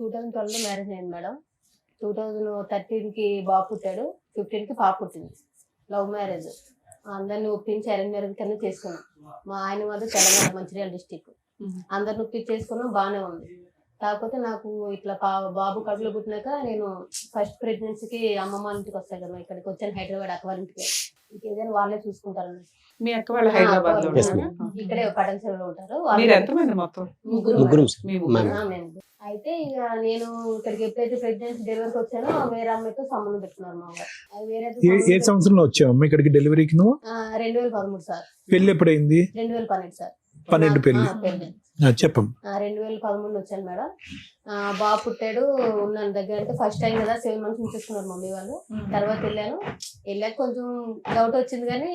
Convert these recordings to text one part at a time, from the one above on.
2012లో marriage అయింది madam. 2013కి బాబు పుట్టాడు, 15కి పాప పుట్టింది. Love marriage. అందరిని ఒప్పించి అరేంజ్ మ్యారేజ్ కింద చేసుకున్నాం. మా ఆయన వాళ్ళు తెలంగాణ మంచిర్యాల డిస్టిక్. అందరిని ఒప్పించి చేసుకున్నాం, బాగానే ఉంది. కాకపోతే నాకు ఇట్లా బాబు కడుపులో పుట్టినాక నేను ఫస్ట్ ప్రెగ్నెన్సీకి అమ్మమ్మ ఇంటికి వస్తాయి కదా, ఇక్కడికి వచ్చాను హైదరాబాద్ అక్క వాళ్ళ ఇంటికి. ఇంకేదైనా వాళ్ళే చూసుకుంటారు. మీ అక్క వాళ్ళు హైదరాబాద్ లో ఇక్కడే పడన్ చెరువులో ఉంటారు. మీరు ఎంతమంది మొత్తం? ముగ్గురు. అయితే ఇక నేను ఇక్కడికి ఎప్పుడైతే ప్రెగ్నెన్సీ డెలివరీకి వచ్చానో వేరే అమ్మాయితో సంబంధం పెట్టుకున్నారు మా వారు. ఏ సంవత్సరంలో వచ్చావు ఇక్కడికి డెలివరీకి నువ్వు? 2013 సార్. పెళ్లి ఎప్పుడైంది? 2012 సార్. 12 పెళ్లి. చెప్పం. 2013 వచ్చాను మేడం. బాబు పుట్టాడు, ఉన్నాను దగ్గర. అంటే ఫస్ట్ టైం కదా, 7 months చూసుకున్నారు మమ్మీ వాళ్ళు. తర్వాత వెళ్ళాక కొంచెం డౌట్ వచ్చింది, కానీ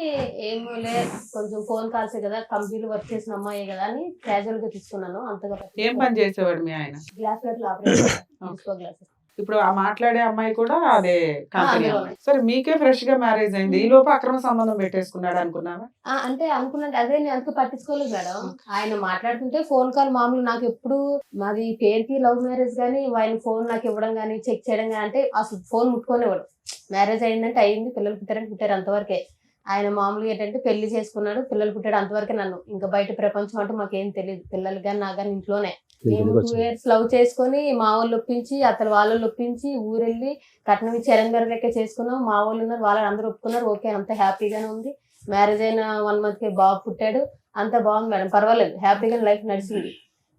ఏమో లే, కొంచెం ఫోన్ కాల్సే కదా, కంపెనీలో వర్క్ చేసిన అమ్మాయి కదా అని క్యాజువల్ గా తీసుకున్నాను. అంతగా ఏం పని చేసేవాడు మీ ఆయన? గ్లాస్ ప్లేట్లు ఆపరేషన్ గ్లాసెస్. ఇప్పుడు ఆ మాట్లాడే అమ్మాయి కూడా అదే కంపెనీ. సరే, మీకే ఫ్రెష్ గా మ్యారేజ్ అయింది, ఈ లోపు అక్రమ సంబంధం పెట్టేసుకున్నాడు అనుకున్నావా? అంటే అనుకున్నాను, అదే నేను అందుకు పట్టించుకోలేదు మేడం. ఆయన మాట్లాడుతుంటే ఫోన్ కాల్ మామూలు. నాకు ఎప్పుడు మాది పేరుకి లవ్ మ్యారేజ్ కానీ ఆయన ఫోన్ నాకు ఇవ్వడం కానీ చెక్ చేయడం కానీ, అంటే అసలు ఫోన్ ముట్టుకునేవాడు. మ్యారేజ్ అయిందంటే అయింది, పిల్లలు పుట్టారంటే పుట్టారు, అంతవరకే. ఆయన మామూలుగా ఏంటంటే పెళ్లి చేసుకున్నాడు, పిల్లలు పుట్టాడు, అంతవరకే. నన్ను ఇంకా బయట ప్రపంచం అంటే మాకేం తెలియదు. పిల్లలు కానీ నా కానీ ఇంట్లోనే. మేము 2 years లవ్ చేసుకుని మా వాళ్ళు ఒప్పించి అతను వాళ్ళు ఒప్పించి ఊరెళ్ళి కట్నం ఇచ్చి అరేంజ్ లెక్క చేసుకున్నాం. మా వాళ్ళు ఉన్నారు, వాళ్ళని అందరూ ఒప్పుకున్నారు. ఓకే, అంత హ్యాపీగానే ఉంది. మ్యారేజ్ అయిన 1 month కి బాబు పుట్టాడు, అంత బాగుంది మేడం, పర్వాలేదు, హ్యాపీగా లైఫ్ నడిచింది.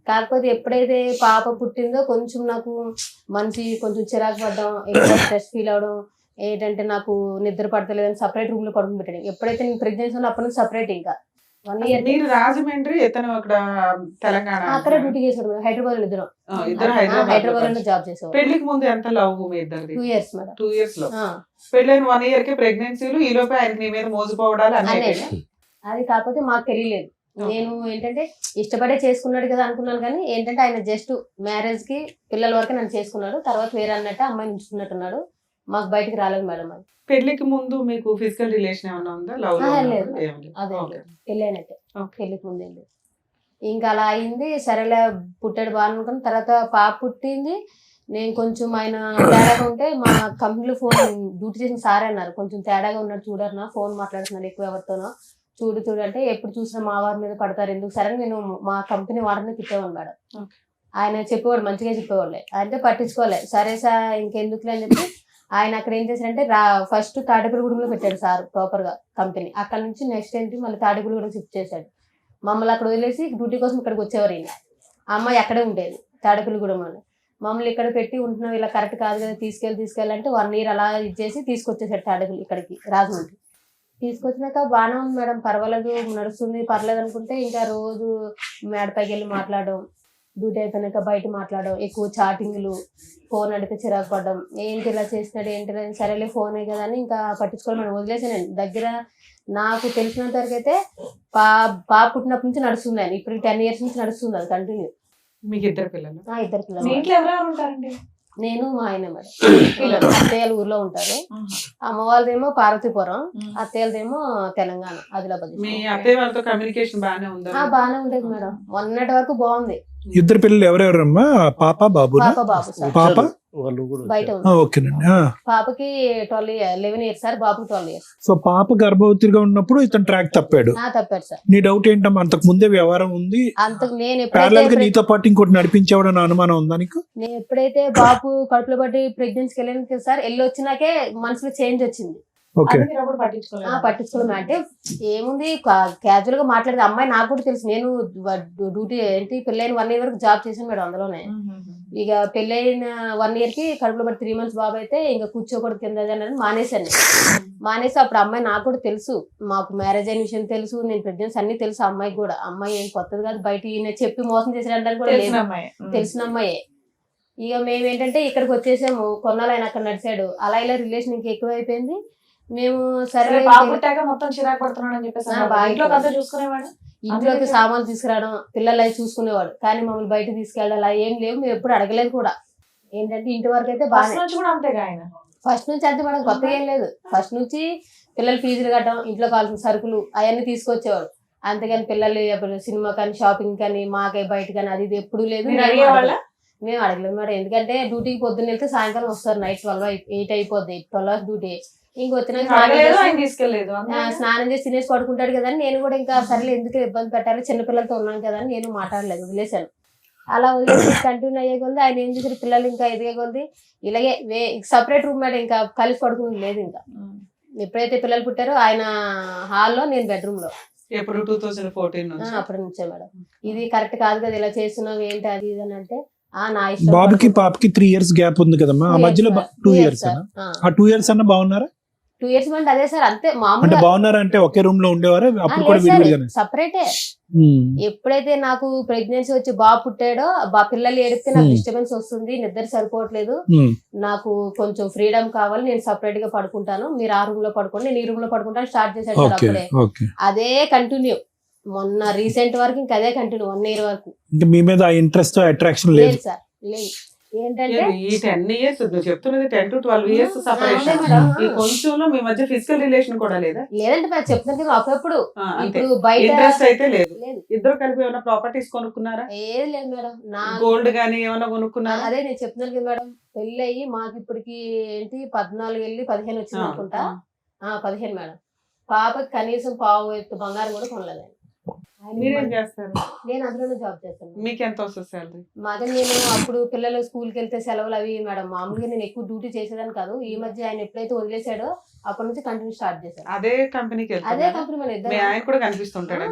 కాకపోతే ఎప్పుడైతే పాప పుట్టిందో కొంచెం నాకు మంచి కొంచెం చిరాకు పడ్డం, ఎక్కువ స్ట్రెస్ ఫీల్ అవడం. ఏంటంటే నాకు నిద్ర పడతలేదని సపరేట్ రూమ్ లో పడుకుని పెట్టాడు. ఎప్పుడైతే నేను ప్రెగ్నెన్సీ ఉన్నా అప్పటి నుంచి సపరేట్. ఇంకా 1 year మీరు రాజమండ్రి, ఇతను అక్కడ తెలంగాణ. అక్కడ డ్యూటీ చేశాడు. హైదరాబాద్ ఇద్దరు హైదరాబాద్ లో జాబ్ చేసేవాడు. పెళ్లికి ముందు ఎంత లవ్ మీ ఇద్దరిది? 2 years మేడం. 2 years లో పెళ్ళైన 1 year కి ప్రెగ్నెన్సీలు, ఈ లోపే ఆయనకి నీ మీద మోసపోవడాలు అన్నీ. అది కాకపోతే మాకు తెలియలేదు. నేను ఏంటంటే ఇష్టపడే చేసుకున్నాడు కదా అనుకున్నాను, కానీ ఏంటంటే ఆయన జస్ట్ మ్యారేజ్ కి పిల్లల వరకు నన్ను చేసుకున్నాడు. తర్వాత వేరే అన్నట్టు అమ్మాయిని ఉంచుకున్నట్టున్నాడు. మాకు బయటకు రాలేదు మేడం. అది పెళ్లికి ముందు మీకు ఫిజికల్ రిలేషన్ ఏమన్నా ఉందా? లవ్ లేదు, అదే పెళ్ళి అయినట్టే. పెళ్లికి ముందు ఏం లేదు. ఇంకా అలా అయింది. సరేలే, పుట్టాడు బాగా అనుకుని తర్వాత పాప పుట్టింది. నేను కొంచెం ఆయన తేడాగా ఉంటే మా కంపెనీలో ఫోన్ డ్యూటీ చేసిన సారే అన్నారు, కొంచెం తేడాగా ఉన్నాడు చూడన్నా, ఫోన్ మాట్లాడుతున్నాడు ఎక్కువ ఎవరితోనో, చూడు అంటే ఎప్పుడు చూసినా మా వారి మీద పడతారు ఎందుకు. సరే నేను మా కంపెనీ వాడిని తిట్టేవాడు మేడం. ఆయన చెప్పేవాడు, మంచిగా చెప్పేవాళ్ళే, అంటే పట్టించుకోలే. సరే సార్ ఇంకెందుకులే అని చెప్పి ఆయన అక్కడ ఏం చేశారంటే ఫస్ట్ తాడేపల్లిగూడెంలో పెట్టాడు సార్ ప్రాపర్ గా కంపెనీ. అక్కడ నుంచి నెక్స్ట్ ఏంటి మళ్ళీ తాడేపల్లిగూడెం షిఫ్ట్ చేశాడు. మమ్మల్ని అక్కడ వదిలేసి డ్యూటీ కోసం ఇక్కడికి వచ్చేవారు. ఈయన అమ్మాయి అక్కడే ఉండేది తాడేపల్లిగూడెంలో. మమ్మల్ని ఇక్కడ పెట్టి ఉంటున్నాం, ఇలా కరెక్ట్ కాదు కదా, తీసుకెళ్ళాలంటే 1 year అలా ఇచ్చేసి తీసుకొచ్చేసాడు తాడేపల్లి ఇక్కడికి రాజమండ్రి. తీసుకొచ్చినాక బాగానే ఉంది మేడం, పర్వాలేదు, నడుస్తుంది, పర్లేదు అనుకుంటే ఇంకా రోజు మేడపైకి వెళ్ళి మాట్లాడడం, డ్యూటీ అయిపోయినాక బయట మాట్లాడడం, ఎక్కువ చాటింగ్లు, ఫోన్ అడిగితే చిరాకు పడడం, ఏంటి ఇలా చేస్తున్నాడు ఏంటి, సరేలే ఫోనే కదా అని ఇంకా పట్టించుకోవడం మనం వదిలేసానండి. దగ్గర నాకు తెలిసినంత వరకు అయితే పాప పుట్టినప్పటి నుంచి నడుస్తుంది అని, ఇప్పుడు 10 years నుంచి నడుస్తుంది అది కంటిన్యూ. మీకు 2 పిల్లలు? 2 పిల్లలు. మీ ఇంట్లో ఎవరెవరు ఉంటారండి? నేను మా ఆయన మేడం. అత్తయ్యలు ఊర్లో ఉంటారు. అమ్మ వాళ్ళదేమో పార్వతీపురం, అత్తయ్యలదేమో తెలంగాణ ఆదిలాబాద్. మీ అత్తయ్య వాళ్ళతో కమ్యూనికేషన్ బాగానే ఉందా? బాగానే ఉండేది మేడం, మొన్నటి వరకు బాగుంది. 2 పిల్లలు ఎవరెవరమ్మా? పాప బాబు? బాబు సార్ పాప బయట. పాపకి 11 years సార్, బాబుకి 12 years. సో పాప గర్భవతిగా ఉన్నప్పుడు ఇతను ట్రాక్ తప్పాడు. తప్పాడు సార్. నీ డౌట్ ఏంటమ్మా, అంతకు ముందే వ్యవహారం ఉంది, అంతకు నేను ప్యారలల్ గా నీతో పాటు ఇంకోటి నడిపించేవాడని అనుమానం ఉందా నీకు? నేను ఎప్పుడైతే బాబు కడుపులో పట్టి ప్రెగ్నెన్సీకి వెళ్ళాను సార్, వెళ్ళి వచ్చినాకే మనసులో చేంజ్ వచ్చింది. పట్టించుకోవడం అంటే ఏముంది, క్యాజువల్ గా మాట్లాడేది. అమ్మాయి నాకు కూడా తెలుసు, నేను డ్యూటీ ఏంటి పెళ్ళైన 1 year వరకు జాబ్ చేశాను మేడం అందులోనే. ఇక పెళ్ళైన 1 year కి కడుపులో పట్టి 3 months బాబు అయితే ఇంకా కూర్చోకూడదు కింద అని మానేశాను. మానేసి అప్పుడు అమ్మాయి నాకు కూడా తెలుసు, మాకు మ్యారేజ్ అయిన విషయం తెలుసు, నేను ప్రెగ్నెన్సీ అన్ని తెలుసు అమ్మాయికి కూడా. అమ్మాయి ఏం కొత్తది కాదు, బయట ఈయన చెప్పి మోసం చేసేయడానికి కూడా లేదు, తెలిసిన అమ్మాయే. ఇక మేమేంటంటే ఇక్కడికి వచ్చేసాము, కొన్నాళ్ళు ఆయన అక్కడ నడిచాడు. అలా ఇలా రిలేషన్ ఇంకా ఎక్కువ అయిపోయింది. మేము సరే మొత్తం చిరాకు పడుతున్నాడు అని చెప్పేసి చూసుకునేవాడు, ఇంట్లోకి సామాన్లు తీసుకురావడం, పిల్లలు అవి చూసుకునేవాడు. కానీ మమ్మల్ని బయట తీసుకెళ్ళాలి అలా ఏం లేవు, మేము ఎప్పుడు అడగలేదు కూడా. ఏంటంటే ఇంటి వరకు అయితే బాగా ఫస్ట్ నుంచి అంతే మేడం, కొత్తగా ఏం లేదు. ఫస్ట్ నుంచి పిల్లలు ఫీజులు కట్టడం, ఇంట్లో కావాల్సిన సరుకులు అవన్నీ తీసుకొచ్చేవాడు. అంతేగాని పిల్లలు సినిమా కానీ షాపింగ్ కానీ మాకే బయట కానీ అది ఇది ఎప్పుడు లేదు. మేము అడగలేదు మేడం, ఎందుకంటే డ్యూటీకి పొద్దున్న వెళ్తే సాయంకాలం వస్తారు, నైట్ 8 అయిపోద్ది, 12 hours డ్యూటీ. ఇంకొచ్చినాక ఆయన తీసుకెళ్లేదు స్నానం చేసి తినేసి పడుకుంటాడు కదా అని నేను కూడా ఇంకా సరేలే ఎందుకు ఇబ్బంది పెట్టాలి, చిన్నపిల్లలతో ఉన్నాను కదా అని నేను మాట్లాడలేదు, వదిలేశాను. అలా వదిలేసి కంటిన్యూ అయ్యే కొద్ది ఆయన ఏం చేశారు, పిల్లలు ఇంకా ఎదిగే కొద్ది ఇలాగే సపరేట్ రూమ్ మేడం, ఇంకా కలిసి పడుకుని లేదు. ఇంకా ఎప్పుడైతే పిల్లలు పుట్టారో ఆయన హాల్లో, నేను బెడ్రూమ్ లో. ఎప్పుడు 2014 అప్పటి నుంచే మేడం. ఇది కరెక్ట్ కాదు కదా, ఇలా చేస్తున్నావు ఏంటి అది ఇది అని అంటే నా ఇష్టం. బాబుకి పాపకి 3 years గ్యాప్ ఉంది కదమ్మా, ఆ మధ్యలో 2 years ఆ 2 years అన్న బాగున్నారా? 2 years అంటే అదే సార్, అంతే అంటే మామూలుగా. బాగున్నారా అంటే ఒకే రూమ్ లో ఉండేవారా అప్పుడు కూడా విడివిడిగానే? సపరేటే. ఎప్పుడైతే నాకు ప్రెగ్నెన్సీ వచ్చి బాబు పుట్టాడో, పిల్లలు ఏడితే నాకు డిస్టర్బెన్స్ వస్తుంది, నిద్ర సరిపోవట్లేదు, నాకు కొంచెం ఫ్రీడమ్ కావాలి, నేను సపరేట్ గా పడుకుంటాను, మీరు ఆ రూమ్ లో పడుకోండి, నేను ఈ రూమ్ లో పడుకుంటాను స్టార్ట్ చేశాడు సార్. అప్పుడే అదే కంటిన్యూ, మొన్న రీసెంట్ వరకు ఇంకా అదే కంటిన్యూ 1 year వరకు. మీ మీద ఇంట్రెస్ట్ అట్రాక్షన్ లేదు సార్, లేదు. ఏంటంటే ఈ 10 years నువ్వు చెప్తున్నది 10 to 12 years సపరేషన్, ఈ కొంచెంలో మీ మధ్య ఫిజికల్ రిలేషన్ కూడా లేదా? లేదంటే నేను చెప్తున్నాను కదా, అప్పుడప్పుడు ఇప్పుడు బయట ఇంట్రెస్ట్ అయితే లేదు. ఇద్దరు కలిపి ఏమైనా ప్రాపర్టీస్ కొనుక్కున్నారా? ఏది లేదు మేడం. నా గోల్డ్ గానీ ఏమైనా కొనుక్కున్నారా? అదే నేను చెప్తున్నాను కదా మేడం, పెళ్లి అయ్యి మాకు ఇప్పటికి ఏంటి 14 వెళ్ళి 15 వచ్చింది అనుకుంటా. 15 మేడం. పాపకి కనీసం పావు ఎత్తు బంగారం కూడా కొనలేదు. మీరేం చేస్తారు? నేను అందులోనే జాబ్ చేస్తాను. మీకు ఎంత వస్తుంది సాలరీ? మాదే, నేను అప్పుడు పిల్లలు స్కూల్కి వెళ్తే సెలవులు అవి మేడం, మామూలుగా నేను ఎక్కువ డ్యూటీ చేసేదాన్ని కాదు. ఈ మధ్య ఆయన ఎప్పుడైతే వదిలేసాడో అప్పటి నుంచి కంటిన్యూ స్టార్ట్ చేశాను. అదే కంపెనీకి అదే కంపెనీ మన ఇద్దరు. మీ ఆయన కూడా కనిపిస్తుంటాడా?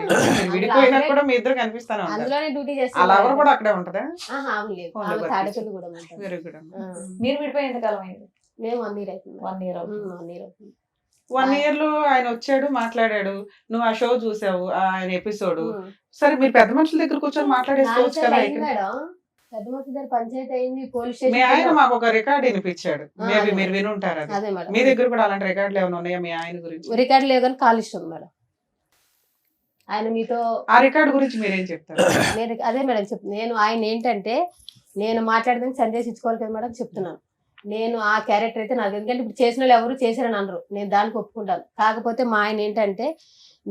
విడిపోయినా కూడా మీ ఇద్దరు కనిపిస్తాను. అందులోనే డ్యూటీ అలా చేస్తాను. ఎవరు కూడా అక్కడే ఉంటదా? లేదు, తాడేపల్లి కూడా ఉంటారు. Very good. మీరు విడిపోయి ఎంతకాలం అయింది? మేము 1 year అవుతుంది. 1 year అవుతుంది. 1 year అవుతుంది. 1 year లో ఆయన వచ్చాడు, మాట్లాడాడు, నువ్వు ఆ షో చూసావు, ఆయన ఎపిసోడ్. సరే, మీరు పెద్ద మనుషుల దగ్గర కూర్చొని మాట్లాడేసుకోవచ్చు కదా. పెద్ద మనుషుల దగ్గర పంచాయతీ అయింది, పోలీస్ మీ ఆయన స్టేషన్. మాకు ఒక రికార్డ్ వినిపించాడు, మేబీ మీరు వినుంటారు. అది అదే మేడం, మీ దగ్గర కూడా అలాంటి రికార్డులు ఏమైనా ఉన్నాయా మీ ఆయన గురించి? రికార్డు లేదు కానీ కాల్ ఇష్టం మేడం. ఆయన మీతో ఆ రికార్డు గురించి మీరేం చెప్తారు? నేను అదే మేడం నేను ఆయన ఏంటంటే, నేను మాట్లాడదానికి సందేశం ఇచ్చుకోవాలి కదా మేడం, చెప్తున్నాను. నేను ఆ క్యారెక్టర్ అయితే నాకు, ఎందుకంటే ఇప్పుడు చేసిన వాళ్ళు ఎవరు చేశారని అనరు, నేను దానికి ఒప్పుకుంటాను. కాకపోతే మా ఆయన ఏంటంటే,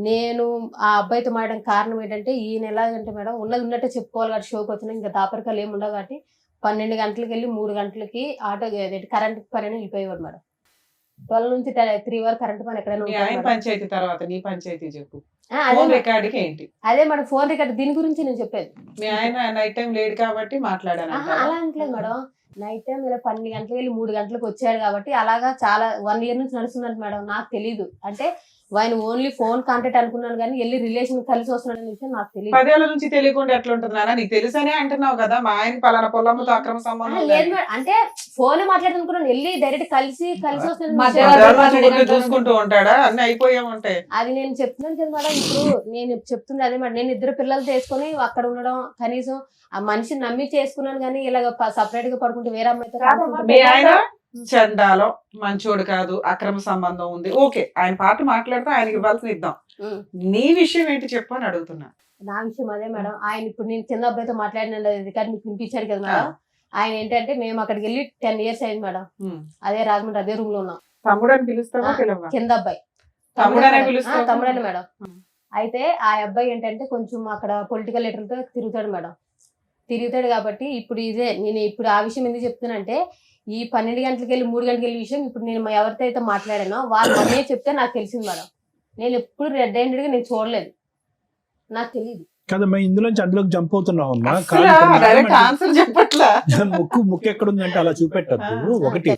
నేను ఆ అబ్బాయితో మాట్లాడడం కారణం ఏంటంటే, ఈయన ఎలాగంటే మేడం, ఉన్నది ఉన్నట్టే చెప్పుకోవాలి కాబట్టి షోకి వచ్చినా ఇంకా దాపరికాలు ఏమి ఉండవు కాబట్టి 12 గంటలకు వెళ్ళి 3 గంటలకి ఆటో కరెంట్ పని అని వెళ్ళిపోయేవాడు మేడం. 12 నుంచి 3 వరకు కరెంట్ పని ఎక్కడైనా మీ ఆయన పంచాయతీ తర్వాత నీ పంచాయతీ చెప్పు. అదే రికార్డుకి ఏంటి? అదే మేడం, ఫోన్ రికార్డ్ దీని గురించి నేను చెప్పేది. మీ ఆయన నైట్ టైం లేడు కాబట్టి మాట్లాడాను. అలా అంటలేదు మేడం, నైట్ టైం ఇలా 12 గంటలకు వెళ్ళి 3 గంటలకు వచ్చాడు కాబట్టి అలాగా చాలా 1 year నుంచి నడుస్తుందంట మేడం. నాకు తెలీదు, అంటే ఆయన ఓన్లీ ఫోన్ కాంటాక్ట్ అనుకున్నాను కానీ వెళ్ళి రిలేషన్ కలిసి వస్తున్నాడు అనే విషయం నాకు తెలియదు. 10 ఏళ్ల నుంచి తెలియకుండా ఎట్లా ఉంటుంది నాన్న? నీకు తెలుసనే అంటున్నావు కదా, మా ఆయన పలానా పొలంతో అక్రమ సంబంధం లేదు మేడం, అంటే ఫోన్ మాట్లాడుతున్నాను, వెళ్ళి డైరెక్ట్ కలిసి చూసుకుంటూ ఉంటాడా? అన్ని అయిపోయా ఉంటాయి. అది నేను చెప్తున్నాను కదా మేడం. ఇప్పుడు నేను చెప్తుంది అదే మేడం, నేను 2 పిల్లలు తీసుకొని అక్కడ ఉండడం, కనీసం ఆ మనిషిని నమ్మి చేసుకున్నాను కానీ ఇలాగ సపరేట్ గా పడుకుంటే వేరే అమ్మాయితో. మీ ఆయన చండాలో మంచోడు కాదు, అక్రమ సంబంధం ఉంది, ఓకే, ఆయన పాట మాట్లాడితే ఆయనకి ఇవ్వాల్సిన ఇద్దాం. నీ విషయం ఏంటి చెప్పు అని అడుగుతున్నా. నా విషయం అదే మేడం, ఆయన ఇప్పుడు నేను చిన్న అబ్బాయితో మాట్లాడిన రికార్డు మీకు వినిపించాడు కదా మేడం. ఆయన ఏంటంటే, మేము అక్కడికి వెళ్ళి 10 years అయింది మేడం, అదే రాజమండ్రి అదే రూమ్ లో ఉన్నాం. తమ్ముడు అని పిలుస్తావా? కింద అబ్బాయి తమ్ముడనే పిలుస్తావా? తమ్ముడని మేడం. అయితే ఆ అబ్బాయి ఏంటంటే కొంచెం అక్కడ పొలిటికల్ లీడర్తో తిరుగుతాడు మేడం. తిరుగుతాడు కాబట్టి ఇప్పుడు నేను ఇప్పుడు ఆ విషయం ఎందుకు చెప్తున్నానంటే, ఈ 12 గంటలకు వెళ్ళి 3 గంటలకు వెళ్ళి విషయం ఇప్పుడు నేను ఎవరితో అయితే మాట్లాడానో వాళ్ళు అన్నీ చెప్తే నాకు తెలిసింది మేడం. నేను ఎప్పుడు రెడ్ హ్యాండెడ్ గా నేను చూడలేదు, నాకు తెలియదు కదమ్మా. ఇందులోంచి అందులోకి జంప్ అవుతున్నావమ్మా. ముక్కు ఎక్కడుందంటే అలా చూపెట్టద్దు. ఒకటి,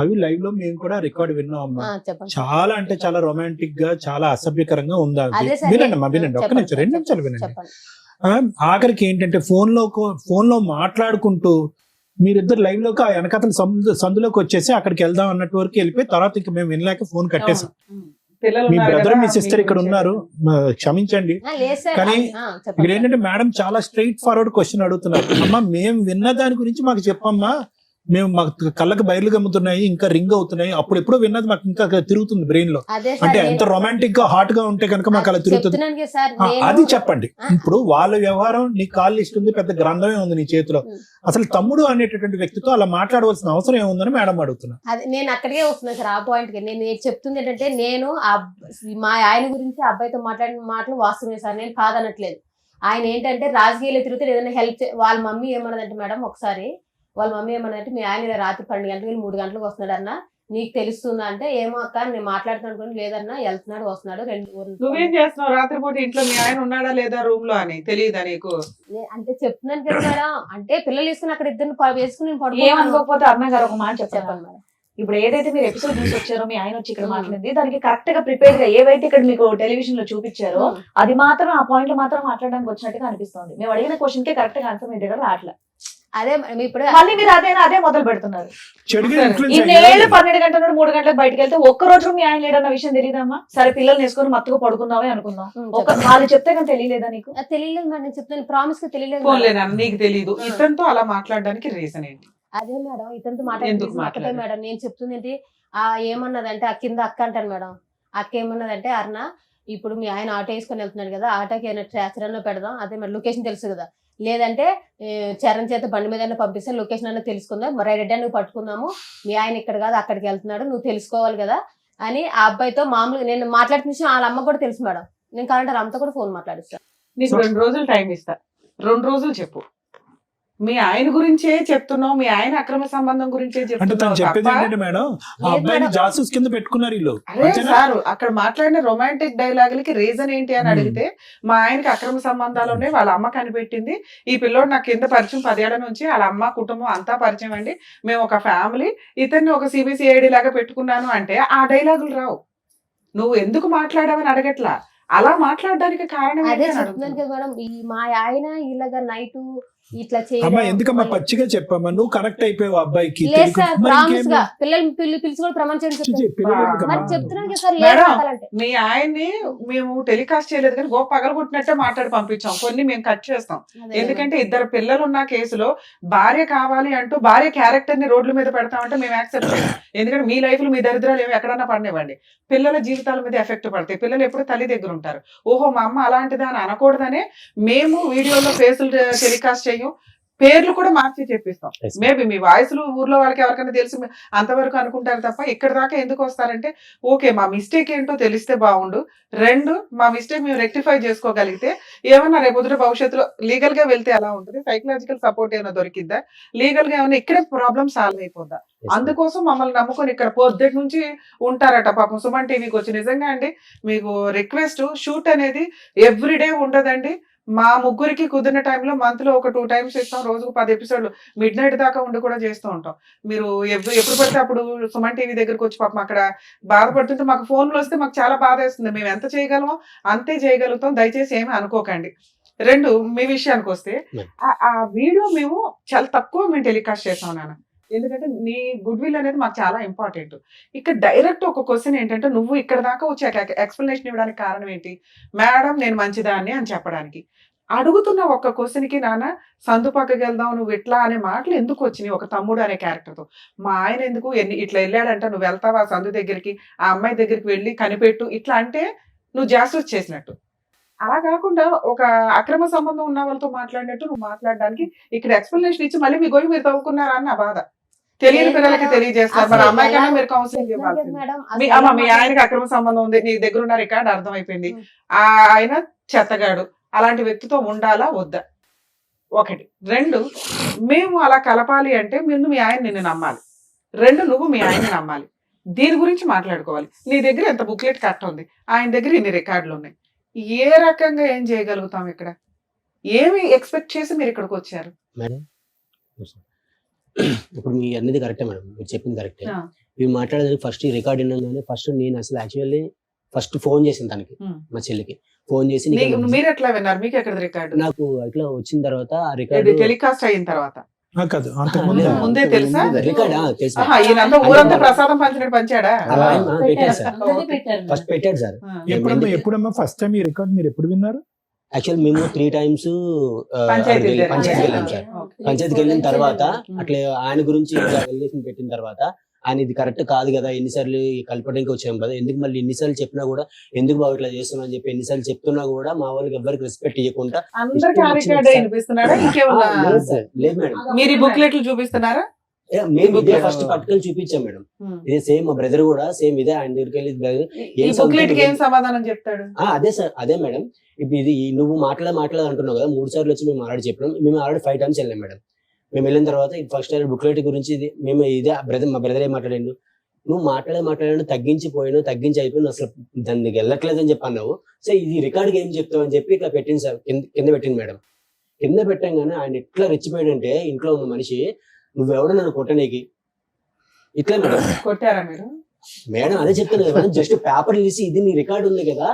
అవి లైవ్ లో మేము కూడా రికార్డ్ విన్నామమ్మా. చాలా అంటే చాలా రొమాంటిక్ గా, చాలా అసభ్యకరంగా ఉందా? వినండి అమ్మా, వినండి, ఒక్క నిమిషం, 2 నిమిషాలు వినండి. ఆఖరికి ఏంటంటే ఫోన్ లో మాట్లాడుకుంటూ మీరిద్దరు లైవ్ లోకి ఆ వెనకతల సందులోకి వచ్చేసి అక్కడికి వెళ్దాం అన్నట్టు వరకు వెళ్ళిపోయి తర్వాత ఇంకా మేము వినలేక ఫోన్ కట్టేసాం. మీ బ్రదర్ మీ సిస్టర్ ఇక్కడ ఉన్నారు, క్షమించండి. కానీ ఇక్కడ ఏంటంటే మేడం చాలా స్ట్రైట్ ఫార్వర్డ్ క్వశ్చన్ అడుగుతున్నారు. అమ్మా, మేము విన్న దాని గురించి మాకు చెప్పమ్మా, మేము మాకు కళ్ళకి బయలు గమ్ముతున్నాయి, ఇంకా రింగ్ అవుతున్నాయి, అప్పుడు ఎప్పుడో విన్నది మాకు ఇంకా తిరుగుతుంది బ్రెయిన్ లో. అంటే ఎంత రొమాంటిక్ గా హాట్ గా ఉంటే కనుక మాకు అలా తిరుగుతుంది. అది చెప్పండి. ఇప్పుడు వాళ్ళ వ్యవహారం, నీ కాల్ లిస్ట్ ఉంది, పెద్ద గ్రంథమే ఉంది నీ చేతిలో. అసలు తమ్ముడు అనేటటువంటి వ్యక్తితో అలా మాట్లాడవలసిన అవసరం ఏముందని మేడం అడుగుతున్నా. అది నేను అక్కడికే వస్తున్నా సార్, ఆ పాయింట్ కి. నేను చెప్తుంది ఏంటంటే, నేను మా ఆయన గురించి అబ్బాయితో మాట్లాడిన మాటలు వాస్తవమే సార్, నేను కాదనట్లేదు. ఆయన ఏంటంటే రాజకీయాలు తిరుగుతూ ఏదైనా హెల్ప్ వాళ్ళ మమ్మీ ఏమన్నదంటే మేడం ఒకసారి వాళ్ళ మమ్మీ ఏమన్నదంటే మీ ఆయన ఇలా రాత్రి 12 గంటలకు 3 గంటలకు వస్తున్నాడు అన్న నీకు తెలుస్తుందా అంటే ఏమో అక్క నేను మాట్లాడుతున్నాను అనుకోండి లేదన్నా వెళ్తున్నాడు వస్తున్నాడు నువ్వేం చేస్తున్నావు రాత్రిపూట ఇంట్లో మీ ఆయన ఉన్నాడా లేదా రూమ్ లో అని తెలియదా నీకు? అంటే చెప్తున్నాను కదా మేడం అంటే పిల్లలు వేసుకుని అక్కడ ఇద్దరు వేసుకుని నేను ఏమనుకోకపోతే అన్న గారు ఒక మాట చెప్పండి చెప్పండి మేడం. ఇప్పుడు ఏదైతే మీరు ఎపిసోడ్ చూసి వచ్చారో మీ ఆయన వచ్చి ఇక్కడ మాట్లాడింది దానికి కరెక్ట్ గా ప్రిపేర్ గా ఏవైతే ఇక్కడ మీకు టెలివిజన్ లో చూపించారో అది మాత్రం ఆ పాయింట్ మాత్రం మాట్లాడడానికి వచ్చినట్టుగా అనిపిస్తుంది. మేము అడిగిన క్వశ్చన్ కి కరెక్ట్ గా ఆన్సర్ మీ దగ్గర రావట్లేదు. అదే ఇప్పుడు మళ్ళీ మీరు అదే మొదలు పెడుతున్నారు. చెడుగా influence ఇన్నేళ్ళు అయ్యారు. 12 గంటల నుండి 3 గంటలకు బయటకు వెళ్తే ఒక్క రోజు మీ ఆయన లేడన్న విషయం తెలియదమ్మా? సరే పిల్లలు వేసుకొని మత్తుగా పడుకున్నావే అనుకుందాం, ఒక వాళ్ళు చెప్తే కానీ తెలియలేదా నీకు? తెలియలేదు మేడం నేను చెప్తాను ప్రామిస్ గా తెలియలేదు ఫోన్లే నాన్న నీకు తెలీదు. ఇతనితో అలా మాట్లాడడానికి రీజన్ ఏంటి? అదే మేడం ఇతనితో ఎందుకు మాట్లాడుతుంది మాట్లాడారు? మేడం నేను చెప్తుంది ఏంటి ఏమన్నదంటే ఆ కింద అక్క అంటాను మేడం. అక్క ఏమన్నదంటే అరుణ ఇప్పుడు మీ ఆయన ఆటో వేసుకొని వెళ్తున్నాడు కదా ఆటోకి ఏమైనా ట్రాచర్ పెడదాం అదే మరి లొకేషన్ తెలుసు కదా లేదంటే చరణ్ చేత బండి మీద పంపిస్తే లొకేషన్ అన్న తెలుసుకుందాం మరి రెడ్డి నువ్వు పట్టుకుందాము మీ ఆయన ఇక్కడ కాదు అక్కడికి వెళ్తున్నాడు నువ్వు తెలుసుకోవాలి కదా అని ఆ అబ్బాయితో మామూలుగా నేను మాట్లాడుతున్న విషయం వాళ్ళ అమ్మ కూడా తెలుసు మేడం. నేను కావాలంటే అమ్మతో కూడా ఫోన్ మాట్లాడిస్తాను. నీకు 2 రోజులు టైం ఇస్తా, 2 రోజులు చెప్పు. మీ ఆయన గురించే చెప్తున్నావు, మీ ఆయన అక్రమ సంబంధం గురించే అంటే తను చెప్తున్నావు చెప్పేది తప్ప ఏంటంటే మేడం ఆ లేదు అబ్బాయిని మేడం. జాసూస్ కింద పెట్టుకున్నారు వీళ్ళు. అదే అంతేనా? సార్ అక్కడ మాట్లాడిన రొమాంటిక్ డైలాగులకి రీజన్ ఏంటి అని అడిగితే మా ఆయనకి అక్రమ సంబంధాలు ఉన్నాయి, వాళ్ళ అమ్మ కనిపెట్టింది, ఈ పిల్లోడు నాకు కింద పరిచయం 10 ఏళ్ల నుంచి వాళ్ళ అమ్మ కుటుంబం అంతా పరిచయం అండి, మేము ఒక ఫ్యామిలీ, ఇతన్ని ఒక సిబిసిఐడి లాగా పెట్టుకున్నాను అంటే ఆ డైలాగులు రావు. నువ్వు ఎందుకు మాట్లాడావని అడగట్లా, అలా మాట్లాడడానికి కారణం అదే ఏంటి అని చెప్తున్నాను అడుగుతున్నా. కదా మేడం మా ఆయన ఇలాగా నైట్ ఇట్లా అమ్మా చేయడం ఎందుకమ్మా పచ్చిగా చెప్పమ్మా నువ్వు కనెక్ట్ అయిపోయావు అబ్బాయికి లేదు తెలియకుండా. సార్ మరి ప్రామిస్ ఇంకేమి? గా పిల్లలు పిలిచి కూడా ప్రమాణం చేయండి చెప్తాను. పిల్లలు ఎందుకమ్మా? మరి చెప్తున్నాను కదా సార్ మేడం, లేదు అనాలంటే. మీ ఆయన్ని మేము టెలికాస్ట్ చేయలేదు కానీ పగలగొట్టినట్టే మాట్లాడి పంపించాం, కొన్ని మేము కట్ చేస్తాం. అదే ఎందుకంటే 2 పిల్లలు ఉన్న కేసులో భార్య కావాలి అంటూ భార్య క్యారెక్టర్ ని రోడ్ల మీద పెడతామంటే మేము యాక్సెప్ట్ చేయం. ఎందుకంటే మీ లైఫ్ లో మీ దరిద్రాలు ఏమి ఎక్కడన్నా పడినివ్వండి, పిల్లల జీవితాల మీద ఎఫెక్ట్ పడతాయి. పిల్లలు ఎప్పుడు తల్లి దగ్గర ఉంటారు. ఓహో మా అమ్మ అలాంటిదా అని అనకూడదనే మేము వీడియోలో ఫేసులు టెలికాస్ట్ చేయం, పేర్లు కూడా మార్చి చెప్పిస్తాం. మేబీ మీ వాయిస్లు ఊర్లో వాళ్ళకి ఎవరికైనా తెలిసి అంతవరకు అనుకుంటారు తప్ప ఇక్కడ దాకా ఎందుకు వస్తారంటే ఓకే మా మిస్టేక్ ఏంటో తెలిస్తే బాగుండు, 2 మా మిస్టేక్ మేము రెక్టిఫై చేసుకోగలిగితే ఏమన్నా రేపొద్దున భవిష్యత్తులో లీగల్ గా వెళ్తే ఎలా ఉంటుంది, సైకలాజికల్ సపోర్ట్ ఏమైనా దొరికిద్దా, లీగల్ గా ఏమైనా ఇక్కడే ప్రాబ్లమ్ సాల్వ్ అయిపోద్దా, అందుకోసం మమ్మల్ని నమ్ముకొని ఇక్కడ పొద్దుటి నుంచి ఉంటారట. పాపం సుమన్ టీవీకి వచ్చి నిజంగా అండి మీకు రిక్వెస్ట్, షూట్ అనేది ఎవ్రీడే ఉండదండి, మా ముగ్గురికి కుదిరిన టైంలో మంత్ లో ఒక 2 times ఇస్తాం, రోజుకు 10 ఎపిసోడ్లు మిడ్ నైట్ దాకా ఉండి కూడా చేస్తూ ఉంటాం. మీరు ఎప్పుడు పడితే అప్పుడు సుమన్ టీవీ దగ్గరకు వచ్చి పాపం అక్కడ బాధపడుతుంటే మాకు ఫోన్లు వస్తే మాకు చాలా బాధ వేస్తుంది. మేము ఎంత చేయగలమో అంతే చేయగలుగుతాం, దయచేసి ఏమీ అనుకోకండి. 2 మీ విషయానికి వస్తే ఆ వీడియో మేము చాలా తక్కువ మేము టెలికాస్ట్ చేసాం నాన్న, ఎందుకంటే నీ గుడ్ విల్ అనేది మాకు చాలా ఇంపార్టెంట్. ఇక్కడ డైరెక్ట్ ఒక క్వశ్చన్ ఏంటంటే నువ్వు ఇక్కడ దాకా వచ్చి ఎక్స్ప్లెనేషన్ ఇవ్వడానికి కారణం ఏంటి, మేడం నేను మంచిదాన్ని అని చెప్పడానికి. అడుగుతున్న ఒక్క క్వశ్చన్ కి నాన్న సందు పక్కకి వెళ్దాం నువ్వు ఇట్లా అనే మాటలు ఎందుకు వచ్చినాయి ఒక తమ్ముడు అనే క్యారెక్టర్ తో? మా ఆయన ఎందుకు ఇట్లా వెళ్ళాడంట, నువ్వు వెళ్తావా సందు దగ్గరికి, ఆ అమ్మాయి దగ్గరికి వెళ్ళి కనిపెట్టు ఇట్లా అంటే నువ్వు జాస్టిస్ చేసినట్టు. అలా కాకుండా ఒక అక్రమ సంబంధం ఉన్న వాళ్ళతో మాట్లాడినట్టు నువ్వు మాట్లాడడానికి ఇక్కడ ఎక్స్ప్లెనేషన్ ఇచ్చి మళ్ళీ మీ గోయి మీరు తవ్వుకున్నారా అని నా బాధ. తెలియని పిల్లలకి తెలియజేస్తారు, మరి అమ్మాయి కన్నా మీరు కౌన్సిలింగ్ ఇవ్వాలి. మీ ఆయనకి అక్రమ సంబంధం ఉంది, నీ దగ్గర ఉన్న రికార్డు అర్థమైపోయింది, ఆయన చెత్తగాడు, అలాంటి వ్యక్తితో ఉండాలా వద్దా? 1. 2 మేము అలా కలపాలి అంటే ముందు మీ ఆయన నిన్ను నమ్మాలి, 2 నువ్వు మీ ఆయన నమ్మాలి, దీని గురించి మాట్లాడుకోవాలి. నీ దగ్గర ఎంత బుక్లెట్ కట్ ఉంది, ఆయన దగ్గర ఇన్ని రికార్డులు ఉన్నాయి, ఏ రకంగా ఏం చేయగలుగుతాం? ఇక్కడ ఏమి ఎక్స్పెక్ట్ చేసి మీరు ఇక్కడికి వచ్చారు? మేడం ఇప్పుడు మీ అన్నది కరెక్టే మేడం, మీరు చెప్పింది కరెక్టే. మీరు మాట్లాడేదానికి ఫస్ట్ రికార్డ్ విన్నాను, ఫస్ట్ నేను అసలు యాక్చువల్లీ ఫస్ట్ ఫోన్ చేసింది తనకి, మా చెల్లికి ఫోన్ చేసి మీరు ఎట్లా విన్నారు, మీకు ఎక్కడ రికార్డు? నాకు ఇట్లా వచ్చిన తర్వాత ఆ రికార్డు టెలికాస్ట్ అయిన తర్వాత కాదు అంతకుముందు ముందే తెలుసా? రికార్డ్ తెలుసు. ఈయనంతా ఊరంతా ప్రసాదం పంచినట్టు పంచాడా? పెట్టాడు సార్, ఫస్ట్ పెట్టాడు సార్. ఎప్పుడమ్మా ఫస్ట్ టైం ఈ రికార్డ్ మీరు ఎప్పుడు విన్నారు? యాక్చువల్ మేము 3 times పంచాయతీకి వెళ్ళాం సార్. పంచాయతీకి వెళ్ళిన తర్వాత అట్లా ఆయన గురించి ఎలిగేషన్ పెట్టిన తర్వాత ఆయన ఇది కరెక్ట్ కాదు కదా, ఎన్నిసార్లు కలపడానికి వచ్చాం కదా, ఎందుకు మళ్ళీ ఎన్నిసార్లు చెప్పినా కూడా ఎందుకు బాబు ఇట్లా చేస్తున్నా అని చెప్పి ఎన్నిసార్లు చెప్తున్నా కూడా మా వాళ్ళకి ఎవరికి రెస్పెక్ట్ ఇవ్వకుండా అందరికీ ఆ రికార్డే వినిపిస్తున్నాడా? ఇంకేమన్నా లేదు మేడం. మీరు బుక్లెట్లు చూపిస్తున్నారా? మేము ఇదే ఫస్ట్ పట్టుకొని చూపించాం మేడం. ఇదే సేమ్ మా బ్రదర్ కూడా సేమ్ ఇదే ఆయన దగ్గరికి వెళ్ళి brother, ఈ బుక్లెట్ కి ఏం సమాధానం చెప్తాడు? అదే సార్ అదే మేడం. ఇప్పుడు ఇది నువ్వు మాట్లాడ అంటున్నావు కదా, 3 సార్లు వచ్చి మేము ఆల్రెడీ చెప్పినాం. మేము ఆల్రెడీ 5 times వెళ్ళాం మేడం. మేము వెళ్ళిన తర్వాత ఫస్ట్ బుక్లెట్ గురించి ఇది మేము ఇదే మా బ్రదర్ ఏం మాట్లాడిండు, నువ్వు మాట్లాడాను తగ్గించి అయిపోయింది, అసలు దానికి వెళ్ళట్లేదని చెప్పి అన్నావు. సో ఇది రికార్డ్కి ఏం చెప్తావు అని చెప్పి ఇట్లా పెట్టింది సార్, కింద పెట్టింది మేడం. కింద పెట్టంగానే ఆయన ఎట్లా రెచ్చిపోయాడంటే, ఇంట్లో ఉన్న మనిషి నువ్వెవడో నన్ను కొట్టనీకి ఇట్లా మేడం. కొట్టారా మీరు? మేడం అదే చెప్తాను కదా, జస్ట్ పేపర్ తీసి ఇది నీ రికార్డు ఉంది కదా,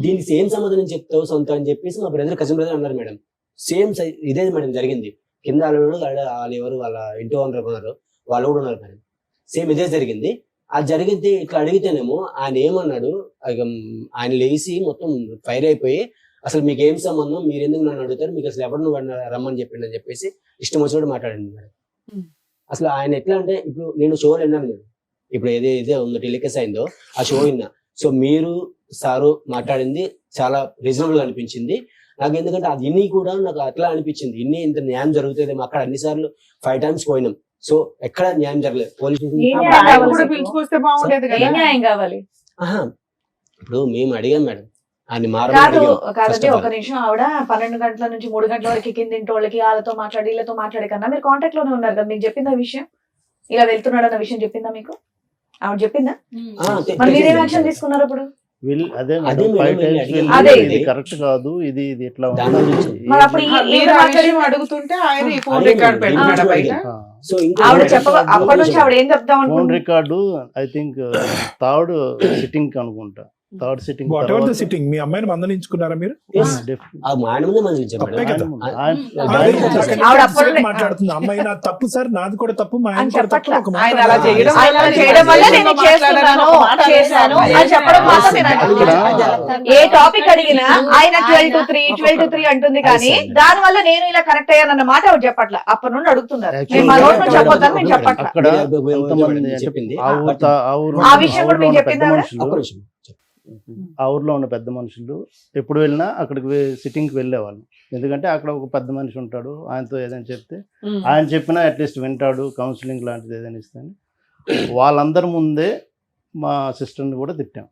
దీనికి సేమ్ సమాధానం చెప్తావు సొంత అని చెప్పేసి మా బ్రదర్ కజిన్ బ్రదర్ అన్నారు మేడం. సేమ్ ఇదే మేడం జరిగింది. కింద వాళ్ళు ఎవరు వాళ్ళ ఇంటో ఉన్నారు, వాళ్ళు కూడా ఉన్నారు మేడం. సేమ్ ఇదే జరిగింది. అది జరిగితే ఇట్లా అడిగితేనేమో ఆయన ఏమన్నాడు, ఆయన లేచి మొత్తం ఫైర్ అయిపోయి, అసలు మీకు ఏం సంబంధం, మీరు ఎందుకు నన్ను అడుగుతారు, మీకు అసలు ఎవరు నువ్వు రమ్మని చెప్పిండు అని చెప్పేసి ఇష్టం వచ్చినట్టు మాట్లాడండి మేడం. అసలు ఆయన ఎట్లా అంటే, ఇప్పుడు నేను షోలు విన్నాను నేను, ఇప్పుడు ఏదే ఉందో టెలికాస్ట్ అయిందో ఆ షో విన్నా. సో మీరు సారు మాట్లాడింది చాలా రీజనబుల్ గా అనిపించింది నాకు. ఎందుకంటే అది ఇన్ని కూడా నాకు అట్లా అనిపించింది, ఇంత న్యాయం జరుగుతుంది. అక్కడ అన్ని సార్లు 5 times పోయినాం. సో ఎక్కడ న్యాయం జరగలేదు. పోలీస్ పిలుచుకొస్తే బాగుండేది కదా. న్యాయం కావాలి. ఇప్పుడు మేము అడిగాం మేడం, ఆయన కాదండి ఒక నిమిషం. ఆవిడ 12 గంటల నుంచి 3 గంటల వరకు కిందింటి వాళ్ళకి వాళ్ళతో మాట్లాడి వీళ్ళతో మాట్లాడే కన్నా మీరు కాంటాక్ట్ లోనే ఉన్నారు కదా, మీకు చెప్పిందా విషయం, ఇలా వెళ్తున్నాడు అన్న విషయం చెప్పిందా మీకు? ఆవిడ చెప్పిందా? మరి మీరేం యాక్షన్ తీసుకున్నారు అప్పుడు? కరెక్ట్ కాదు, ఇది ఇట్లా అడుగుతుంటే ఆయన ఫోన్ రికార్డ్ పెట్టుకున్నాడు బయట. అప్పటి నుంచి ఆవిడ ఏం చెప్దాం phone record I think third sitting అనుకుంటా. థర్డ్ సిట్టింగ్ మీ అమ్మాయిని మందలించుకున్నారా మీరు? మాట్లాడుతుంది అమ్మాయి నా తప్పు సార్, నాది కూడా తప్పు, మా ఆయన కూడా తప్పు. ఏ టాపిక్ అడిగినా ఆయన 12 to 3 అంటుంది, కానీ దాని వల్ల నేను ఇలా కరెక్ట్ అయ్యానన్న మాట ఆవిడ చెప్పట్లా. అప్పటి నుండి అడుగుతున్నారు, చెప్పొద్దని నేను చెప్పట్లా. ఆ విషయం కూడా మీకు చెప్పిందా? ఆ ఊర్లో ఉన్న పెద్ద మనుషులు ఎప్పుడు వెళ్ళినా అక్కడికి సిట్టింగ్కి వెళ్ళేవాళ్ళు. ఎందుకంటే అక్కడ ఒక పెద్ద మనిషి ఉంటాడు, ఆయనతో ఏదైనా చెప్తే ఆయన చెప్పినా అట్లీస్ట్ వింటాడు, కౌన్సిలింగ్ లాంటిది ఏదైనా ఇస్తాను. వాళ్ళందరి ముందే మా సిస్టర్ని కూడా తిట్టాం,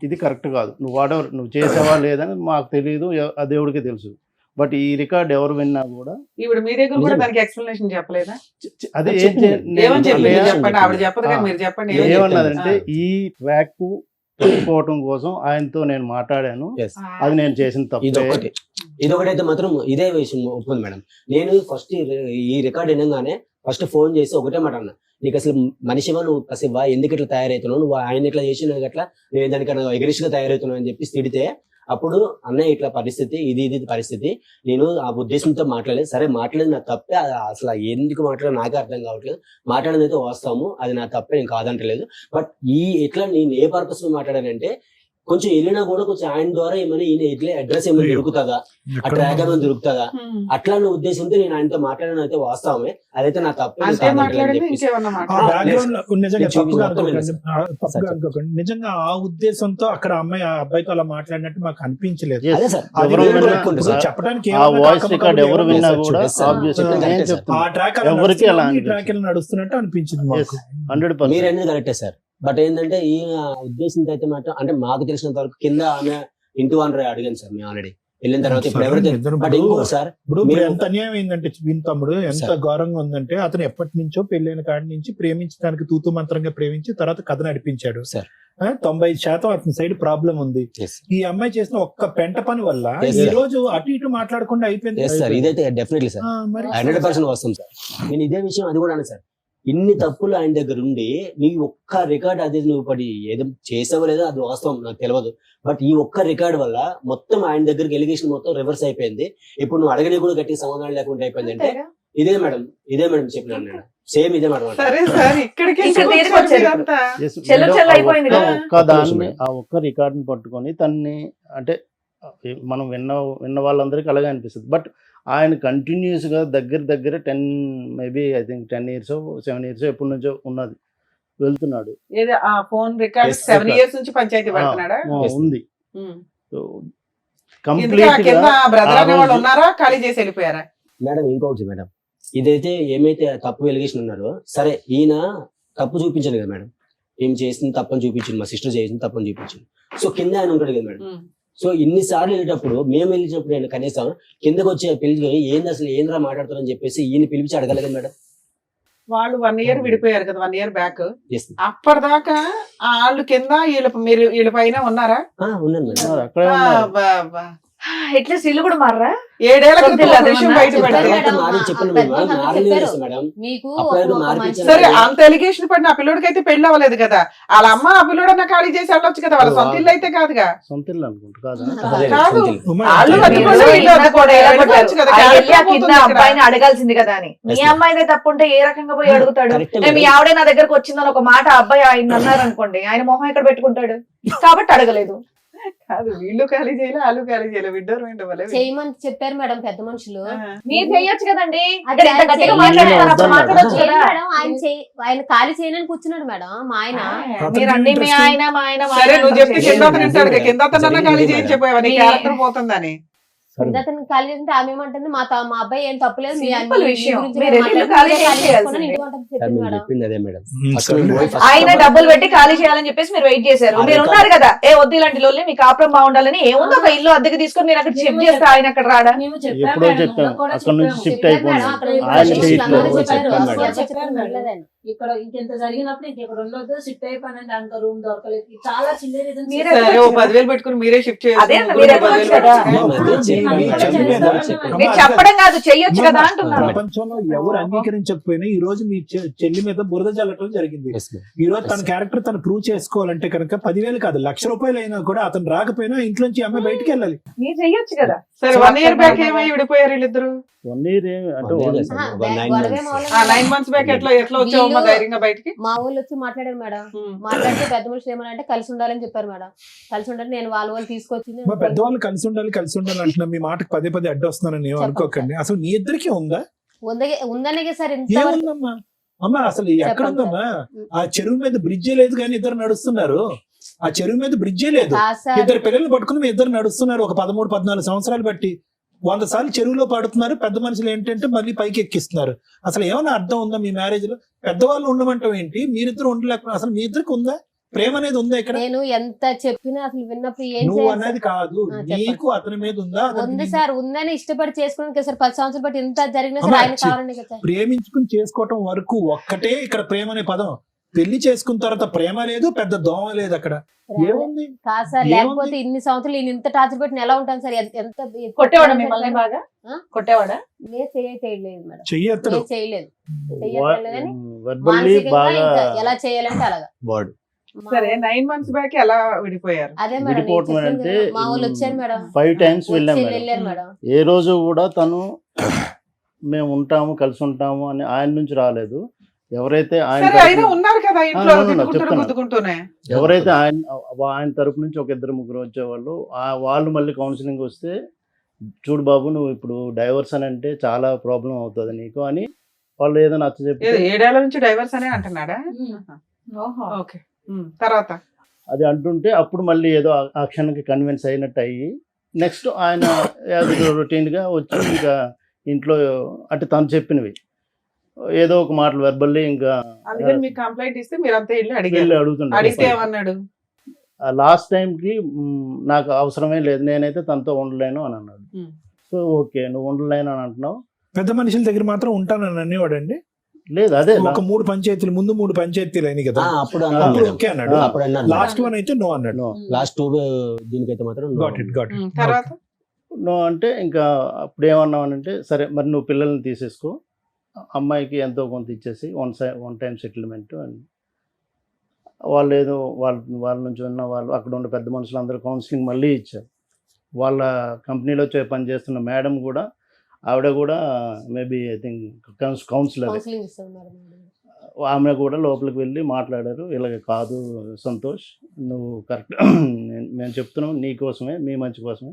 ఇది కరెక్ట్ కాదు, నువ్వు చేసావా లేదని మాకు తెలియదు, ఆ దేవుడికి తెలుసు. బట్ ఈ రికార్డ్ ఎవరు విన్నా కూడా ఇప్పుడు మీ దగ్గర కూడా దానికి ఎక్స్ప్లెనేషన్ చెప్పలేదా? అదే ఏమన్నదంటే ఈ ట్రాక్ పెట్టుకోవటం కోసం ఆయనతో నేను మాట్లాడాను, అది నేను చేసిన తప్పు. ఇదొకటైతే మాత్రం ఇదే విషయం ఒప్పుకుంది మేడం. నేను ఫస్ట్ ఈ రికార్డ్ వినగానే ఫస్ట్ ఫోన్ చేసి ఒకటే మాట అన్నా, నీకు అసలు మనిషివా, నువ్వు అసలు ఎందుకు ఇట్లా తయారవుతున్నావు, నువ్వు ఆయన ఇట్లా చేసి అట్లా నేను దానికన్నా ఎగరిష్గా తయారవుతున్నావు అని చెప్పి తిడితే, అప్పుడు అన్నయ్య ఇట్లా పరిస్థితి, ఇది పరిస్థితి, నేను ఆ ఉద్దేశంతో మాట్లాడలేదు, సరే మాట్లాడేది నా తప్పే, అసలు ఎందుకు మాట్లాడో నాకే అర్థం కావట్లేదు, మాట్లాడేది అయితే వాస్తాము, అది నా తప్పే, నేను కాదంటలేదు. బట్ ఎట్లా నేను ఏ పర్పస్ లో మాట్లాడానంటే, కొంచెం వెళ్ళినా కూడా కొంచెం ఆయన ద్వారా ఏమైనా ఈయన ఇట్లా అడ్రస్ ఏమైనా దొరుకుతుందా, ఆ ట్రాక్ ఏమైనా దొరుకుతుందా, అట్లా ఉద్దేశంతో నేను ఆయనతో మాట్లాడడం అయితే వాస్తవమే, అదైతే నా తప్పే. నిజంగా ఆ ఉద్దేశంతో అక్కడ అమ్మాయి ఆ అబ్బాయితో అలా మాట్లాడినట్టు మాకు అనిపించలేదు. చెప్పడానికి నడుస్తున్నట్టు అనిపించింది. మీరు అనేది కరెక్టే సార్. బట్ ఏంటంటే ఈ ఉద్దేశంతో అయితే మాత్రం, అంటే మాకు తెలిసినంత వరకు కింద ఆమె ఇంటూ వన్ అడిగాను సార్ మేము ఆల్రెడీ వెళ్ళిన తర్వాత. ఇప్పుడు ఎంత అన్యాయం ఏంటంటే విన్ తమ్ముడు ఎంత ఘోరంగా ఉందంటే, అతను ఎప్పటి నుంచో పెళ్ళైన కాడి నుంచి ప్రేమించడానికి తూతు మంత్రంగా ప్రేమించి తర్వాత కథ నడిపించాడు. 90% అతని సైడ్ ప్రాబ్లం ఉంది. ఈ అమ్మాయి చేసిన ఒక్క పెంట పని వల్ల ఈ రోజు అటు ఇటు మాట్లాడకుండా అయిపోయింది. ఇదైతే డెఫినెట్లీ సార్ 100% వస్తాం సార్. నేను ఇదే విషయం అది కూడా అన్నా సార్, ఇన్ని తప్పులు ఆయన దగ్గర ఉండి నీ ఒక్క రికార్డ్ అది నువ్వు పడి ఏదో చేసావో లేదో అది వాస్తవం నాకు తెలియదు. బట్ ఈ ఒక్క రికార్డ్ వల్ల మొత్తం ఆయన దగ్గరికి ఎలిగేషన్ మొత్తం రివర్స్ అయిపోయింది. ఇప్పుడు నువ్వు అడగని కూడా గట్టి సమాధానం లేకుండా అయిపోయింది. అంటే ఇదే మేడం చెప్పినాను నేను, సేమ్ ఇదే మేడం. ఆ ఒక్క రికార్డుని పట్టుకొని తన్ని, అంటే మనం విన్న వాళ్ళందరికీ అలాగే అనిపిస్తుంది. బట్ ఆయన కంటిన్యూస్ గా దగ్గర 10 maybe I think 10 years 7 years ఎప్పటి నుంచో ఉన్నది వెళ్తున్నాడు. ఉంది కంప్లీట్ గా. మేడం ఇంకొకటి మేడం, ఇదైతే ఏమైతే తప్పు ఎలిగేషన్ ఉన్నారో సరే ఈయన తప్పు చూపించాడు కదా మేడం, ఏం చేసింది తప్పని చూపించింది, మా సిస్టర్ చేసింది తప్పని చూపించింది. సో కింద ఆయన ఉంటాడు కదా మేడం. సో ఇన్నిసార్లు వెళ్ళేటప్పుడు మేము వెళ్ళినప్పుడు నేను కనీసం కిందకు వచ్చి పిలిచి ఏంది అసలు ఏంద్రా మాట్లాడుతారని చెప్పేసి ఈయన పిలిచి అడగలేదు మేడం. వాళ్ళు 1 year విడిపోయారు కదా, 1 year బ్యాక్. Yes. అప్పటిదాకా వాళ్ళు కింద వీళ్ళ పైన ఉన్నారా? ఉన్నాను మేడం. అక్కడే ఉన్నారు. అట్లీస్ట్ ఇల్లు కూడా మారరా? 7 ఏళ్ల క్రితం ఒక విషయం బయట పెడతారు. మీకు సరే అంత ఎలిగేషన్ పడిన ఆ పిల్లోడికైతే పెళ్లి అవ్వలేదు కదా, వాళ్ళ అమ్మ ఆ పిల్లోడన్నా ఖాళీ చేసి వెళ్ళొచ్చు కదా, వాళ్ళ సొంత ఇల్లు అయితే కాదుగా. సొంత ఇల్లు అనుకుంటా కాదా? కాదు, ఉమా, వాళ్ళు అంటే కట్టుకోవడం ఇల్లు అద్దుకోవడం వెళ్ళవచ్చు కదా, కింద అబ్బాయిని అడగాల్సింది కదా అని. మీ అమ్మాయినే తప్పుంటే ఏ రకంగా పోయి అడుగుతాడు? మీ ఆవిడే నా దగ్గరకు వచ్చిందని ఒక మాట అబ్బాయి ఆయన అన్నారు అనుకోండి, ఆయన మొహం ఎక్కడ పెట్టుకుంటాడు? కాబట్టి అడగలేదు. కాదు, వీళ్ళు ఖాళీ చేయలే వాళ్ళు ఖాళీ చేయలే, విడ్డోర్మెంట్ వల్ల చేయమని చెప్పారు మేడం పెద్ద మనుషులు. మీరు చెయ్యొచ్చు కదండి. అదే ఇంత గట్టిగా చేయలేదు మాట్లాడతారు, అప్పుడు మేడం. మాట్లాడొచ్చు లేదు కదా. మేడం, ఆయన ఖాళీ చేయనని కూర్చున్నాడు మేడం మా ఆయన. మీరండి మీ ఆయన మా ఆయన మా సరే ఆయన నువ్వు చెప్తే అంటారు. కింద అతను ఉంటాడు, కింద అతనన్నా ఖాళీ చేయించిపోయావా, నీ క్యారెక్టర్ పోతుందని. అతను ఖాళీ చేస్తుంటే ఆమె ఏమంటుంది, మా అబ్బాయి ఏం తప్పులేదు, మీ Simple మీ విషయం. గురించి మీరు నేను వెళ్ళి మాట్లాడుకుంటే ఖాళీ ఖాళీ చేయాల్సిందే. చేసుకుని ఇంటికి వంటకు చెప్పింది మేడం. చెప్పింది అదే మేడం. సరే. ఆయన డబ్బులు పెట్టి ఖాళీ చేయాలని చెప్పేసి మీరు వెయిట్ చేశారు. మీరు ఉన్నారు కదా, ఏ వద్దు ఇలాంటి లోల్ని, మీ కాపురం బాగుండాలని. ఏముంది ఒక ఇల్లు అద్దెకి తీసుకొని మీరు అక్కడ షిఫ్ట్ చేస్తే ఆయన అక్కడ రాడా? ఎప్పుడో చెప్పాం అక్కడ నుంచి షిఫ్ట్ అయిపోయింది. అక్కడ ఆయన చెప్పారు, చేయట్లేదు. చెప్పారు మేడం. ఇక్కడ ఇంకెంత జరిగినప్పుడు ఇంకెక్కడ ఉండొద్దు, షిఫ్ట్ అయిపోయినండి, అంత రూమ్ దొరకలేదు, చాలా చిన్న రీజన్స్. మీరే సరే ఓ 10,000 పెట్టుకుని మీరే షిఫ్ట్ అదే అన్న, చేయాలి. మీరు ఎక్కవచ్చు కదా. అమ్మా, మీరు చెప్పడం కాదు, చెయ్యొచ్చు కదా అంటున్నారు. ప్రపంచంలో ఎవరు అంగీకరించకపోయినా ఈ రోజు మీ చెల్లి మీద బురద చల్లటం జరిగింది. ఈ రోజు తన క్యారెక్టర్ తను ప్రూవ్ చేసుకోవాలంటే కనుక 10,000 కాదు 1,00,000 రూపాయలు అయినా కూడా అతను రాకపోయినా ఇంట్లోంచి అమ్మాయి బయటికి వెళ్ళాలి. మీరు చెయ్యొచ్చు కదా. సరే 1 year బ్యాక్ ఏమై విడిపోయారు వీళ్ళిద్దరు? 1 year అంటే గొడవే మొదలు 9 months బ్యాక్ ఎట్లా వచ్చావమ్మా ధైర్యంగా బయటికి? మా ఊళ్ళు వచ్చి మాట్లాడారు మేడం. మాట్లాడితే పెద్ద మనుషులు ఏమన్నా కలిసి ఉండాలని చెప్పారు మేడం. కలిసి ఉండాలి, నేను వాళ్ళు తీసుకొచ్చింది. మా పెద్దవాళ్ళు కలిసి ఉండాలి అంటున్నా, మీ మాటకు పదే అడ్డు వస్తున్నానని ఏం అనుకోకండి. అసలు మీ ఇద్దరికి ఉందా? ఉందనే సార్ ఏముందమ్మా? అమ్మా అసలు ఎక్కడ ఉందమ్మా? ఆ చెరువు మీద బ్రిడ్జే లేదు కానీ ఇద్దరు నడుస్తున్నారు. ఆ చెరువు మీద బ్రిడ్జే లేదు, ఇద్దరు పిల్లలు పట్టుకుని మీ ఇద్దరు నడుస్తున్నారు. ఒక 13-14 సంవత్సరాలు బట్టి 100 సార్లు చెరువులో పడుతున్నారు. పెద్ద మనుషులు ఏంటంటే మళ్ళీ పైకి ఎక్కిస్తున్నారు. అసలు ఏమైనా అర్థం ఉందా మీ మ్యారేజ్ లో? పెద్దవాళ్ళు ఉండమంటాం ఏంటి, మీరిద్దరు ఉండలేకపోతే? అసలు మీ ఇద్దరికి ఉందా ప్రేమ అనేది? ఉందా ఇక్కడ? నేను ఎంత చెప్పినా అసలు విన్నప్పుడు ఏం నువ్వు చేయాలి అనేది కాదు, నీకు అతని మీద ఉందా? ఉంది సార్, ఉందని ఇష్టపడి చేసుకున్నాను సార్. 10 సంవత్సరాలు బట్టి ఎంత జరిగినా సార్ ఆయన కావాలని కదా సార్. ప్రేమించుకుని చేసుకోవటం వరకు ఒక్కటే ఇక్కడ ప్రేమ అనే పదం. పెళ్లి చేసుకున్న తర్వాత ప్రేమ లేదు, పెద్ద దోమ లేదు అక్కడ. ఏముంది? కాదు సార్, లేకపోతే ఇన్ని సంవత్సరాలు నేను ఇంత టార్చర్ పెట్టిన ఎలా ఉంటాను సార్? ఎంత కొట్టేవాడా మిమ్మల్ని బాగా? కొట్టేవాడా? నేను చేయలేదు మేడం, చెయ్యత్తడు నేను చేయలేదు కానీ వర్బల్లీ మానసికంగా బాగా ఇంకా ఎలా చేయాలంటే అలాగా. వాడు సరే 9 months బ్యాక్ ఎలా విడిపోయారు? అదే మేడం, విడిపోవటం నేను అంటే చెప్పింది మా వాళ్ళు వచ్చారు మేడం. 5 times వెళ్ళాం వచ్చి మేడం. వెళ్ళారు మేడం. ఏ రోజు కూడా తను మేము ఉంటాము కలిసి ఉంటాము అని ఆయన నుంచి రాలేదు. ఎవరైతే ఆయన సరే అయినా ఉన్నారు కదా ఇంట్లో ఆ, తిట్టుకుంటూ చెప్తాను. గుద్దుకుంటూనే. ఎవరైతే ఆయన తరపు నుంచి ఒక 2-3 వచ్చేవాళ్ళు, వాళ్ళు మళ్ళీ కౌన్సిలింగ్ వస్తే చూడు బాబు నువ్వు ఇప్పుడు డైవర్స్ అని అంటే చాలా ప్రాబ్లం అవుతుంది నీకు అని వాళ్ళు ఏదో నచ్చ చెప్పి 7 ఏళ్ల నుంచి డైవర్స్ అనే అంటున్నాడా? ఓకే, తర్వాత అది అంటుంటే అప్పుడు మళ్ళీ ఏదో ఆ క్షణానికి కన్విన్స్ అయినట్టు అయ్యి నెక్స్ట్ ఆయన రొటీన్గా వచ్చి ఇంకా ఇంట్లో అంటే తను చెప్పినవి ఏదో ఒక మాటలు వెర్బల్లీ ఇంకా అందుకని మీకు కంప్లైంట్ ఇస్తే మీరు అంతా వెళ్ళి వెళ్ళి అడిగారు. అడిగితే అడుగుతుంటారు. ఏమన్నాడు? లాస్ట్ టైంకి నాకు అవసరమే లేదు, నేనైతే తనతో ఉండలేను అని అన్నాడు. సో ఓకే నువ్వు ఉండలేను అని అంటున్నావు. పెద్ద మనుషుల దగ్గర మాత్రం ఉంటానని అనేవాడండి. లేదు అదే ఒక 3 పంచాయతీలు ముందు 3 పంచాయతీలు అయినాయి కదా, అప్పుడు అప్పుడు ఓకే అన్నాడు. అప్పుడు అన్నారు. లాస్ట్ వన్ అయితే నో అన్నాడు. లాస్ట్ 2 దీనికైతే మాత్రం no. గాట్ ఇట్ తర్వాత నో అంటే ఇంకా అప్పుడు ఏమన్నామనంటే సరే మరి నువ్వు పిల్లల్ని తీసేసుకో, అమ్మాయికి ఎంతో కొంత ఇచ్చేసి వన్ టైం సెటిల్మెంట్ అని వాళ్ళు ఏదో వాళ్ళ నుంచి ఉన్న వాళ్ళు అక్కడ ఉన్న పెద్ద మనుషులు అందరూ కౌన్సిలింగ్ మళ్ళీ ఇచ్చారు. వాళ్ళ కంపెనీలో పనిచేస్తున్న మేడం కూడా ఆవిడ కూడా maybe I think counsellor, counselling ఇస్తారు మేడం. ఆమె కూడా లోపలికి వెళ్ళి మాట్లాడారు. ఇలాగ కాదు సంతోష్, నువ్వు కరెక్ట్ మేము చెప్తున్నాం నీ కోసమే, మీ మంచి కోసమే.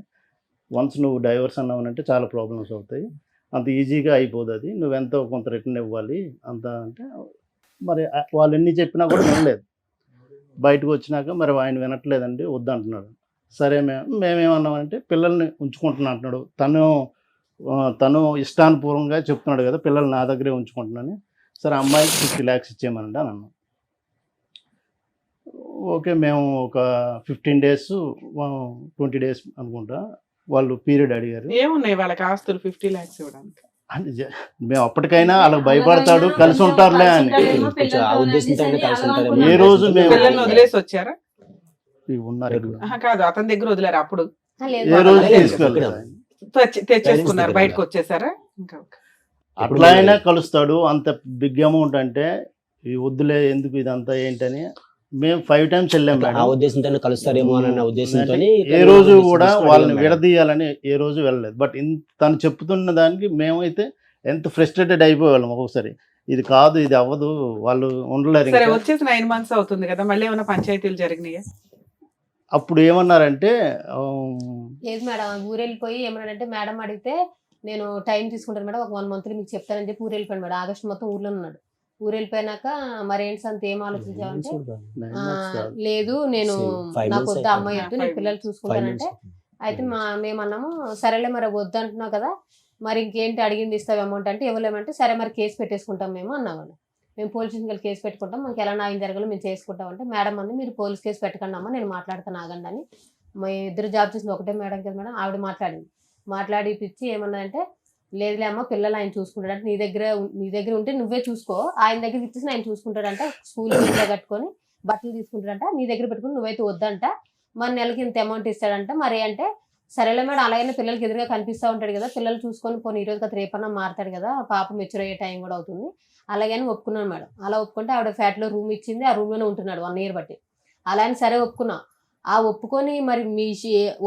వన్స్ నువ్వు డైవర్స్ అన్నావనంటే చాలా ప్రాబ్లమ్స్ అవుతాయి, అంత ఈజీగా అయిపోదు, అది నువ్వెంతో కొంత రిటర్న్ ఇవ్వాలి అంత అంటే. మరి వాళ్ళు ఎన్ని చెప్పినా కూడా వినలేదు. బయటకు వచ్చినాక మరి ఆయన వినట్లేదండి వద్దంటున్నాడు. సరే మేమేమన్నామంటే పిల్లల్ని ఉంచుకుంటున్నా అంటున్నాడు. తను తను ఇష్టానుపూర్వంగా చెప్తున్నాడు కదా, పిల్లలు నా దగ్గరే ఉంచుకుంటున్నాను, సరే అమ్మాయికి 50 lakhs ఇచ్చేయమనండి అని అన్నాం. ఓకే, మేము ఒక 15 days 20 days అనుకుంటా వాళ్ళు పీరియడ్ అడిగారు. ఏమున్నాయి వాళ్ళకి ఆస్తులు 50 lakhs ఇవ్వడానికి? అంటే మేము అప్పటికైనా వాళ్ళకి భయపడతాడు, కలిసి ఉంటారులే అని. కొంచెం ఆ ఉద్దేశంతోనే కలిసి ఉంటారేమో. ఏ రోజు మేము పిల్లల్ని వదిలేసి వచ్చారా? ఇవి ఉన్నారు ఇక్కడ. కాదు, అతని దగ్గర వదిలేరు అప్పుడు లేదు ఏ రోజు లేదు, తీసుకెళ్ళలేదు. తెచ్చేసుకున్నారు, బయటకు వచ్చేసారా? ఇంకా అట్లా అయినా కలుస్తాడు. అంత బిగ్ అమౌంట్ అంటే ఈ వద్దులే ఎందుకు ఇదంతా ఏంటని మేము 5 times వెళ్ళాం ఆ మేడం. ఉద్దేశంతోనే కలుస్తారేమో అన్న ఉద్దేశంతో ఏ రోజు కూడా వాళ్ళని విడదీయాలని ఏ రోజు వెళ్ళలేదు. బట్ తను చెప్తున్న దానికి మేమైతే ఎంత ఫ్రస్ట్రేటెడ్ అయిపోయేవాళ్ళం ఒక్కొక్కసారి. ఇది కాదు, ఇది అవ్వదు, వాళ్ళు ఉండలేరు సరే, ఇంకా. వచ్చేసి 9 months అవుతుంది కదా, మళ్ళీ ఏమైనా పంచాయతీలు జరిగినాయా? అప్పుడు ఏమన్నారంటే లేదు మేడం, ఊరు వెళ్ళిపోయి ఏమన్నాడంటే మేడం అడిగితే నేను టైం తీసుకుంటాను మేడం, ఒక 1 month మీకు చెప్తానని చెప్పి ఊరు వెళ్ళిపోయాను మేడం. ఆగస్టు మొత్తం ఊర్లో ఉన్నాడు. ఊరు వెళ్ళిపోయినాక మరి ఏంటి సంత ఏం ఆలోచించావంటే లేదు నేను నాకు వద్ద అమ్మాయి వద్దు, నేను పిల్లలు చూసుకుంటానంటే అయితే మేమన్నాము సరేలే మరి వద్దు అంటున్నావు కదా, మరి ఇంకేంటి అడిగింది ఇస్తావు అమౌంట్ అంటే ఇవ్వలేమంటే సరే మరి కేసు పెట్టేసుకుంటాం మేము అన్నాము. మేము పోలీస్ స్టేషన్కి కేసు పెట్టుకుంటాం, మాకు ఎలా న్యాయం జరగాలో మేము చేసుకుంటాం అంటే మేడం అంది మీరు పోలీస్ కేసు పెట్టకండి అమ్మా, నేను మాట్లాడతాను ఆగండి అని. మా ఇద్దరు జాబ్ చేసిన ఒకటే మేడం కదా మేడం, ఆవిడ మాట్లాడి పిచ్చి ఏమన్నదంటే లేదులే అమ్మ పిల్లలు ఆయన చూసుకుంటాడు అంటే నీ దగ్గర ఉంటే నువ్వే చూసుకో, ఆయన దగ్గర ఇచ్చేసి ఆయన చూసుకుంటాడంట, స్కూల్ ఫీజులో కట్టుకొని బట్టలు తీసుకుంటాడంట, నీ దగ్గర పెట్టుకుని నువ్వైతే వద్దంట, మరి నెలకి ఇంత అమౌంట్ ఇస్తాడంట. మరి అంటే సరేలే మేడం అలాగైనా పిల్లలకి ఎదురుగా కనిపిస్తూ ఉంటాడు కదా, పిల్లలు చూసుకొని పోనీ ఈ రోజు కదా రేపన్నా మారుతాడు కదా, పాప మెచ్యూర్ అయ్యే టైం కూడా అవుతుంది అలాగని ఒప్పుకున్నాను మేడం. అలా ఒప్పుకుంటే ఆవిడ ఫ్లాట్లో రూమ్ ఇచ్చింది, ఆ రూమ్లోనే ఉంటున్నాడు 1 year బట్టి. అలా అని సరే ఒప్పుకున్నా. ఆ ఒప్పుకొని మరి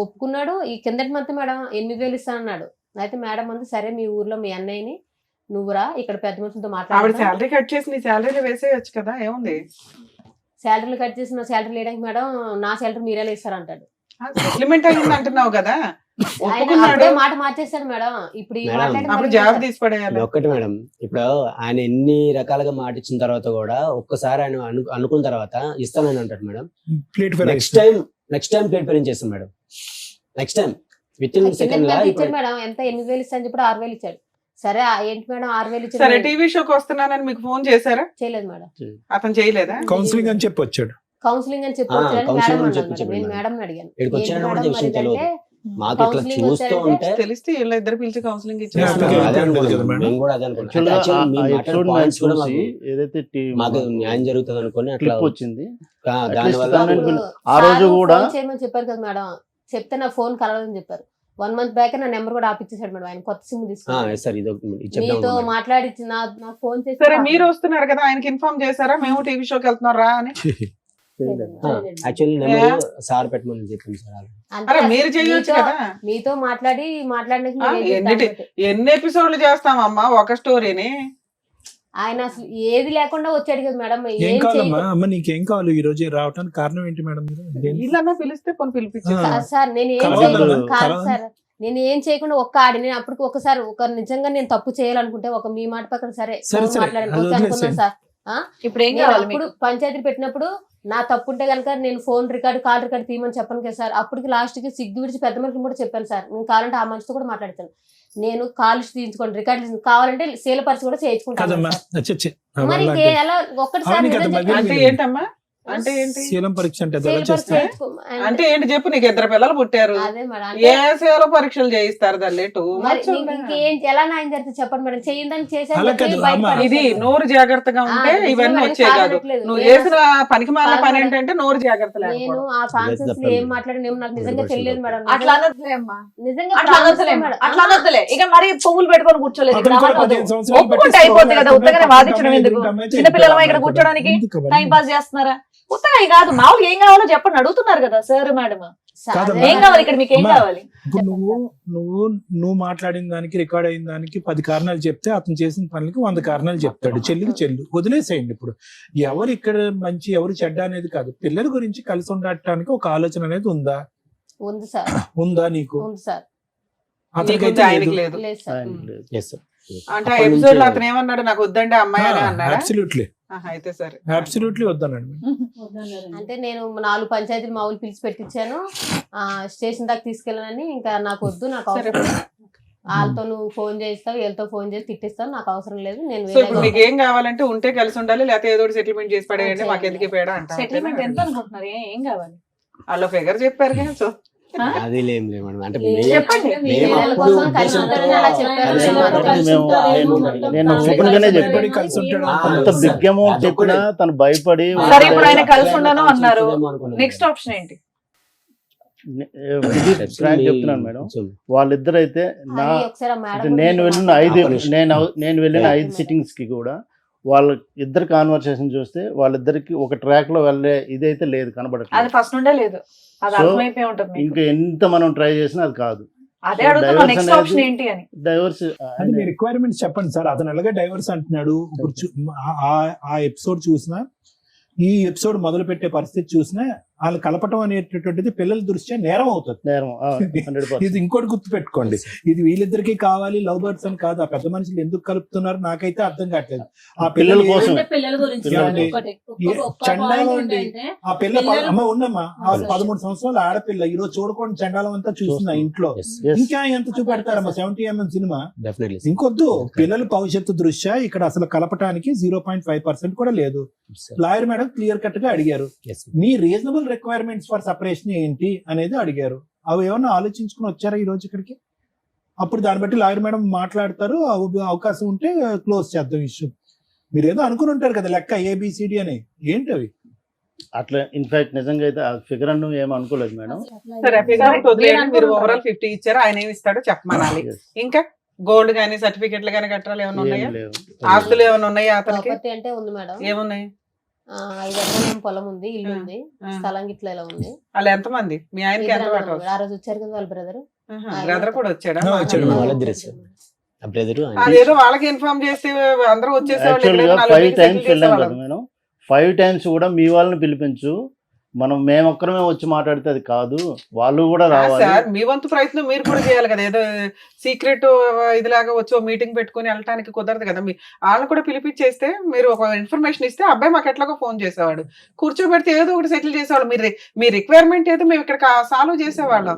ఒప్పుకున్నాడు. ఈ కిందటి మంత్ మేడం 8,000 ఇస్తానన్నాడు. అయితే మేడం అంది సరే మీ ఊర్లో మీ అన్నయ్యని నువ్వురా ఇక్కడ పెద్ద మనుషులతో ఆవిడ మాట్లాడు, శాలరీ కట్ చేసి నీ శాలరీలో వేసేయచ్చు కదా, ఏముంది? శాలరీలు కట్ చేసి నా శాలరీ లేడానికి మేడం నా శాలరీ మీరే ఇస్తారంటాడు. సెటిల్మెంట్ అయింది అంటున్నావు కదా, ఆయన ఒప్పుకున్నాడు, అప్పుడే మాట మార్చేస్తాడు మేడం. ఇప్పుడు ఈ మేడం, మాట్లాడి అప్పుడు మరి జాబ్ తీసి పడేయాలి. ఒకటి మేడం, ఇప్పుడు ఆయన ఎన్ని రకాలుగా మాట ఇచ్చిన తర్వాత కూడా ఒక్కసారి ఆయన అనుకున్న తర్వాత ఇస్తానని అంటాడు madam. Plate next time plate parent చేస్తాం madam. Next time with in second లా ఇచ్చాడు మేడం. ఎంత 8,000 ఇస్తాను చెప్పి 6,000 ఇచ్చాడు. సరే ఏంటి మేడం 6,000 సరే, ఇచ్చాడు. టీవీ షోకి వస్తున్నానని మీకు ఫోన్ చేశారా? చేయలేదు మేడం. అతను చేయలేదా? కౌన్సిలింగ్ అని చెప్పి వచ్చాడు. కౌన్సిలింగ్ అని చెప్పి counselling అని చెప్పి నేను చెప్పాడు మేడం అడిగాను ఇక్కడికి ఏంటి వచ్చిన మేడం విషయం మరి తెలియదు. ఇదంటే మాకు ఇట్లా counselling చూస్తూ వచ్చారంటే ఉంటే తెలిస్తే వీళ్ళ ఇద్దరు పిలిచి కౌన్సిలింగ్ Yeah, ఇచ్చేస్తారు. okay. అదే అనుకున్నాం. కదా మేడం. మేము కూడా అదే అనుకున్నాం. Actually గా Actually, ఆ మీ మాట్లాడే ఎపిసోడ్ points కూడా చూసి ఏదైతే మాకు న్యాయం జరుగుతుంది అనుకుని అట్లా క్లిప్ వచ్చింది, దానివల్ల తనని అప్పుడు ఆ రోజు సారు కూడా ఫోన్ చేయమని చెప్పారు కదా మేడం. చెప్తే నా ఫోన్ కలవదని చెప్పారు. 1 month బ్యాక్ నా నెంబర్ కూడా ఆపిచ్చేసాడు మేడం. ఆయన కొత్త సిమ్ తీసుకున్నాడు. సార్ ఇది మీతో చెప్దాం మాట్లాడి నా ఫోన్ చేసి సరే, మీరు వస్తున్నారు కదా, ఆయనకి ఇన్ఫార్మ్ చేశారా మేము టీవీ షోకి వెళ్తున్నారా అని? యాక్చువల్లీ నెంబర్ సార్ పెట్టమని చెప్పింది సార్. అంటే అరే మీరు చేయొచ్చు మీతో- కదా. మీతో మాట్లాడడానికి ఆ, మీరు ఏం ఎన్నిటి- చేస్తారు? ఎన్ని ఎపిసోడ్లు చేస్తామమ్మా ఒక స్టోరీని? ఆయన అసలు ఏది లేకుండా వచ్చాడు కదా మేడం. ఏం ఏం కావాలమ్మా చేయకుండా- అమ్మ, నీకేం కావాలి ఈ రోజు రావడానికి కారణం ఏంటి మేడం? మీరు వీళ్ళన్నా పిలిస్తే పని పిలిపించారు. ఆ. సార్ నేను ఏం కలవాలి చేయకుండా కదా, కాదు కలవాలి. సార్, నేను ఏం చేయకుండా ఒక్క ఆడి నేను అప్పటికి ఒకసారి నిజంగా నేను తప్పు చేయాలనుకుంటే ఒక మీ మాట పక్కన సరే సరే, ఫోన్ సరే, మాట్లాడాను అది ఓకే అనుకున్నాను వదిలేసేయ్. సార్. ఇప్పుడు ఏం నేను కావాలి అప్పుడు మీకు? పంచాయతీ పెట్టినప్పుడు నా తప్పు ఉంటే కనుక నేను ఫోన్ కాల్ రికార్డ్ తీయమని చెప్పను కదా సార్. అప్పటికి లాస్ట్ కి సిగ్గు విడిచి పెద్ద మనిషిని కూడా చెప్పాను సార్. నేను కావాలంటే ఆ మనిషితో కూడా మాట్లాడతాను. నేను కాల్ తీయించుకోండి, రికార్డు కావాలంటే సేలపరిచి కూడా చేయించుకుంటాను కదమ్మా సార్. అచ్చచ్చే. మరి అలాగే. ఎలా ఒక్కటిసారి అవును నిజం కదా, చెప్పండి. మరి అంటే ఏంటమ్మా? అంటే ఏంటి? శీలం పరీక్ష అంటే అది ఎలా సేలపరిచి చేస్తారు? అంటే ఏంటి చెప్పు, నీకు 2 పిల్లలు పుట్టారు, అదే మేడం. ఏ సేవలో పరీక్షలు చేయిస్తారు దాన్ని? మరి నీకు ఇంకేం ఎలా న్యాయం జరిగితే చెప్పండి మేడం. చేయిందని చేసేది అలా చెప్పి కాదు, బయట అమ్మ. ఇది పడేస్తాను. నోరు జాగ్రత్తగా ఉంటే నిజంగా ఇవన్నీ నేను వచ్చే కాదు. కాదనట్లేదు. నువ్వు నేను చేసిన పనికి మాలిన కాదు పని మేడం. ఏంటంటే నోరు జాగ్రత్త నేను లేకపోవడం. ఆ కాన్సెప్ట్ లో ఏం మాట్లాడిన నాకు నిజంగా తెలియదు మేడం. అట్లా అనొద్దులే అమ్మా, నిజంగా అట్లా ప్రామిస్ అనొద్దులే మేడం. అట్లా అనొద్దులే. ఇక మరి పువ్వులు పెట్టుకొని కూర్చోలేదు. అతను ఇక్కడ కూడా అవ్వదు. 15 సంవత్సరాలు ఒప్పుకుంటే పట్టించుకోవాలి. అయిపోద్ది కదా, ఉత్తగానే వాదించడం ఎందుకు? అమ్మాయి చిన్నపిల్లలమా ఇక్కడ కూర్చోడానికి? ఎందుకు అవన్నీ? టైం పాస్ చేస్తున్నారా? ఉత్తగా కాదు, మామూలుగా ఏం కావాలో చెప్పండి అడుగుతున్నారు కదా సార్ మేడం. కాదమ్మా. ఏం కావాలి ఇక్కడ, మీకు ఏం అమ్మా. కావాలి? ఇప్పుడు నువ్వు మాట్లాడిన దానికి రికార్డ్ అయిన దానికి 10 కారణాలు చెప్తే అతను చేసిన పనులకి 100 కారణాలు చెప్తాడు. చెల్లు వదిలేసేయండి. ఇప్పుడు ఎవరు ఇక్కడ మంచి ఎవరు చెడ్డ అనేది కాదు, పిల్లల గురించి కలిసి ఉండటానికి ఒక ఆలోచన అనేది ఉందా? ఉంది సార్, ఉందా నీకు? ఉంది సార్. అతనికైతే ఆయనకి లేదు. లేదు. లేదు సార్. ఆయనకి లేదు. Yes, sir. అంటే ఆ ఎపిసోడ్ లో అతను ఏమన్నాడు, నాకు వద్దండి అమ్మాయి అని అన్నాడా? అబ్సల్యూట్లీ అయితే సరే, అబ్సల్యూట్లీ వద్దనండి. అంటే నేను 4 పంచాయతీలు మా ఊళ్ళు పిలిచి పెట్టించాను. స్టేషన్ దాకా తీసుకెళ్ళనని ఇంకా నాకు వద్దు, నాకు సరే. అవసరం లేదు. వాళ్ళతో నువ్వు ఫోన్ చేస్తావు, వీళ్ళతో ఫోన్ చేసి తిట్టిస్తావు, నాకు అవసరం లేదు, నేను సో ఇప్పుడు మీకు ఏం కావాలంటే ఉంటే కలిసి ఉండాలి, లేకపోతే ఏదో సెటిల్మెంట్ చేసి పడేయండి, మాకు ఎందుకు పేడ సెటిల్మెంట్ ఎంత అంటారు. అనుకుంటున్నారు? ఏం కావాలి? వాళ్ళ ఫిగర్ చెప్పారు కదా. సో అది లేం మేడం, అంటే చెప్పండి. మీ పిల్లల కోసం కలిసి ఉంటారని అలా చెప్పారు. కలిసి నేను ఓపెన్ గానే చెప్పాను, కలిసి ఉంటాడు. అంత బిగ్ అమౌంట్ చెప్పినా తను భయపడి సరే, ఇప్పుడు ఆయన కలిసి ఉండను అన్నారు. నెక్స్ట్ ఆప్షన్ ఏంటి? ఫ్రాంక్ చెప్తున్నాను మేడం, వాళ్ళిద్దరు అయితే నా అది ఒకసారి ఆ మేడం నేను వెళ్ళిన నేను వెళ్ళిన 5 సిట్టింగ్స్ కి కూడా వాళ్ళ ఇద్దరు కాన్వర్సేషన్ చూస్తే వాళ్ళిద్దరికి ఒక ట్రాక్ లో వెళ్ళే ఇదైతే లేదు, అది కనబడట్లేదు. ఫస్ట్ నుండే లేదు, అది So, అర్థమైపోయి ఉంటుంది మీకు. ఇంకా ఎంత మనం ట్రై చేసినా అది కాదు. అదే అడుగుతున్నా, నెక్స్ట్ ఆప్షన్ ఏంటి అని. డైవర్స్ అది మీ రిక్వైర్మెంట్స్ చెప్పండి సార్. అతను ఎలాగ డైవర్స్ అంటున్నాడు. ఇప్పుడు ఆ ఎపిసోడ్ చూసినా, ఈ ఎపిసోడ్ మొదలు పెట్టే పరిస్థితి చూసినా, వాళ్ళు కలపటం అనేటటువంటిది పిల్లల దృష్ట్యా నేరం అవుతుంది. నేరం 100%. ఇది ఇంకోటి గుర్తు పెట్టుకోండి, ఇది వీళ్ళిద్దరికి కావాలి లవ్ బర్డ్స్ అని కాదు. ఆ పెద్ద మనుషులు ఎందుకు కలుపుతున్నారు నాకైతే అర్థం కావట్లేదు. ఆ పిల్లల కోసం. అంటే పిల్లల గురించి ఏమండి? ఒకటి. ఒక్క చండాలం point అండి. ఏంటంటే, ఆ పిల్ల పిల్లలు- అమ్మ ఉండమ్మా, ఆ 13 సంవత్సరాల ఆడపిల్ల ఈ రోజు చూడకుండా చండాలం అంతా చూస్తున్నా ఇంట్లో. Yes. ఇంకా ఎంత చూపెడతారమ్మా 70mm సినిమా. డెఫినెట్లీ ఇంకొద్దు, పిల్లల భవిష్యత్తు దృష్ట్యా ఇక్కడ అసలు కలపటానికి 0.5% కూడా లేదు. లాయర్ మేడం క్లియర్ కట్ గా అడిగారు, మీ రీజనబుల్ రిక్వైర్మెంట్స్ ఫర్ సపరేషన్ ఏంటి అనేది అడిగారు. అవి ఏమన్నా ఆలోచించుకుని వచ్చారా ఈ రోజు ఇక్కడికి? అప్పుడు దాన్ని బట్టి లాయర్ మేడం మాట్లాడతారు, అవకాశం ఉంటే క్లోజ్ చేద్దాం ఇష్యూ. మీరు ఏదో అనుకుని ఉంటారు కదా లెక్క ABCD అని, ఏంటి అవి? అట్లా ఇన్ఫాక్ట్ నిజంగా అయితే ఆ ఫిగర్ అన్ను ఏం అనుకోలేదు మేడం. సరే వదిలేయండి, మీరు ఓవరాల్ 50 ఇచ్చారు, ఆయన ఏమి ఇస్తాడో చెప్పమనాలి. Yes. ఇంకా గోల్డ్ గానీ సర్టిఫికెట్లు గానీ కట్టాలి ఏమైనా ఉన్నాయా? ఏం లేవు. ఆస్తులు ఏమైనా ఉన్నాయా అతనికి? ప్రాపర్టీ అంటే ఉంది మేడం. ఏమున్నాయి? 5 ఎకరాల పొలం ఉంది, ఇల్లు ఉంది, ఆ. స్థలం గిట్ల ఇలా ఉంది. వాళ్ళు ఎంతమంది? మీ ఆయనకి ఎంత పెట్టవచ్చు? ఆ రోజు వచ్చారు కదా వాళ్ళ బ్రదర్. బ్రదర్ కూడా వచ్చాడా? ఆ, వచ్చాడు. వాళ్ళిద్దరు బ్రదర్. అదేదో వాళ్ళకి ఇన్ఫార్మ్ చేస్తే అందరూ వచ్చేసేవాళ్ళు. యాక్చువల్ గా ఇక్కడ 5 times settle వెళ్ళాం చేసేవాళ్ళం. కదా మేడం. 5 times కూడా మీ వాళ్ళని పిలిపించు, మనం మేమొక్కరమే వచ్చి మాట్లాడితే అది కాదు, వాళ్ళు కూడా రావాలి. సార్ మీ వంతు ప్రయత్నం మీరు కూడా చేయాలి కదా. ఏదో సీక్రెట్ ఇదిలాగా వచ్చి మీటింగ్ పెట్టుకుని వెళ్ళటానికి కుదరదు కదా. వాళ్ళని కూడా పిలిపించేస్తే మీరు ఒక ఇన్ఫర్మేషన్ ఇస్తే అబ్బాయి మాకు ఎట్లాగో ఫోన్ చేసేవాడు, కూర్చోబెడితే ఏదో ఒకటి సెటిల్ చేసేవాడు. మీరు మీ రిక్వైర్మెంట్ ఏదో మేము ఇక్కడ సాల్వ్ చేసేవాళ్ళం.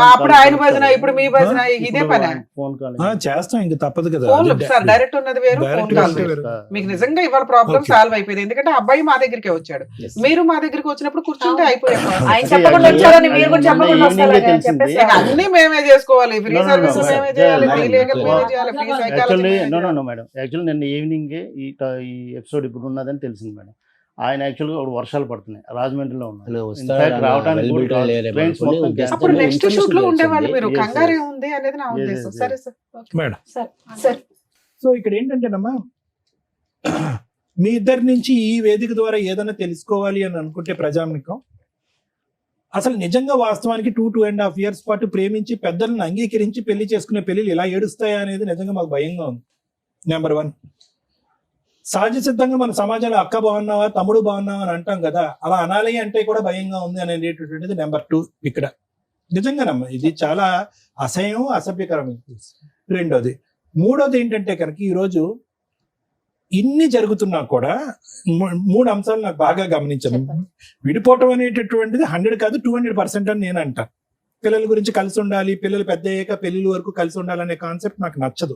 అప్పుడు ఆయన భజన, ఇప్పుడు మీ భజన, ఇదే పని. ఫోన్ కాల్ చేస్తాం, ఇంక తప్పదు కదా. ఫోన్ సార్ డైరెక్ట్ ఉన్నది వేరు, ఫోన్ Direct కాల్ ఉన్నది వేరు. వేరు. మీకు నిజంగా ఇవాళ ప్రాబ్లం Okay. సాల్వ్ అయిపోయింది. ఎందుకంటే అబ్బాయి మా దగ్గరికి వచ్చాడు, మీరు మా దగ్గరికి వచ్చినప్పుడు కూర్చుంటే అయిపోయాం. ఆయన చెప్పకుండా వచ్చారని మీరు కూడా చెప్పకుండా వస్తారని చెప్పేసి అన్ని మేమే చేసుకోవాలి, free No, no, service no, మేమే no, చేయాలి, no, free no, legal no, మేమే no. చేయాలి, free actually psychology. No madam, actually నిన్న ఈవినింగ్ ఈ ఎపిసోడ్ ఇప్పుడు ఉన్నదని తెలిసింది మేడం. ఆయన యాక్చువల్గా ఒక వర్షాలు పడుతున్నాయి, రాజమండ్రిలో ఉన్నారు. అప్పుడు నెక్స్ట్ షూట్ లో ఉండేవాళ్ళు, మీరు Yes, కంగారు yes. ఉంది అనేది నా Yes, ఉద్దేశం. yes, సరే సార్, మేడం. సార్ సో ఇక్కడ ఏంటంటేనమ్మా, మీ ఇద్దరి నుంచి ఈ వేదిక ద్వారా ఏదైనా తెలుసుకోవాలి అని అనుకుంటే ప్రజానికం, అసలు నిజంగా వాస్తవానికి 2.5 years పాటు ప్రేమించి పెద్దలను అంగీకరించి పెళ్లి చేసుకునే పెళ్లిలు ఇలా ఏడుస్తాయా అనేది నిజంగా మాకు భయంగా ఉంది. నెంబర్ 1, సహజ సిద్ధంగా మన సమాజంలో అక్క బాగున్నావా, తమ్ముడు బాగున్నావా అని అంటాం కదా, అలా అనాలి అంటే కూడా భయంగా ఉంది అనేటటువంటిది నెంబర్ 2 ఇక్కడ. నిజంగానమ్మా ఇది చాలా అసహ్యం, అసభ్యకరం. రెండోది. మూడోది ఏంటంటే కనుక ఈరోజు ఇన్ని జరుగుతున్నా కూడా 3 అంశాలు నాకు బాగా గమనించాను. చెప్పండి. విడిపోవటం అనేటటువంటిది 100 కాదు 200% అని నేను అంటా. పిల్లల గురించి కలిసి ఉండాలి, పిల్లలు పెద్ద అయ్యాక పెళ్లిల వరకు కలిసి ఉండాలనే కాన్సెప్ట్ నాకు నచ్చదు.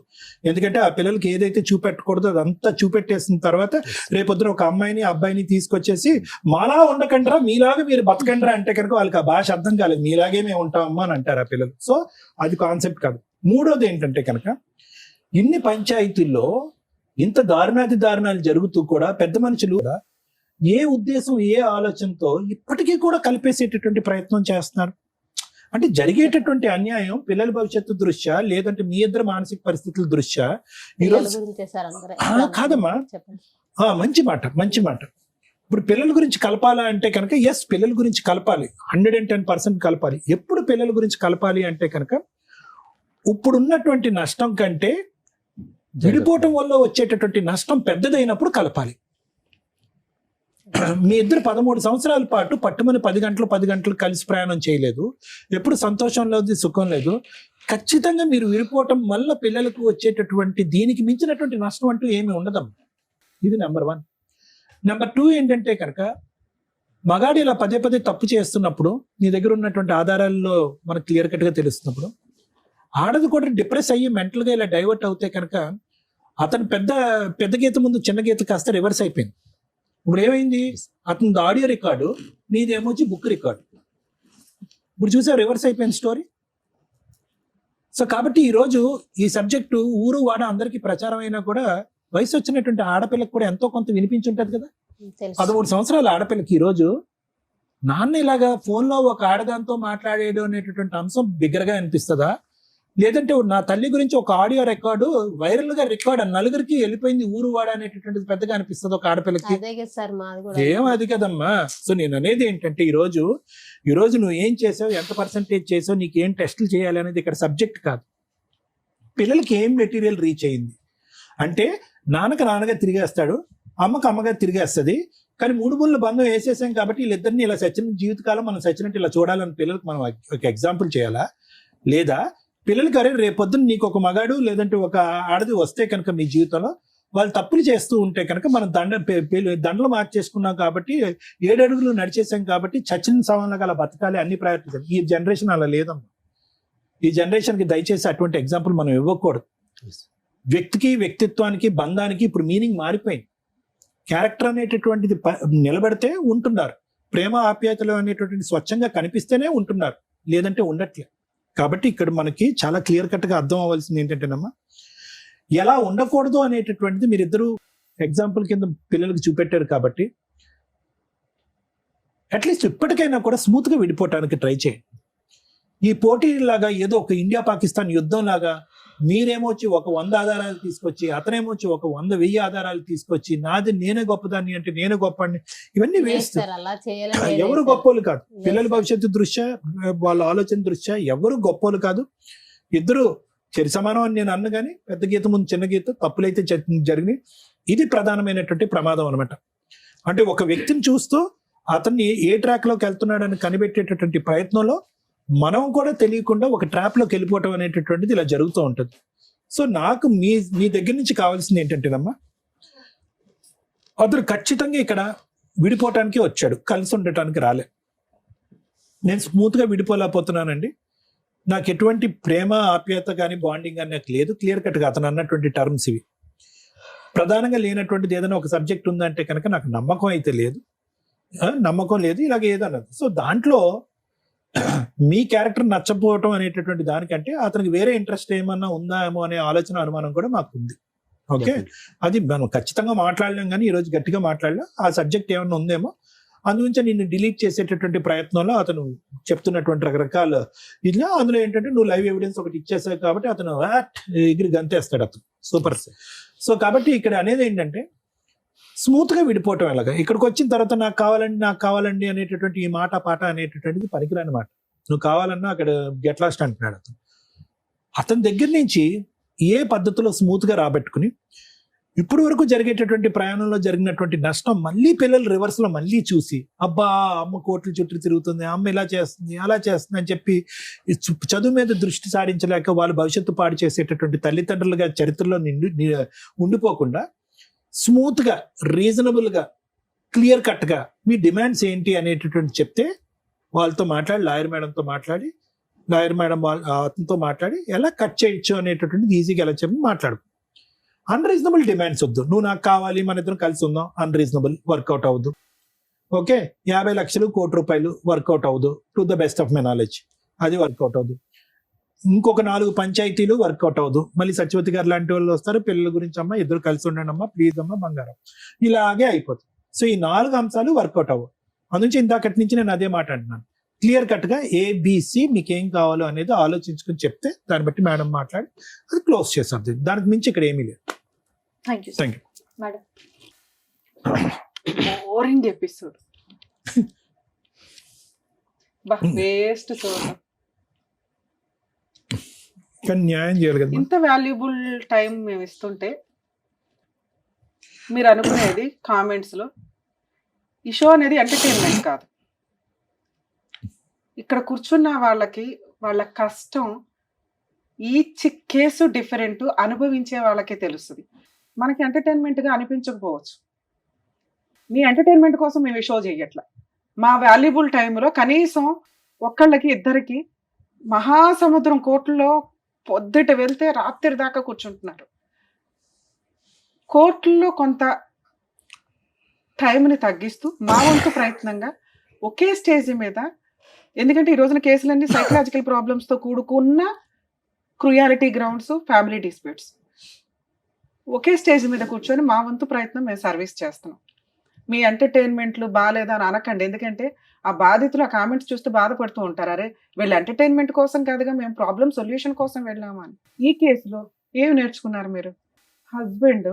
ఎందుకంటే ఆ పిల్లలకి ఏదైతే చూపెట్టకూడదో అదంతా చూపెట్టేసిన తర్వాత రేపొద్దున ఒక అమ్మాయిని అబ్బాయిని తీసుకొచ్చేసి మాలా ఉండకండ్రా, మీలాగా మీరు బతకండ్రా అంటే కనుక వాళ్ళకి ఆ భాష అర్థం కాలేదు. మీలాగే మేము ఉంటామమ్మా అని అంటారు ఆ పిల్లలు. సో అది కాన్సెప్ట్ కాదు. మూడోది ఏంటంటే కనుక ఇన్ని పంచాయతీల్లో ఇంత దారుణాలు జరుగుతూ కూడా పెద్ద మనుషులు ఏ ఉద్దేశం, ఏ ఆలోచనతో ఇప్పటికీ కూడా కలిపేసేటటువంటి ప్రయత్నం చేస్తున్నారు. అంటే జరిగేటటువంటి అన్యాయం పిల్లల భవిష్యత్తు దృష్ట్యా, లేదంటే మీ ఇద్దరు మానసిక పరిస్థితుల దృష్ట్యా ఈరోజు కాదమ్మా. మంచి మాట. ఇప్పుడు పిల్లల గురించి కలపాలా అంటే కనుక ఎస్, పిల్లల గురించి కలపాలి, 110% కలపాలి. ఎప్పుడు పిల్లల గురించి కలపాలి అంటే కనుక ఇప్పుడున్నటువంటి నష్టం కంటే విడిపోవటం వల్ల వచ్చేటటువంటి నష్టం పెద్దదైనప్పుడు కలపాలి. మీ ఇద్దరు 13 సంవత్సరాల పాటు పట్టుమని 10 గంటలు కలిసి ప్రయాణం చేయలేదు, ఎప్పుడు సంతోషం లేదు, సుఖం లేదు. ఖచ్చితంగా మీరు విడిపోవటం వల్ల పిల్లలకు వచ్చేటటువంటి దీనికి మించినటువంటి నష్టం అంటూ ఏమి ఉండదమ్మా. ఇది నెంబర్ 1. నెంబర్ 2 ఏంటంటే కనుక మగాడు ఇలా పదే తప్పు చేస్తున్నప్పుడు నీ దగ్గర ఉన్నటువంటి ఆధారాల్లో మనకు క్లియర్ కట్ గా తెలుస్తున్నప్పుడు ఆడది కూడా డిప్రెస్ అయ్యి మెంటల్ గా ఇలా డైవర్ట్ అవుతే కనుక అతను పెద్ద గీత ముందు చిన్న గీత కాస్త రివర్స్ అయిపోయింది. ఇప్పుడు ఏమైంది, అతని ఆడియో రికార్డు, నీదేమొచ్చి బుక్ రికార్డు. ఇప్పుడు చూసా రివర్స్ అయిపోయింది స్టోరీ. సో కాబట్టి ఈరోజు ఈ సబ్జెక్టు ఊరు వాడ అందరికీ ప్రచారం అయినా కూడా వయసు వచ్చినటువంటి ఆడపిల్లకి కూడా ఎంతో కొంత వినిపించుంటది కదా. 13 సంవత్సరాల ఆడపిల్లకి ఈరోజు నాన్న ఇలాగా ఫోన్లో ఒక ఆడదాంతో మాట్లాడేయడం అనేటటువంటి అంశం బిగ్గరగా అనిపిస్తుందా, లేదంటే నా తల్లి గురించి ఒక ఆడియో రికార్డు వైరల్ గా రికార్డ్ నలుగురికి వెళ్ళిపోయింది ఊరు వాడ అనేటటువంటిది పెద్దగా అనిపిస్తుంది ఒక ఆడపిల్లకి? ఏం అది కదమ్మా. సో నేను అనేది ఏంటంటే ఈ రోజు నువ్వు ఏం చేసావు, ఎంత పర్సెంటేజ్ చేసావు, నీకు ఏం టెస్టులు చేయాలి అనేది ఇక్కడ సబ్జెక్ట్ కాదు. పిల్లలకి ఏం మెటీరియల్ రీచ్ అయింది అంటే నాన్నగా తిరిగేస్తాడు, అమ్మకి అమ్మగా తిరిగేస్తుంది. కానీ 3 ముళ్ళ బంధం వేసేసాం కాబట్టి వీళ్ళిద్దరిని ఇలా సచిన జీవితకాలం మనం సచ్చినట్టు ఇలా చూడాలని పిల్లలకు మనం ఒక ఎగ్జాంపుల్ చేయాలా? లేదా పిల్లలకి అరే రేపొద్దున నీకు ఒక మగాడు లేదంటే ఒక ఆడది వస్తే కనుక మీ జీవితంలో వాళ్ళు తప్పులు చేస్తూ ఉంటే కనుక మనం దండలు మార్చేసుకున్నాం కాబట్టి 7 అడుగులు నడిచేసాం కాబట్టి చచ్చిన సవాళ్ళగా అలా బతకాలి అన్ని ప్రయత్నించాలి. ఈ జనరేషన్ అలా లేదమ్మా. ఈ జనరేషన్కి దయచేసి అటువంటి ఎగ్జాంపుల్ మనం ఇవ్వకూడదు. వ్యక్తికి, వ్యక్తిత్వానికి, బంధానికి ఇప్పుడు మీనింగ్ మారిపోయింది. క్యారెక్టర్ అనేటటువంటిది నిలబడితే ఉంటున్నారు, ప్రేమ ఆప్యాయతలు అనేటటువంటి స్వచ్ఛంగా కనిపిస్తేనే ఉంటున్నారు, లేదంటే ఉండట్లే. కాబట్టి ఇక్కడ మనకి చాలా క్లియర్ కట్ గా అర్థం అవ్వాల్సింది ఏంటంటేనమ్మా, ఎలా ఉండకూడదు అనేటటువంటిది మీరిద్దరూ ఎగ్జాంపుల్ కింద పిల్లలకు చూపెట్టారు కాబట్టి అట్లీస్ట్ ఇప్పటికైనా కూడా స్మూత్ గా విడిపోవటానికి ట్రై చేయండి. ఈ పోటీ లాగా ఏదో ఒక ఇండియా పాకిస్తాన్ యుద్ధం లాగా మీరేమొచ్చి ఒక 100 ఆధారాలు తీసుకొచ్చి, అతనేమొచ్చి ఒక 100,000 ఆధారాలు తీసుకొచ్చి నేనే గొప్పదాన్ని అంటే నేనే గొప్పని, ఇవన్నీ వేస్ట్. ఎవరు గొప్పోళ్ళు కాదు. పిల్లల భవిష్యత్తు దృష్ట్యా, వాళ్ళ ఆలోచన దృష్ట్యా ఎవరు గొప్పోళ్ళు కాదు. ఇద్దరు చెరి సమానం అని నేను అన్న కానీ పెద్ద గీత ముందు చిన్న గీత తప్పులైతే జరిగినాయి. ఇది ప్రధానమైనటువంటి ప్రమాదం అనమాట. అంటే ఒక వ్యక్తిని చూస్తూ అతన్ని ఏ ట్రాక్ లోకి వెళ్తున్నాడని కనిపెట్టేటటువంటి ప్రయత్నంలో మనం కూడా తెలియకుండా ఒక ట్రాప్ లోకి వెళ్ళిపోవటం అనేటటువంటిది ఇలా జరుగుతూ ఉంటుంది. సో నాకు మీ దగ్గర నుంచి కావాల్సింది ఏంటంటేనమ్మా, అతను ఖచ్చితంగా ఇక్కడ విడిపోవటానికి వచ్చాడు, కలిసి ఉండటానికి రాలే. నేను స్మూత్ గా విడిపోలేకపోతున్నానండి, నాకు ఎటువంటి ప్రేమ ఆప్యాయత కానీ బాండింగ్ కానీ నాకు లేదు. క్లియర్ కట్ గా అతను అన్నటువంటి టర్మ్స్ ఇవి. ప్రధానంగా లేనటువంటిది ఏదైనా ఒక సబ్జెక్ట్ ఉందంటే కనుక నాకు నమ్మకం అయితే లేదు, నమ్మకం లేదు, ఇలాగ ఏదన్నది. సో దాంట్లో మీ క్యారెక్టర్ నచ్చపోవటం అనేటటువంటి దానికంటే అతనికి వేరే ఇంట్రెస్ట్ ఏమన్నా ఉందా ఏమో అనే ఆలోచన, అనుమానం కూడా మాకు ఉంది. ఓకే, అది మనం ఖచ్చితంగా మాట్లాడలేం కానీ ఈరోజు గట్టిగా మాట్లాడలేం. ఆ సబ్జెక్ట్ ఏమన్నా ఉందేమో, అందుగురించి నిన్ను డిలీట్ చేసేటటువంటి ప్రయత్నంలో అతను చెప్తున్నటువంటి రకరకాల ఇలా, అందులో ఏంటంటే నువ్వు లైవ్ ఎవిడెన్స్ ఒకటి ఇచ్చేసావు కాబట్టి అతను ఎగిరి గంతేస్తాడు అతను. సూపర్. సో కాబట్టి ఇక్కడ అనేది ఏంటంటే స్మూత్ గా విడిపోవటం ఎలాగా. ఇక్కడికి వచ్చిన తర్వాత నాకు కావాలండి అనేటటువంటి ఈ మాట పాట అనేటటువంటిది పనికిరాని మాట. నువ్వు కావాలన్నా అక్కడ గెట్ లాస్ట్ అంటున్నాడు అతను. అతని దగ్గర నుంచి ఏ పద్ధతిలో స్మూత్ గా రాబెట్టుకుని ఇప్పుడు వరకు జరిగేటటువంటి ప్రయాణంలో జరిగినటువంటి నష్టం మళ్ళీ పిల్లలు రివర్స్ లో మళ్ళీ చూసి, అబ్బా అమ్మ కోట్ల చుట్టూ తిరుగుతుంది, అమ్మ ఇలా చేస్తుంది అలా చేస్తుంది అని చెప్పి చదువు మీద దృష్టి సారించలేక వాళ్ళు భవిష్యత్తు పాడు చేసేటటువంటి తల్లిదండ్రులుగా చరిత్రలో ఉండిపోకుండా స్మూత్ గా, రీజనబుల్ గా, క్లియర్ కట్ గా మీ డిమాండ్స్ ఏంటి అనేటటువంటి చెప్తే వాళ్ళతో మాట్లాడి, లాయర్ మేడం అతనితో మాట్లాడి ఎలా కట్ చేయొచ్చు అనేటటువంటిది ఈజీగా ఎలా చెప్పి మాట్లాడు. అన్రీజనబుల్ డిమాండ్స్ వద్దు. నువ్వు నాకు కావాలి, మన ఇద్దరం కలిసి ఉందాం, అన్రీజనబుల్, వర్కౌట్ అవ్వదు. ఓకే, 50 లక్షలు, ₹1 కోటి వర్కౌట్ అవ్వదు. To the best of my knowledge అది వర్కౌట్ అవ్వదు. ఇంకొక 4 పంచాయతీలు వర్కౌట్ అవ్వదు. మళ్ళీ సత్యవతి గారు లాంటి వాళ్ళు వస్తారు, పిల్లల గురించి అమ్మ ఇద్దరు కలిసి ఉండండి అమ్మా, ప్లీజ్ అమ్మ, బంగారం, ఇలాగే అయిపోతుంది. సో ఈ 4 అంశాలు వర్కౌట్ అవ్వవు. అందునుంచి ఇందాకటి నుంచి నేను అదే మాట అంటున్నాను. క్లియర్ కట్ గా ABC మీకు ఏం కావాలో అనేది ఆలోచించుకుని చెప్తే దాన్ని బట్టి మేడం మాట్లాడి అది క్లోజ్ చేస్తారు. దానికి మించి ఇక్కడ ఏమీ లేదు. Thank you. Madam, boring episode, waste. కానీ న్యాయం చేయాలి కదా. ఇంత వాల్యుబుల్ టైం మేము ఇస్తుంటే మీరు అనుకునేది కామెంట్స్ లో ఈ షో అనేది ఎంటర్టైన్మెంట్ కాదు. ఇక్కడ కూర్చున్న వాళ్ళకి వాళ్ళ కష్టం, ఈచ్ కేసు డిఫరెంట్, అనుభవించే వాళ్ళకే తెలుస్తుంది. మనకి ఎంటర్టైన్మెంట్గా అనిపించకపోవచ్చు. మీ ఎంటర్టైన్మెంట్ కోసం మేము ఈ షో చెయ్యట్లా. మా వాల్యుబుల్ టైంలో కనీసం ఒక్కళ్ళకి ఇద్దరికి మహాసముద్రం కోర్టులో పొద్దుట వెళ్తే రాత్రి దాకా కూర్చుంటున్నారు. కోర్టుల్లో కొంత టైంని తగ్గిస్తూ మా వంతు ప్రయత్నంగా ఒకే స్టేజ్ మీద, ఎందుకంటే ఈ రోజున కేసులన్నీ సైకలాజికల్ ప్రాబ్లమ్స్తో కూడుకున్న క్రుయాలిటీ గ్రౌండ్స్, ఫ్యామిలీ డిస్ప్యూట్స్, ఒకే స్టేజ్ మీద కూర్చొని మా వంతు ప్రయత్నం మేము సర్వీస్ చేస్తున్నాం. మీ ఎంటర్టైన్మెంట్లు బాగాలేదా అని అనకండి, ఎందుకంటే ఆ బాధితులు ఆ కామెంట్స్ చూస్తూ బాధపడుతూ ఉంటారు. అరే వీళ్ళు ఎంటర్టైన్మెంట్ కోసం కాదుగా, మేము ప్రాబ్లం సొల్యూషన్ కోసం వెళ్ళామా అని. ఈ కేసులో ఏమి నేర్చుకున్నారు మీరు? హస్బెండ్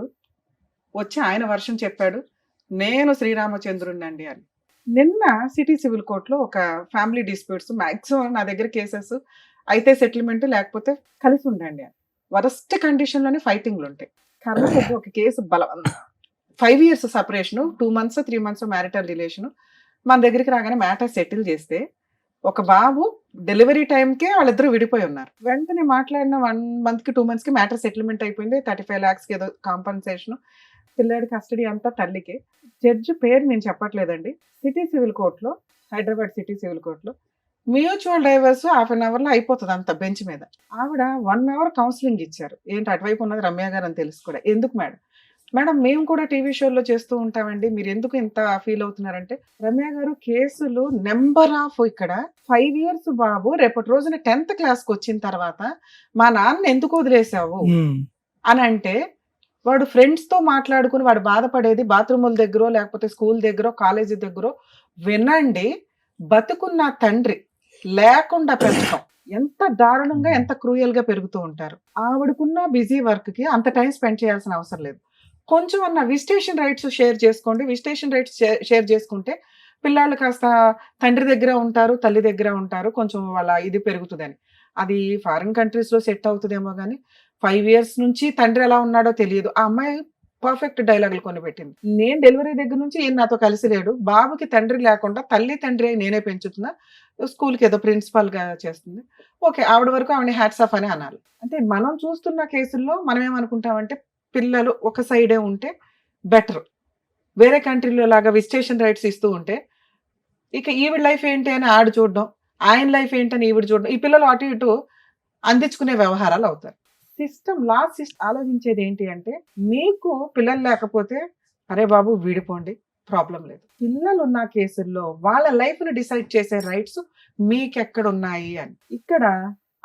వచ్చి ఆయన వర్షం చెప్పాడు, నేను శ్రీరామచంద్రుడినండి అని. నిన్న సిటీ సివిల్ కోర్టులో ఒక ఫ్యామిలీ డిస్ప్యూట్స్, మ్యాక్సిమం నా దగ్గర కేసెస్ అయితే సెటిల్మెంట్ లేకపోతే కలిసి ఉండండి అని. వరస్ట్ కండిషన్లోనే ఫైటింగ్లు ఉంటాయి. కర్మ ఒక case 5 years separation, 2 months 3 months marital relation. మన దగ్గరికి రాగానే మ్యాటర్ సెటిల్ చేస్తే ఒక బాబు డెలివరీ టైంకే వాళ్ళిద్దరూ విడిపోయి ఉన్నారు. వెంటనే మాట్లాడిన 1 month 2 months కి సెటిల్మెంట్ అయిపోయింది. 35 lakhs ఏదో కాంపన్సేషన్, పిల్లాడి కస్టడీ అంతా తల్లికే. జడ్జి పేరు నేను చెప్పట్లేదండి. సిటీ సివిల్ కోర్టులో, హైదరాబాద్ సిటీ సివిల్ కోర్టులో మ్యూచువల్ డైవర్స్ 1/2 hourలో అయిపోతుంది అంత బెంచ్ మీద. ఆవిడ 1 hour కౌన్సిలింగ్ ఇచ్చారు. ఏంటి అటువైపు ఉన్నది రమ్య గారు అని తెలుసు కూడా. ఎందుకు మేడం మేము కూడా టీవీ షోలో చేస్తూ ఉంటామండి, మీరు ఎందుకు ఇంత ఫీల్ అవుతున్నారంటే, రమ్య గారు కేసులు నెంబర్ ఆఫ్, ఇక్కడ 5 years బాబు రేపటి రోజున 10th క్లాస్కి వచ్చిన తర్వాత మా నాన్న ఎందుకు వదిలేసావు అని అంటే, వాడు ఫ్రెండ్స్తో మాట్లాడుకుని వాడు బాధపడేది బాత్రూముల దగ్గర లేకపోతే స్కూల్ దగ్గర కాలేజీ దగ్గర వినండి. బతుకున్న తండ్రి లేకుండా పెంచడం ఎంత దారుణంగా, ఎంత క్రూయల్గా పెరుగుతూ ఉంటారు. ఆవిడకున్న బిజీ వర్క్కి అంత టైం స్పెండ్ చేయాల్సిన అవసరం లేదు. కొంచెం అన్న విజిటేషన్ రైట్స్ షేర్ చేసుకోండి. విజిటేషన్ రైట్స్ షేర్ చేసుకుంటే పిల్లలు కాస్త తండ్రి దగ్గర ఉంటారు, తల్లి దగ్గర ఉంటారు, కొంచెం వాళ్ళ ఇది పెరుగుతుందని. అది ఫారిన్ కంట్రీస్లో సెట్ అవుతుందేమో కానీ 5 years నుంచి తండ్రి ఎలా ఉన్నాడో తెలియదు. ఆ అమ్మాయి పర్ఫెక్ట్ డైలాగులు కొని పెట్టింది. నేను డెలివరీ దగ్గర నుంచి ఈయన నాతో కలిసి లేడు, బాబుకి తండ్రి లేకుండా తల్లి తండ్రి నేనే పెంచుతున్నా, స్కూల్కి ఏదో ప్రిన్సిపాల్గా చేస్తుంది. ఓకే, ఆవిడ వరకు ఆవిడ హ్యాట్స్ ఆఫ్ అని అనాలి. అంటే మనం చూస్తున్న కేసుల్లో మనం ఏమనుకుంటామంటే, పిల్లలు ఒక సైడే ఉంటే బెటర్, వేరే కంట్రీలో లాగా విజిటేషన్ రైట్స్ ఇస్తూ ఉంటే ఇక ఈవిడ లైఫ్ ఏంటి అని ఆడు చూడడం, ఆయన లైఫ్ ఏంటని ఈవిడ చూడడం, ఈ పిల్లలు అటు ఇటు అందించుకునే వ్యవహారాలు అవుతారు. లా సిస్టమ్ ఆలోచించేది ఏంటి అంటే, మీకు పిల్లలు లేకపోతే అరే బాబు విడిపోండి, ప్రాబ్లం లేదు. పిల్లలు ఉన్న కేసుల్లో వాళ్ళ లైఫ్ని డిసైడ్ చేసే రైట్స్ మీకెక్కడ ఉన్నాయి అని. ఇక్కడ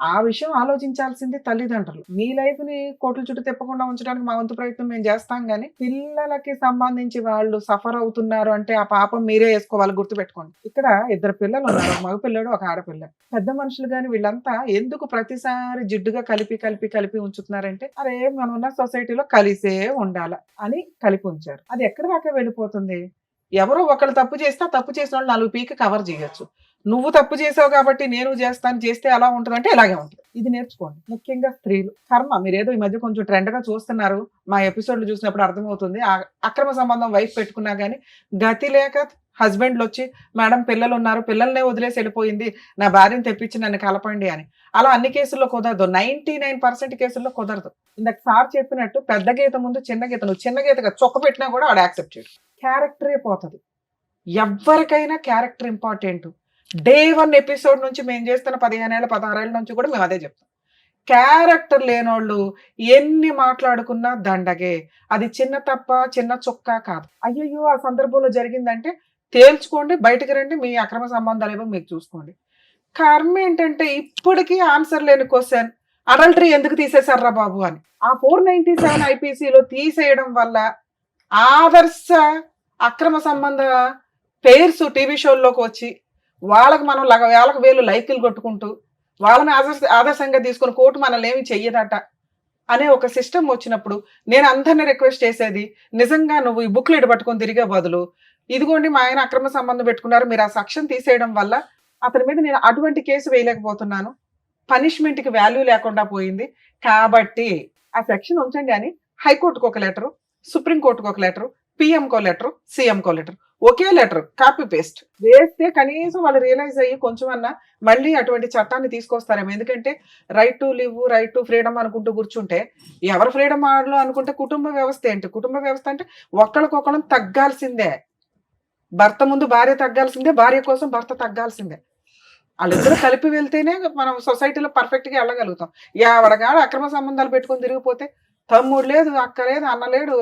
ఆ విషయం ఆలోచించాల్సింది తల్లిదండ్రులు. మీ లైఫ్ ని కోట్ల చుట్టూ తిప్పకుండా ఉంచడానికి మా వంతు ప్రయత్నం మేము చేస్తాం, కానీ పిల్లలకి సంబంధించి వాళ్ళు సఫర్ అవుతున్నారు అంటే ఆ పాపం మీరే వేసుకోవాలి. గుర్తుపెట్టుకోండి, ఇక్కడ 2 పిల్లలు ఉన్నారు, ఒక మగ పిల్లడు ఒక ఆడపిల్ల. పెద్ద మనుషులు కానీ వీళ్ళంతా ఎందుకు ప్రతిసారి జిడ్డుగా కలిపి ఉంచుతున్నారంటే, అరే మనం ఉన్న సొసైటీలో కలిసే ఉండాల అని కలిపి ఉంచారు. అది ఎక్కడి దాకా వెళ్ళిపోతుంది? ఎవరో ఒకళ్ళు తప్పు చేస్తే తప్పు చేసిన వాళ్ళు 4 పీకి కవర్ చేయొచ్చు. నువ్వు తప్పు చేసావు కాబట్టి నేను చేస్తాను, చేస్తే ఎలా ఉంటుంది అంటే ఇలాగే ఉంటుంది. ఇది నేర్చుకోండి. ముఖ్యంగా స్త్రీలు కర్మ. మీరేదో ఈ మధ్య కొంచెం ట్రెండ్ గా చూస్తున్నారు, మా ఎపిసోడ్లు చూసినప్పుడు అర్థమవుతుంది. అక్రమ సంబంధం వైఫ్ పెట్టుకున్నా కానీ గతి లేక హస్బెండ్లు వచ్చి, మేడం పిల్లలు ఉన్నారు, పిల్లల్నే వదిలేసి వెళ్ళిపోయింది, నా భార్యను తెప్పించి నన్ను కలపండి అని. అలా అన్ని కేసుల్లో కుదరదు, 99% కేసుల్లో కుదరదు. ఇందాక సార్ చెప్పినట్టు పెద్ద గీత ముందు చిన్న గీత, నువ్వు చిన్న గీతగా చొక్క పెట్టినా కూడా వాడు యాక్సెప్ట్ చేయడు. క్యారెక్టరే పోతుంది. ఎవరికైనా క్యారెక్టర్ ఇంపార్టెంట్. Day 1 ఎపిసోడ్ నుంచి మేము చేస్తున్న 15 ఏళ్ళ 16 ఏళ్ళ నుంచి కూడా మేము అదే చెప్తాం. క్యారెక్టర్ లేనోళ్ళు ఎన్ని మాట్లాడుకున్నా దండగే. అది చిన్న తప్ప చిన్న చొక్క కాదు. అయ్యయ్యో ఆ సందర్భంలో జరిగిందంటే తేల్చుకోండి, బయటకు రండి, మీ అక్రమ సంబంధాలు ఏమో మీకు చూసుకోండి. కర్మ ఏంటంటే ఇప్పటికీ ఆన్సర్ లేని క్వశ్చన్, అడల్టరీ ఎందుకు తీసేశారా బాబు అని. ఆ 497 IPCలో తీసేయడం వల్ల ఆదర్శ అక్రమ సంబంధ పేర్స్ టీవీ షోల్లోకి వచ్చి వాళ్ళకి మనం వేలకు వేలు లైకులు కొట్టుకుంటూ వాళ్ళని ఆదర్శంగా తీసుకుని కోర్టు మనల్ని ఏమి చెయ్యదట అనే ఒక సిస్టమ్ వచ్చినప్పుడు నేను అందరినీ రిక్వెస్ట్ చేసేది, నిజంగా నువ్వు ఈ బుక్లెట్ పట్టుకొని తిరిగే బదులు, ఇదిగోండి మా ఆయన అక్రమ సంబంధం పెట్టుకున్నారు, మీరు ఆ సెక్షన్ తీసేయడం వల్ల అతని మీద నేను అటువంటి కేసు వేయలేకపోతున్నాను, పనిష్మెంట్కి వాల్యూ లేకుండా పోయింది, కాబట్టి ఆ సెక్షన్ ఉంచండి అని హైకోర్టుకు ఒక లెటరు, సుప్రీంకోర్టుకు ఒక లెటరు, పిఎంకో లెటరు, సీఎంకో లెటరు, ఒకే లెటర్ కాపీ పేస్ట్ వేస్తే కనీసం వాళ్ళు రియలైజ్ అయ్యి కొంచెం అన్నా మళ్ళీ అటువంటి చట్టాన్ని తీసుకొస్తారేమో. ఎందుకంటే right to live, right to freedom అనుకుంటూ కూర్చుంటే ఎవరు ఫ్రీడమ్ ఆడలో అనుకుంటే కుటుంబ వ్యవస్థ ఏంటి? కుటుంబ వ్యవస్థ అంటే ఒకళ్ళకొకళ్ళం తగ్గాల్సిందే. భర్త ముందు భార్య తగ్గాల్సిందే, భార్య కోసం భర్త తగ్గాల్సిందే. వాళ్ళిద్దరూ కలిపి వెళ్తేనే మనం సొసైటీలో పర్ఫెక్ట్ గా వెళ్ళగలుగుతాం. ఎవడగాడు అక్రమ సంబంధాలు పెట్టుకొని తిరిగిపోతే తమ్ముడు లేదు, అక్క లేదు, అన్న లేడు,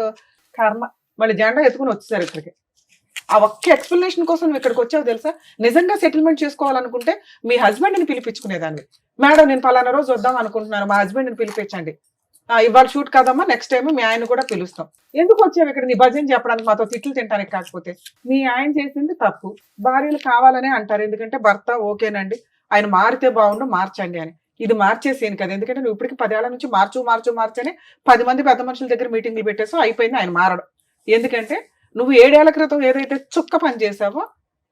కర్మ. మళ్ళీ జెండా ఎత్తుకుని వచ్చేసారు ఇక్కడికి. ఆ ఒక్క ఎక్స్ప్లెనేషన్ కోసం నువ్వు ఇక్కడికి వచ్చావు తెలుసా? నిజంగా సెటిల్మెంట్ చేసుకోవాలనుకుంటే మీ హస్బెండ్ని పిలిపించుకునేదాన్ని. మేడం నేను పలానా రోజు వద్దాం అనుకుంటున్నాను, మా హస్బెండ్ని పిలిపించండి. ఇవాళ షూట్ కాదమ్మా, నెక్స్ట్ టైం మీ ఆయన కూడా పిలుస్తాం. ఎందుకు వచ్చావు ఇక్కడ నీ భజన చెప్పడానికి, మాతో తిట్లు తింటానికి కాకపోతే? మీ ఆయన చేసింది తప్పు. భార్యలు కావాలనే అంటారు, ఎందుకంటే భర్త ఓకేనండి ఆయన మారితే బాగుండు మార్చండి అని. ఇది మార్చేసేను కదా, ఎందుకంటే నువ్వు ఇప్పటికి 10 ఏళ్ల నుంచి మార్చని 10 మంది పెద్ద మనుషుల దగ్గర మీటింగ్లు పెట్టేసో అయిపోయింది ఆయన మారడం. ఎందుకంటే నువ్వు 7 ఏళ్ల క్రితం ఏదైతే చుక్క పని చేసావో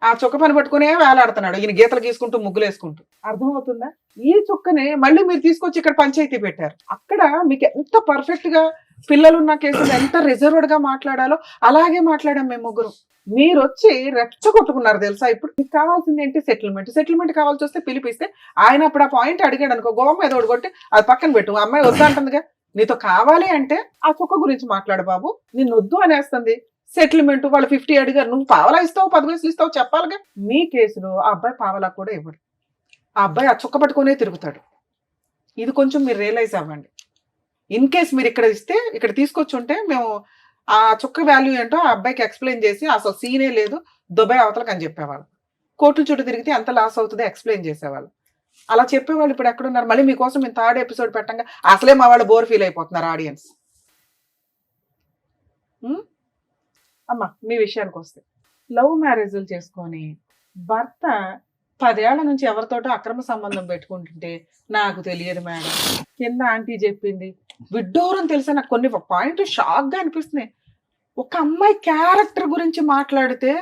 ఆ చుక్క పని పట్టుకునే వేలాడుతున్నాడు ఈయన, గీతలు గీసుకుంటూ ముగ్గులు వేసుకుంటూ. అర్థమవుతుందా? ఈ చుక్కనే మళ్ళీ మీరు తీసుకొచ్చి ఇక్కడ పంచాయతీ పెట్టారు. అక్కడ మీకు ఎంత పర్ఫెక్ట్ గా పిల్లలున్న కేసులు ఎంత రిజర్వ్డ్ గా మాట్లాడాలో అలాగే మాట్లాడాం మేము ముగ్గురు. మీరు వచ్చి రెచ్చగొట్టుకున్నారు తెలుసా. ఇప్పుడు మీకు కావాల్సింది ఏంటి? సెటిల్మెంట్ కావాల్సి వస్తే పిలిపిస్తే ఆయన అప్పుడు ఆ పాయింట్ అడిగాడు అనుకో, గోవం మీద కొట్టి అది పక్కన పెట్టు, అమ్మాయి వద్దంటుందిగా. నీతో కావాలి అంటే ఆ చుక్క గురించి మాట్లాడు బాబు, నిన్ను వద్దు అనేస్తుంది. సెటిల్మెంట్ వాళ్ళు 50 అడిగారు, నువ్వు పావలా ఇస్తావు 10 పైసలు ఇస్తావు చెప్పాలిగా. మీ కేసులో ఆ అబ్బాయి పావలా కూడా ఇవ్వడు, ఆ అబ్బాయి ఆ చుక్క పట్టుకునే తిరుగుతాడు. ఇది కొంచెం మీరు రియలైజ్ అవ్వండి. ఇన్ కేస్ మీరు ఇక్కడ ఇస్తే, ఇక్కడ తీసుకొచ్చి ఉంటే మేము ఆ చుక్క వాల్యూ ఏంటో ఆ అబ్బాయికి ఎక్స్ప్లెయిన్ చేసి అసలు సీనే లేదు దుబాయ్ అవతలకు అని చెప్పేవాళ్ళు. కోర్టుల చుట్టూ తిరిగితే ఎంత లాస్ అవుతుందో ఎక్స్ప్లెయిన్ చేసేవాళ్ళు. అలా చెప్పేవాళ్ళు ఇప్పుడు ఎక్కడున్నారు? మళ్ళీ మీకోసం మేము 3rd ఎపిసోడ్ పెట్టంగా అసలే మా వాళ్ళు బోర్ ఫీల్ అయిపోతున్నారు ఆడియన్స్. అమ్మా మీ విషయానికి వస్తే, లవ్ మ్యారేజ్లు చేసుకొని భర్త 10 ఏళ్ల నుంచి ఎవరితోటో అక్రమ సంబంధం పెట్టుకుంటుంటే నాకు తెలియదు మేడం, కింద ఆంటీ చెప్పింది, విడ్డూరం తెలుసా. నాకు కొన్ని పాయింట్ షాక్ గా అనిపిస్తున్నాయి. ఒక అమ్మాయి క్యారెక్టర్ గురించి మాట్లాడితే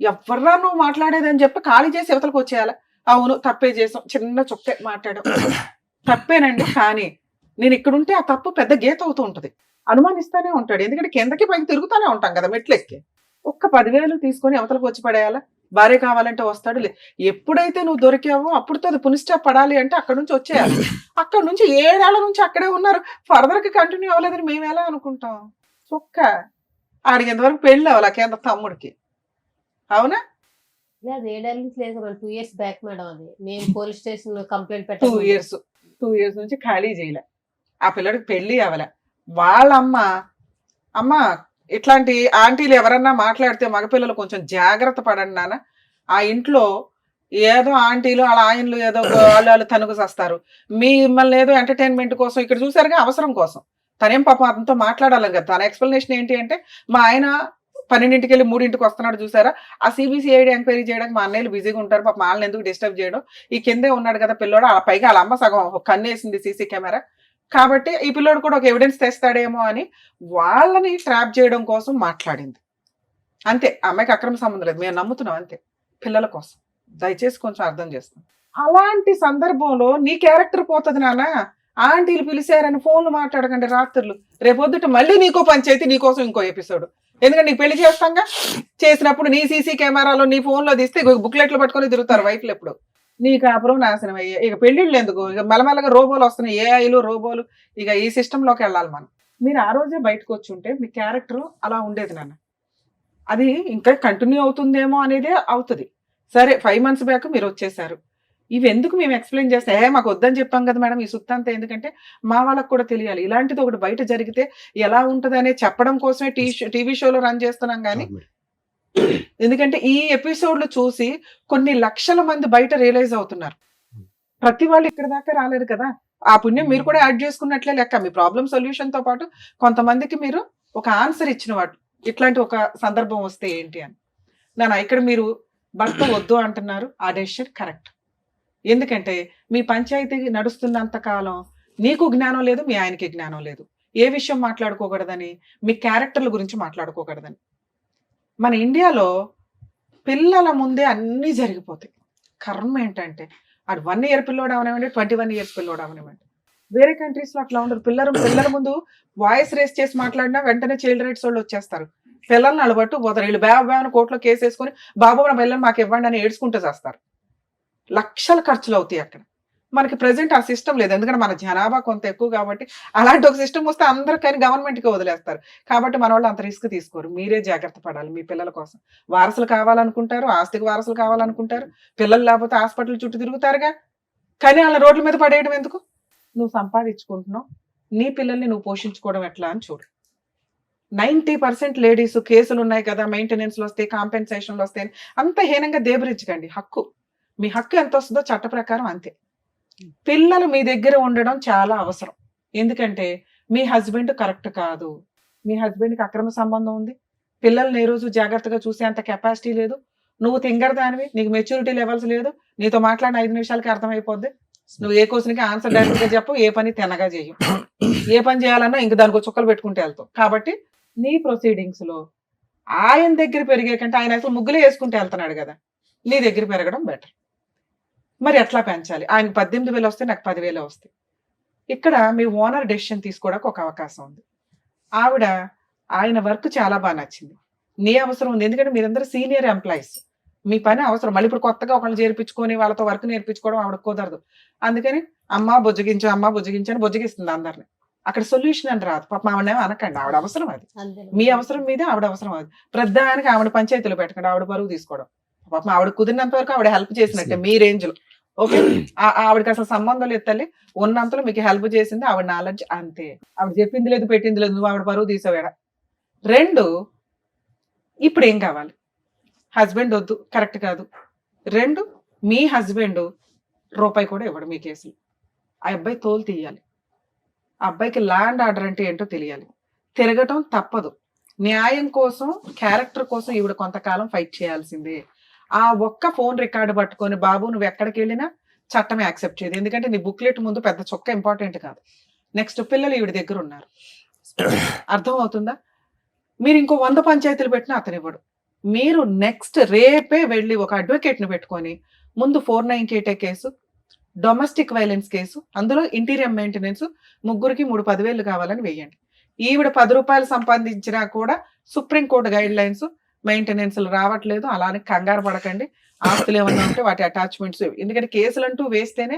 ఎవర్రా నువ్వు మాట్లాడేదని చెప్పి ఖాళీ చేసి యువతలకు వచ్చేయాలి. అవును తప్పే చేసాం, చిన్న చుక్కే మాట్లాడాం, తప్పేనండి. కానీ నేను ఇక్కడుంటే ఆ తప్పు పెద్ద గీత అవుతూ ఉంటుంది, అనుమానిస్తానే ఉంటాడు. ఎందుకంటే కిందకి పైకి తిరుగుతూనే ఉంటాం కదా మెట్లెక్కి. ఒక్క 10,000 తీసుకొని అవతలకు వచ్చి పడేయాలా? భార్య కావాలంటే వస్తాడు. ఎప్పుడైతే నువ్వు దొరికావో అప్పుడుతో అది పునిస్టాప్ పడాలి అంటే అక్కడ నుంచి వచ్చేయాలి. అక్కడ నుంచి 7 ఏళ్ల నుంచి అక్కడే ఉన్నారు, ఫర్దర్ కి కంటిన్యూ అవ్వలేదని మేము ఎలా అనుకుంటాం? చొక్క ఆడికి ఎంతవరకు పెళ్ళి అవ్వాలి కింద తమ్ముడికి, అవునా? 7 ఏళ్ళ నుంచి లేదు, 2 years బ్యాక్ మేడం. అది మేము పోలీస్ స్టేషన్ లో కంప్లైంట్ 2 years నుంచి ఖాళీ చేయలే, ఆ పిల్లడికి పెళ్లి అవ్వలే. వాళ్ళ అమ్మ ఇట్లాంటి ఆంటీలు ఎవరన్నా మాట్లాడితే మగపిల్లలు కొంచెం జాగ్రత్త పడండి నాన్న. ఆ ఇంట్లో ఏదో ఆంటీలు వాళ్ళ ఆయనలు ఏదో వాళ్ళు తనుగు చేస్తారు, మిమ్మల్ని ఏదో ఎంటర్టైన్మెంట్ కోసం ఇక్కడ చూసారుగా, అవసరం కోసం. తనేం పాపం అతనితో మాట్లాడాలి కదా. తన ఎక్స్ప్లెనేషన్ ఏంటి అంటే, మా ఆయన 12ంటికి వెళ్ళి 3ంటికి వస్తున్నాడు చూసారా, ఆ CBCID ఎంక్వైరీ చేయడానికి మా అన్నయ్యలు బిజీగా ఉంటారు, పాప వాళ్ళని ఎందుకు డిస్టర్బ్ చేయడం, ఈ కిందే ఉన్నాడు కదా పిల్లోడు, ఆ పైగా వాళ్ళ అమ్మ సగం కన్నేసింది సీసీ కెమెరా, కాబట్టి ఈ పిల్లోడు కూడా ఒక ఎవిడెన్స్ తెస్తాడేమో అని వాళ్ళని ట్రాప్ చేయడం కోసం మాట్లాడింది అంతే. అమ్మాయికి అక్రమ సంబంధం లేదు, మేము నమ్ముతున్నాం అంతే, పిల్లల కోసం. దయచేసి కొంచెం అర్థం చేస్తాం. అలాంటి సందర్భంలో నీ క్యారెక్టర్ పోతుంది నాన్న. ఆంటీలు పిలిచారని ఫోన్లు మాట్లాడకండి రాత్రులు, రేపొద్దుట మళ్ళీ నీకో పంచాయతీ, నీకోసం ఇంకో ఎపిసోడ్. ఎందుకంటే నీకు పెళ్లి చేస్తాంగా, చేసినప్పుడు నీ సీసీ కెమెరాలో నీ ఫోన్లో తీస్తే బుక్లెట్లు పట్టుకొని తిరుగుతారు వైఫ్లు. ఎప్పుడు నీ కాపురం నాశనం అయ్యే, ఇక పెళ్లిళ్ళు ఎందుకు, ఇక మెల్లమెల్లగా రోబోలు వస్తున్నాయి, ఏఐలు రోబోలు, ఇక ఈ సిస్టంలోకి వెళ్ళాలి మనం. మీరు ఆ రోజే బయటకు వచ్చి ఉంటే మీ క్యారెక్టర్ అలా ఉండేది నాన్న. అది ఇంకా కంటిన్యూ అవుతుందేమో అనేదే అవుతుంది. సరే 5 months బ్యాక్ మీరు వచ్చేసారు, ఇవి ఎందుకు మేము ఎక్స్ప్లెయిన్ చేస్తే, మాకు వద్దని చెప్పాం కదా మేడం ఈ సుత్తంతా, ఎందుకంటే మా వాళ్ళకి కూడా తెలియాలి ఇలాంటిది ఒకటి బయట జరిగితే ఎలా ఉంటుంది అనే చెప్పడం కోసమే టీవీ షోలో రన్ చేస్తున్నాం. కానీ ఎందుకంటే ఈ ఎపిసోడ్లు చూసి కొన్ని లక్షల మంది బయట రియలైజ్ అవుతున్నారు. ప్రతి వాళ్ళు ఇక్కడ దాకా రాలేరు కదా, ఆ పుణ్యం మీరు కూడా యాడ్ చేసుకున్నట్లే లెక్క. మీ ప్రాబ్లం సొల్యూషన్ తో పాటు కొంతమందికి మీరు ఒక ఆన్సర్ ఇచ్చిన వాడు, ఇట్లాంటి ఒక సందర్భం వస్తే ఏంటి అని. నాన్న ఇక్కడ మీరు భర్త వద్దు అంటున్నారు, ఆ డెసిషన్ కరెక్ట్. ఎందుకంటే మీ పంచాయతీ నడుస్తున్నంత కాలం నీకు జ్ఞానం లేదు, మీ ఆయనకి జ్ఞానం లేదు. ఏ విషయం మాట్లాడుకోకూడదని, మీ క్యారెక్టర్ల గురించి మాట్లాడుకోకూడదని. మన ఇండియాలో పిల్లల ముందే అన్నీ జరిగిపోతాయి. కర్మ ఏంటంటే అది 1 year పిల్లోడు అవనివ్వండి, 21 years పిల్లోడు అవనివ్వండి. వేరే కంట్రీస్లో అట్లా ఉండదు. పిల్లల ముందు వాయిస్ రేస్ చేసి మాట్లాడినా వెంటనే చైల్డ్ రైట్స్ వాళ్ళు వచ్చేస్తారు, పిల్లల్ని అలబట్టు పోతారు. వీళ్ళు బ్యాను కోర్టులో కేసు వేసుకొని బాబు నా పిల్లలు మాకు ఇవ్వండి అని ఏడ్చుకుంటూ చేస్తారు. లక్షల ఖర్చులు అవుతాయి అక్కడ. మనకి ప్రెసెంట్ ఆ సిస్టమ్ లేదు, ఎందుకంటే మన జనాభా కొంత ఎక్కువ కాబట్టి. అలాంటి ఒక సిస్టమ్ వస్తే అందరికైనా గవర్నమెంట్కి వదిలేస్తారు కాబట్టి మన వాళ్ళు అంత రిస్క్ తీసుకోరు. మీరే జాగ్రత్త పడాలి మీ పిల్లల కోసం. వారసులు కావాలనుకుంటారు, ఆస్తికి వారసులు కావాలనుకుంటారు, పిల్లలు లేకపోతే హాస్పిటల్ చుట్టూ తిరుగుతారుగా, కానీ వాళ్ళ రోడ్ల మీద పడేయడం ఎందుకు? నువ్వు సంపాదించుకుంటున్నావు, నీ పిల్లల్ని నువ్వు పోషించుకోవడం ఎట్లా అని చూడు. 90% లేడీస్ కేసులు ఉన్నాయి కదా, మెయింటెనెన్స్లు వస్తాయి, కాంపెన్సేషన్లు వస్తాయి, అంత హీనంగా దేబరించకండి. హక్కు, మీ హక్కు ఎంత వస్తుందో చట్ట ప్రకారం అంతే. పిల్లలు మీ దగ్గర ఉండడం చాలా అవసరం. ఎందుకంటే మీ హస్బెండ్ కరెక్ట్ కాదు, మీ హస్బెండ్కి అక్రమ సంబంధం ఉంది, పిల్లల్ని ఏ రోజు జాగ్రత్తగా చూసే అంత కెపాసిటీ లేదు, నువ్వు తింగరదానివి, నీకు మెచ్యూరిటీ లెవెల్స్ లేదు, నీతో మాట్లాడిన 5 నిమిషాలకి అర్థమైపోద్ది, నువ్వు ఏ క్వశ్చన్కి ఆన్సర్ డైరెక్ట్గా చెప్పు, ఏ పని తినగా చేయు, ఏ పని చేయాలన్నా ఇంక దానికి చుక్కలు పెట్టుకుంటే వెళ్తావు. కాబట్టి నీ ప్రొసీడింగ్స్ లో ఆయన దగ్గర పెరిగే కంటే ఆయన అసలు ముగ్గులే వేసుకుంటే వెళ్తున్నాడు కదా, నీ దగ్గర పెరగడం బెటర్. మరి ఎట్లా పెంచాలి? ఆయన 18,000 వస్తే నాకు 10,000 వస్తాయి. ఇక్కడ మీ ఓనర్ డెసిషన్ తీసుకోవడానికి ఒక అవకాశం ఉంది. ఆవిడ ఆయన వర్క్ చాలా బాగా నచ్చింది, నీ అవసరం ఉంది, ఎందుకంటే మీరందరూ సీనియర్ ఎంప్లాయీస్, మీ పని అవసరం. మళ్ళీ ఇప్పుడు కొత్తగా ఒకళ్ళు చేర్పించుకొని వాళ్ళతో వర్క్ నేర్పించుకోవడం ఆవిడ కుదరదు. అందుకని అమ్మ బుజ్జగించు అని బుజ్జగిస్తుంది అందరిని. అక్కడ సొల్యూషన్ అని రాదు. పాప ఆవిడేమో అనకండి, ఆవిడ అవసరం అది, మీ అవసరం మీదే ఆవిడ అవసరం అది. ప్రధానికి ఆవిడ పంచాయతీలు పెట్టకండి, ఆవిడ బరువు తీసుకోవడం. పాపం ఆవిడ కుదిరినంత వరకు ఆవిడ హెల్ప్ చేసినట్టే మీ రేంజ్ లో. ఓకే, ఆవిడకి అసలు సంబంధం లేదు తల్లి, ఉన్నంతలో మీకు హెల్ప్ చేసింది ఆవిడ నాలెడ్జ్ అంతే. ఆవిడ చెప్పింది లేదు పెట్టింది లేదు, నువ్వు ఆవిడ బరువు తీసావేడ. 2, ఇప్పుడు ఏం కావాలి? హస్బెండ్ వద్దు, కరెక్ట్ కాదు. 2, మీ హస్బెండ్ రూపాయి కూడా ఇవ్వడు మీ కేసులు. ఆ అబ్బాయి తోలు తీయాలి, ఆ అబ్బాయికి ల్యాండ్ ఆర్డర్ అంటే ఏంటో తెలియాలి. తిరగటం తప్పదు. న్యాయం కోసం, క్యారెక్టర్ కోసం ఈవిడ కొంతకాలం ఫైట్ చేయాల్సిందే. ఆ ఒక్క ఫోన్ రికార్డు పట్టుకొని బాబు నువ్వు ఎక్కడికి వెళ్ళినా చట్టం యాక్సెప్ట్ చేయదు, ఎందుకంటే నీ బుక్లెట్ ముందు పెద్ద చొక్క ఇంపార్టెంట్ కాదు. నెక్స్ట్ పిల్లలు ఈవిడ దగ్గర ఉన్నారు, అర్థం అవుతుందా? మీరు ఇంకో 100 పంచాయతీలు పెట్టినా అతను ఇవ్వడు. మీరు నెక్స్ట్ రేపే వెళ్ళి ఒక అడ్వకేట్ని పెట్టుకొని ముందు 498 కేసు, డొమెస్టిక్ వైలెన్స్ కేసు, అందులో ఇంటీరియర్ మెయింటెనెన్స్, ముగ్గురికి 3-10,000 కావాలని వేయండి. ఈవిడ 10 రూపాయలు సంపాదించినా కూడా సుప్రీంకోర్టు గైడ్ లైన్స్, మెయింటెనెన్స్లు రావట్లేదు, అలానే కంగారు పడకండి. ఆస్తులు ఏమన్నా ఉంటే వాటి అటాచ్మెంట్స్, ఎందుకంటే కేసులు అంటూ వేస్తేనే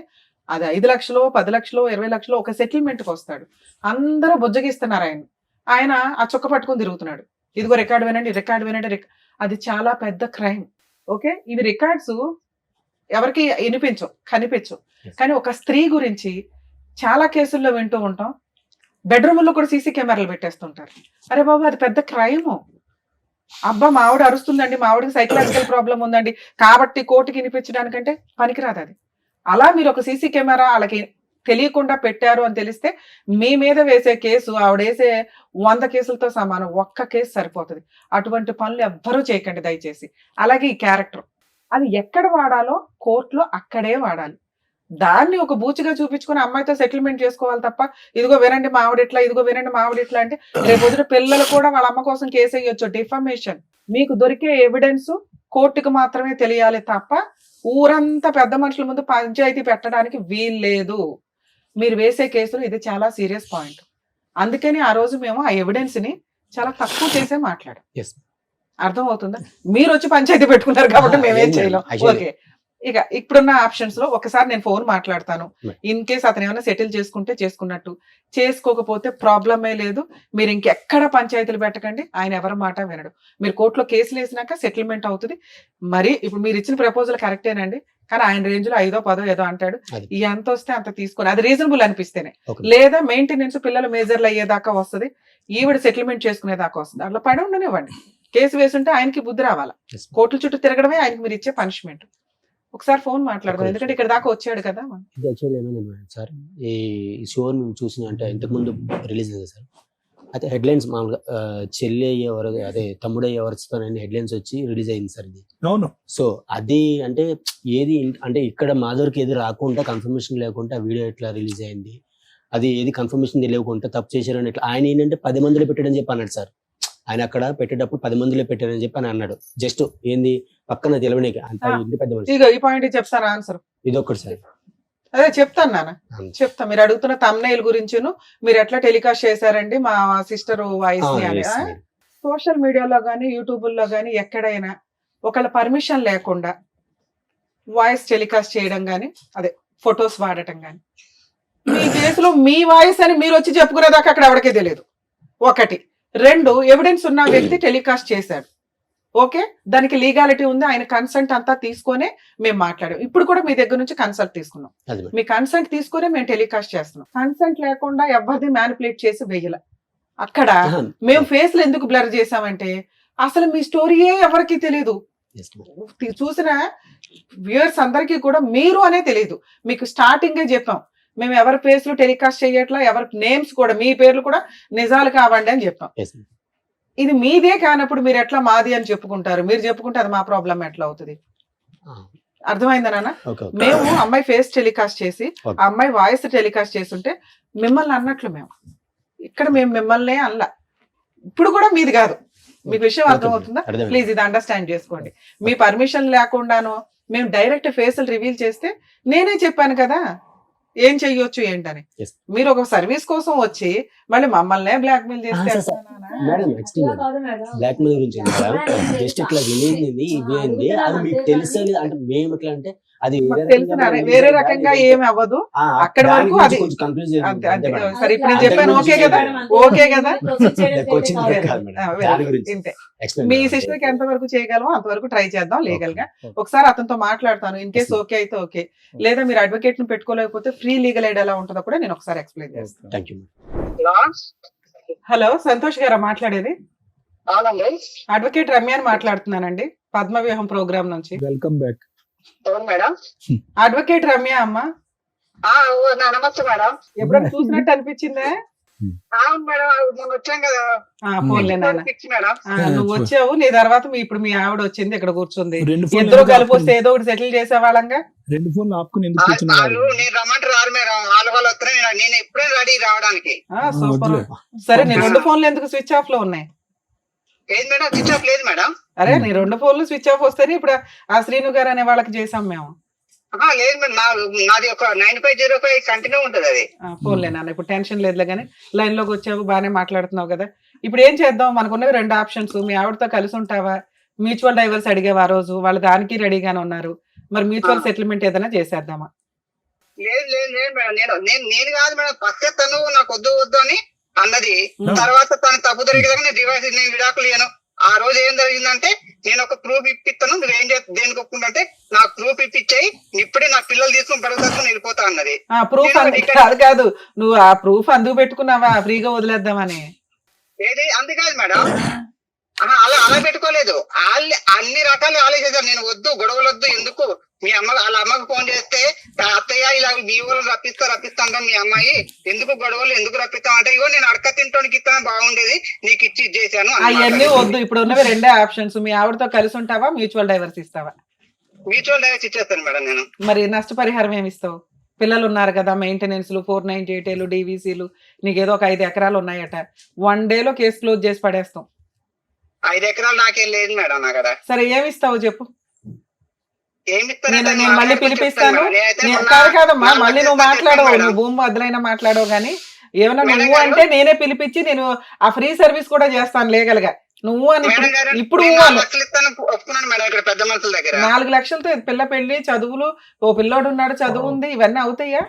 అది 5 లక్షలు, 10 లక్షలు, 20 లక్షలు ఒక సెటిల్మెంట్కి వస్తాడు. అందరూ బుజ్జగిస్తున్నారు ఆయన ఆ చుక్క పట్టుకొని తిరుగుతున్నాడు, ఇదిగో రికార్డు వినండి. అది చాలా పెద్ద క్రైమ్. ఓకే, ఇవి రికార్డ్స్ ఎవరికి కనిపించవు, కానీ ఒక స్త్రీ గురించి చాలా కేసుల్లో వింటూ ఉంటాం. బెడ్రూమ్లో కూడా సీసీ కెమెరాలు పెట్టేస్తుంటారు. అరే బాబు, అది పెద్ద క్రైమ్. అబ్బా మా ఆవిడ అరుస్తుందండి, మా ఆవిడకి సైకలాజికల్ ప్రాబ్లం ఉందండి కాబట్టి కోర్టుకి వినిపించడానికంటే పనికిరాదు అది. అలా మీరు ఒక సీసీ కెమెరా వాళ్ళకి తెలియకుండా పెట్టారు అని తెలిస్తే మీ మీద వేసే కేసు ఆవిడ వేసే 100 కేసులతో సమానం, ఒక్క కేసు సరిపోతుంది. అటువంటి పనులు ఎవ్వరూ చేయకండి దయచేసి. అలాగే ఈ క్యారెక్టర్ అది ఎక్కడ వాడాలో కోర్టులో అక్కడే వాడాలి. దాన్ని ఒక బూచిగా చూపించుకుని అమ్మాయితో సెటిల్మెంట్ చేసుకోవాలి తప్ప, ఇదిగో వినండి మా ఆవిడ ఇట్లా, ఇదిగో వినండి మా ఆవిడ ఇట్లా అంటే రేపు వదిన పిల్లలు కూడా వాళ్ళ అమ్మ కోసం కేసు వేయొచ్చు. డిఫమేషన్. మీకు దొరికే ఎవిడెన్స్ కోర్టుకు మాత్రమే తెలియాలి తప్ప ఊరంతా పెద్ద మనుషుల ముందు పంచాయతీ పెట్టడానికి వీల్లేదు. మీరు వేసే కేసులు ఇది చాలా సీరియస్ పాయింట్. అందుకని ఆ రోజు మేము ఆ ఎవిడెన్స్ ని చాలా తక్కువ చేసే మాట్లాడాం. అర్థం అవుతుందా? మీరు వచ్చి పంచాయతీ పెట్టుకున్నారు కాబట్టి మేమేం చేయలేం. ఓకే, ఇక ఇప్పుడున్న ఆప్షన్స్ లో ఒకసారి నేను ఫోన్ మాట్లాడతాను. ఇన్ కేస్ అతను ఏమైనా సెటిల్ చేసుకుంటే చేసుకున్నట్టు, చేసుకోకపోతే ప్రాబ్లమే లేదు. మీరు ఇంకెక్కడ పంచాయతీలు పెట్టకండి, ఆయన ఎవరి మాట వినడు. మీరు కోర్టులో కేసులు వేసినాక సెటిల్మెంట్ అవుతుంది. మరి ఇప్పుడు మీరు ఇచ్చిన ప్రపోజల్ కరెక్టేనండి, కానీ ఆయన రేంజ్ లో 5దో 10దో ఏదో అంటాడు. ఎంత వస్తే అంత తీసుకొని, అది రీజనబుల్ అనిపిస్తేనే, లేదా మెయింటెనెన్స్ పిల్లలు మేజర్లు అయ్యేదాకా వస్తుంది, ఈవిడ సెటిల్మెంట్ చేసుకునేదాకా వస్తుంది. అట్లా పడి ఉండనివ్వండి. కేసు వేసుంటే ఆయనకి బుద్ధి రావాలా. కోర్టుల చుట్టూ తిరగడమే ఆయనకి మీరు ఇచ్చే పనిష్మెంట్. ఒకసారి ఫోన్ మాట్లాడదాం, ఎందుకంటే ఇక్కడ దాకా వచ్చాడు కదా. ఇది యాక్చువల్లీ ఏమైంది సార్, ఈ షో మేము చూసిన అంటే ఇంతకుముందు రిలీజ్ అయింది సార్. అయితే హెడ్లైన్స్ మామూలుగా చెల్లి అయ్యేవారు, అదే తమ్ముడు అయ్యేవారు హెడ్లైన్స్ వచ్చి రిలీజ్ అయింది సార్ ఇది. అవును. సో అది అంటే ఏది అంటే ఇక్కడ మాధురికి ఏది రాకుండా, కన్ఫర్మేషన్ లేకుండా వీడియో ఎట్లా రిలీజ్ అయింది, అది ఏది కన్ఫర్మేషన్ తెలియకుండా తప్పు చేశారని ఇట్లా ఆయన ఏంటంటే 10 మందిలో పెట్టాడని చెప్పి అన్నాడు సార్. ఆయన అక్కడ పెట్టేటప్పుడు 10 మందిలో పెట్టారని చెప్పి అని అన్నాడు. జస్ట్ ఏంది పక్కన తెలవడానికి అంత ఇంటి పెద్ద మనిషి. ఈ పాయింట్ చెప్తాను ఆన్సర్. ఇది ఒక్కటి సార్. అదే చెప్తాను నాన్న, చెప్తా. మీరు అడుగుతున్న తమ్నైల్ గురించిను మీరు ఎట్లా టెలికాస్ట్ చేశారండి మా సిస్టర్ వాయిస్ ని అని. సోషల్ మీడియాలో గానీ యూట్యూబ్ లో గానీ ఎక్కడైనా ఒకళ్ళ పర్మిషన్ లేకుండా వాయిస్ టెలికాస్ట్ చేయడం గానీ, అదే ఫొటోస్ వాడటం కానీ. మీ కేసులో మీ వాయిస్ అని మీరు వచ్చి చెప్పుకునేదాకా అక్కడ ఎవరికే తెలియదు. 1 2 ఎవిడెన్స్ ఉన్న వ్యక్తి టెలికాస్ట్ చేశాడు. ఓకే, దానికి లీగాలిటీ ఉంది, ఆయన కన్సెంట్ అంతా తీసుకొనే మేము మాట్లాడాం. ఇప్పుడు కూడా మీ దగ్గర నుంచి కన్సల్ట్ తీసుకున్నాం. మీ కన్సెంట్ తీసుకునే మేము టెలికాస్ట్ చేస్తున్నాం. కన్సెంట్ లేకుండా ఎవరిది మ్యానిపులేట్ చేసి వేయలే. అక్కడ మేము ఫేస్లు ఎందుకు బ్లర్ చేసామంటే అసలు మీ స్టోరీయే ఎవరికి తెలియదు. చూసిన వ్యూయర్స్ అందరికీ కూడా మీరు అనే తెలియదు. మీకు స్టార్టింగే చెప్పాం, మేము ఎవరి ఫేస్లు టెలికాస్ట్ చేయట్లా, ఎవరి నేమ్స్ కూడా మీ పేర్లు కూడా నిజాలు కావండి అని చెప్పాం. ఇది మీదే కానప్పుడు మీరు ఎట్లా మాది అని చెప్పుకుంటారు? మీరు చెప్పుకుంటే అది మా ప్రాబ్లం ఎట్లా అవుతుంది? అర్థమైందా నాన్న? మేము అమ్మాయి ఫేస్ టెలికాస్ట్ చేసి ఆ అమ్మాయి వాయిస్ టెలికాస్ట్ చేస్తుంటే మిమ్మల్ని అన్నట్లు మేము ఇక్కడ మేము మిమ్మల్ని అనలా. ఇప్పుడు కూడా మీది కాదు. మీకు విషయం అర్థమవుతుందా? ప్లీజ్ ఇది అండర్స్టాండ్ చేసుకోండి. మీ పర్మిషన్ లేకుండాను మేము డైరెక్ట్ ఫేసులు రివీల్ చేస్తే నేనే చెప్పాను కదా ఏం చెయ్యొచ్చు ఏంటని. మీరు ఒక సర్వీస్ కోసం వచ్చి మళ్ళీ మమ్మల్ని బ్లాక్ మెయిల్ చేస్తే మేడం బ్లాక్ మెయిల్ గురించి జస్ట్ ఇట్లా వినింది అది మీకు తెలుసు అంటే మేము ఎట్లా అంటే అది వేరే రకంగా ఏమి అవ్వదు. అక్కడ వరకు అది సరే ఇప్పుడు నేను చెప్పాను. ఓకే కదా? ఓకే కదా? మీ సిస్టర్ కి ఎంత వరకు చేయగలమో అంతవరకు ట్రై చేద్దాం లీగల్ గా. ఒకసారి అతనితో మాట్లాడతాను. ఇన్ కేసు ఓకే అయితే ఓకే, లేదా మీరు అడ్వకేట్ ని పెట్టుకోలేకపోతే ఫ్రీ లీగల్ ఎయిడ్ ఎలా ఉంటుందో కూడా నేను ఒకసారి ఎక్స్ప్లెయిన్ చేస్తాను. హలో, సంతోష్ గారా మాట్లాడేది? అడ్వకేట్ రమ్య అని మాట్లాడుతున్నానండి, పద్మవ్యూహం ప్రోగ్రామ్ నుంచి. Welcome back. అడ్వకేట్ రమ్య అమ్మా. నమస్తే మేడం. ఎప్పుడైనా చూసినట్టు అనిపించిందా? అవును మేడం, మొన్న వచ్చాం కదా. ఫోన్లే నాన్న, మేడం నువ్వు వచ్చావు, నీ తర్వాత ఇప్పుడు మీ ఆవిడ వచ్చింది, ఇక్కడ కూర్చుంది. ఇద్దరు కలిపి వస్తే ఏదో ఒకటి సెటిల్ చేసేవాళ్ళంగా. 2 ఫోన్లు ఆపుకుని వాళ్ళు నేను రమ్మంటే రారు మేడం, వాళ్ళు వస్తున్నాయి. నేను ఇప్పుడే రెడీ రావడానికి. సూపర్. సరే, నీ 2 ఫోన్లు ఎందుకు స్విచ్ ఆఫ్ లో ఉన్నాయి? ఏది మేడం స్విచ్ ఆఫ్ లేదు మేడం. అరే నీ 2 ఫోన్లు స్విచ్ ఆఫ్ వస్తేనే ఇప్పుడు ఆ శ్రీను గారు అనే వాళ్ళకి చేసాం మేము. లేదు మేడం, నాది ఒక 9505 కంటిన్యూ ఉంటది అది. ఫోన్లే నాన్న, ఇప్పుడు టెన్షన్ లేదులే కానీ లైన్ లోకి వచ్చావు, బాగానే మాట్లాడుతున్నావు కదా. ఇప్పుడు ఏం చేద్దాం? మనకున్నవి 2 ఆప్షన్స్. మీ ఆవిడతో కలిసి ఉంటావా? మ్యూచువల్ డైవర్స్ అడిగేవా ఆ రోజు? వాళ్ళు దానికి రెడీగానే ఉన్నారు. మరి మ్యూచువల్ సెటిల్మెంట్ ఏదైనా చేసేద్దామా? లేదు లేదు లేదు మేడం, నేను కాదు మేడం, ఫస్ట్ తను నాకు వద్దు అని అన్నది. తర్వాత తను తప్పు జరిగేదాకా నేను డివైస్ నేను విడాకులు ఇయ్యను. ఆ రోజు ఏం జరిగిందంటే నేను ఒక ప్రూఫ్ ఇప్పిస్తాను, నువ్వేం దేనికి ఒప్పుకుంటే నాకు ప్రూఫ్ ఇప్పించాయి, ఇప్పుడే నా పిల్లలు తీసుకుని పెరుగుతాను వెళ్ళిపోతా అన్నది. ప్రూఫ్ కాదు, నువ్వు ఆ ప్రూఫ్ అందుకు పెట్టుకున్నావా ఫ్రీగా వదిలేద్దామని? ఏది అందుకాదు మేడం, అలా పెట్టుకోలేదు. అన్ని రకాలు ఆలోచించారు. నేను వద్దు, గొడవలు వద్దు, ఎందుకు మీ వాళ్ళ అమ్మకు ఫోన్ చేస్తే అత్తయ్య ఇలా మీ ఊరు రప్పిస్తాను మీ అమ్మాయి, ఎందుకు గొడవలు ఎందుకు రప్పిస్తాం అంటే, ఇగో నేను అడక తింటానికి ఇస్తాను బాగుండేది, నీకు ఇచ్చి ఇచ్చేసాను. అవన్నీ వద్దు. ఇప్పుడు ఉన్నవి 2 ఆప్షన్స్. మీ ఆవిడతో కలిసి ఉంటావా, మ్యూచువల్ డైవర్స్ ఇస్తావా? మ్యూచువల్ డైవర్స్ ఇచ్చేస్తాను మేడం నేను. మరి నష్టపరిహారం ఏమి ఇస్తావు? పిల్లలు ఉన్నారు కదా, మెయింటెనెన్స్ 498 డీవీసీలు, నీకేదో ఒక 5 ఎకరాలు ఉన్నాయట. 1 డేలో కేసు క్లోజ్ చేసి పడేస్తాం. 5 ఎకరాలు నాకేం లేదు మేడం నా కదా. సరే, ఏమి ఇస్తావు చెప్పు? నేను మళ్ళీ పిలిపిస్తాను. కాదమ్మా, మళ్ళీ నువ్వు మాట్లాడవు, నువ్వు భూమి వద్దలైనా మాట్లాడవు కానీ ఏమన్నా నువ్వు అంటే నేనే పిలిపించి నేను ఆ ఫ్రీ సర్వీస్ కూడా చేస్తాను లీగల్ గా. నువ్వు అని ఇప్పుడు 4 లక్షలతో పిల్ల పెళ్లి, చదువులు, ఓ పిల్లోడు ఉన్నాడు, చదువు ఉంది, ఇవన్నీ అవుతాయా?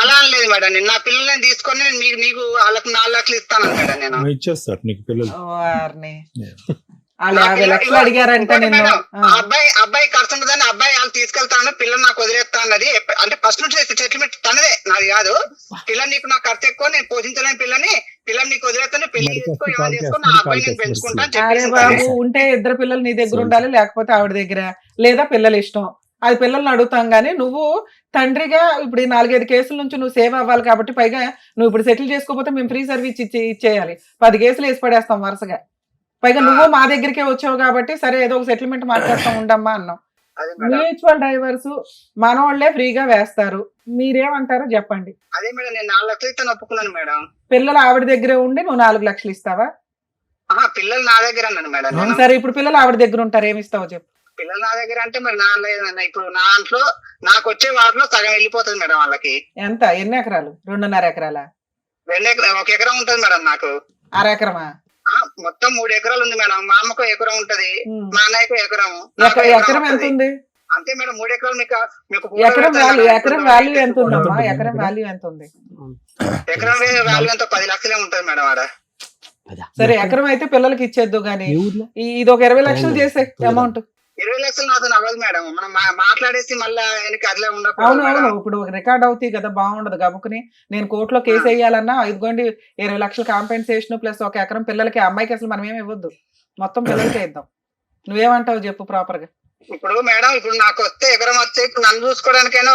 అలా లేదు మేడం, నేను నా పిల్లల్ని తీసుకొని మీకు వాళ్ళకి 4 లక్షలు ఇస్తాను మేడం. నేను ఇచ్చేస్తారు నీకు పిల్లలు. వాళ్ళు 50 లక్షలు అడిగారంటే నేను అబ్బాయి ఖర్చు ఉంటుందని అబ్బాయి వాళ్ళు తీసుకెళ్తాను, పిల్లలు నాకు వదిలేస్తా అన్నది. అంటే ఫస్ట్ నుంచి సెటిల్మెంట్ తనదే, నాది కాదు. పిల్లలు నీకు నాకు ఖర్చు ఎక్కువ, నేను పోషించలేని పిల్లని నీకు వదిలేస్తాను, పెళ్లి చేసుకో, ఏమైనా చేసుకో, నా అబ్బాయి నేను పెంచుకుంటాను. బాబు ఉంటే 2 పిల్లలు నీ దగ్గర ఉండాలి, లేకపోతే ఆవిడ దగ్గర, లేదా పిల్లలు ఇష్టం, అది పిల్లల్ని అడుగుతాం. గానీ నువ్వు తండ్రిగా ఇప్పుడు 4-5 కేసుల నుంచి నువ్వు సేవ్ అవ్వాలి కాబట్టి, పైగా నువ్వు ఇప్పుడు సెటిల్ చేసుకోకపోతే మేము ఫ్రీ సర్వీస్ ఇచ్చేయాలి. 10 కేసులు వేసి పడేస్తాం వరుసగా. పైగా నువ్వు మా దగ్గరికే వచ్చావు కాబట్టి సరే ఏదో ఒక సెటిల్మెంట్ మాట్లాడుతూ ఉండమ్మా అన్నాం. మ్యూచువల్ డైవర్స్ మనోళ్లే ఫ్రీగా వేస్తారు, మీరేమంటారో చెప్పండి. అదే మేడం, నేను 4 లక్షలు ఇస్తాను ఒప్పుకున్నాను మేడం. పిల్లలు ఆవిడ దగ్గరే ఉండి నువ్వు 4 లక్షలు ఇస్తావా? పిల్లలు నా దగ్గర అన్నాను మేడం. సరే, ఇప్పుడు పిల్లలు ఆవిడ దగ్గర ఉంటారు, ఏమి ఇస్తావో చెప్పు. పిల్లలు నా దగ్గర అంటే మరి ఇప్పుడు నా దాంట్లో నాకు వచ్చే వాటిలో సగం వెళ్ళిపోతుంది మేడం వాళ్ళకి. ఎంత? ఎన్ని ఎకరాలు? 2.5 ఎకరాలా? 2 ఎకరాలు, 1 ఎకరం ఉంటుంది మేడం నాకు. 1/2 ఎకరమా? మొత్తం 3 ఎకరాలు ఉంది మేడం. మా అమ్మకు ఎకరం ఉంటది, మా అన్నయ్యకు ఎకరం. ఎకరం ఎంత ఉంది? అంతే మేడం 3 ఎకరాలు మీకు ఎకరం వాల్యూ ఎంత ఉందమ్మా? ఎకరం వాల్యూ ఎంత ఉంది? ఎకరం వాల్యూ ఎంత 10 లక్షలే ఉంటుంది మేడం ఆడ. సరే ఎకరం అయితే పిల్లలకి ఇచ్చేద్దు గానీ ఇది ఒక 20 లక్షలు చేసే అమౌంట్. 20 లక్షలు నాతో అవ్వదు మేడం. మనం మాట్లాడేసి మళ్ళీ అట్లా ఉండదు. అవును ఇప్పుడు రికార్డ్ అవుతాయి కదా, బాగుండదు. గబుకుని నేను కోర్టులో కేసు వేయాలన్నా ఇదిగోండి 20 లక్షల కాంపెన్సేషన్ ప్లస్ ఒక ఎకరం పిల్లలకి. అమ్మాయికి అసలు మనం ఏమి ఇవ్వద్దు, మొత్తం పిల్లలకే ఇద్దాం. నువ్వేమంటావు చెప్పు ప్రాపర్ గా. ఇప్పుడు మేడం ఇప్పుడు నాకు వస్తే ఎకరం వస్తే ఇప్పుడు నన్ను చూసుకోవడానికైనా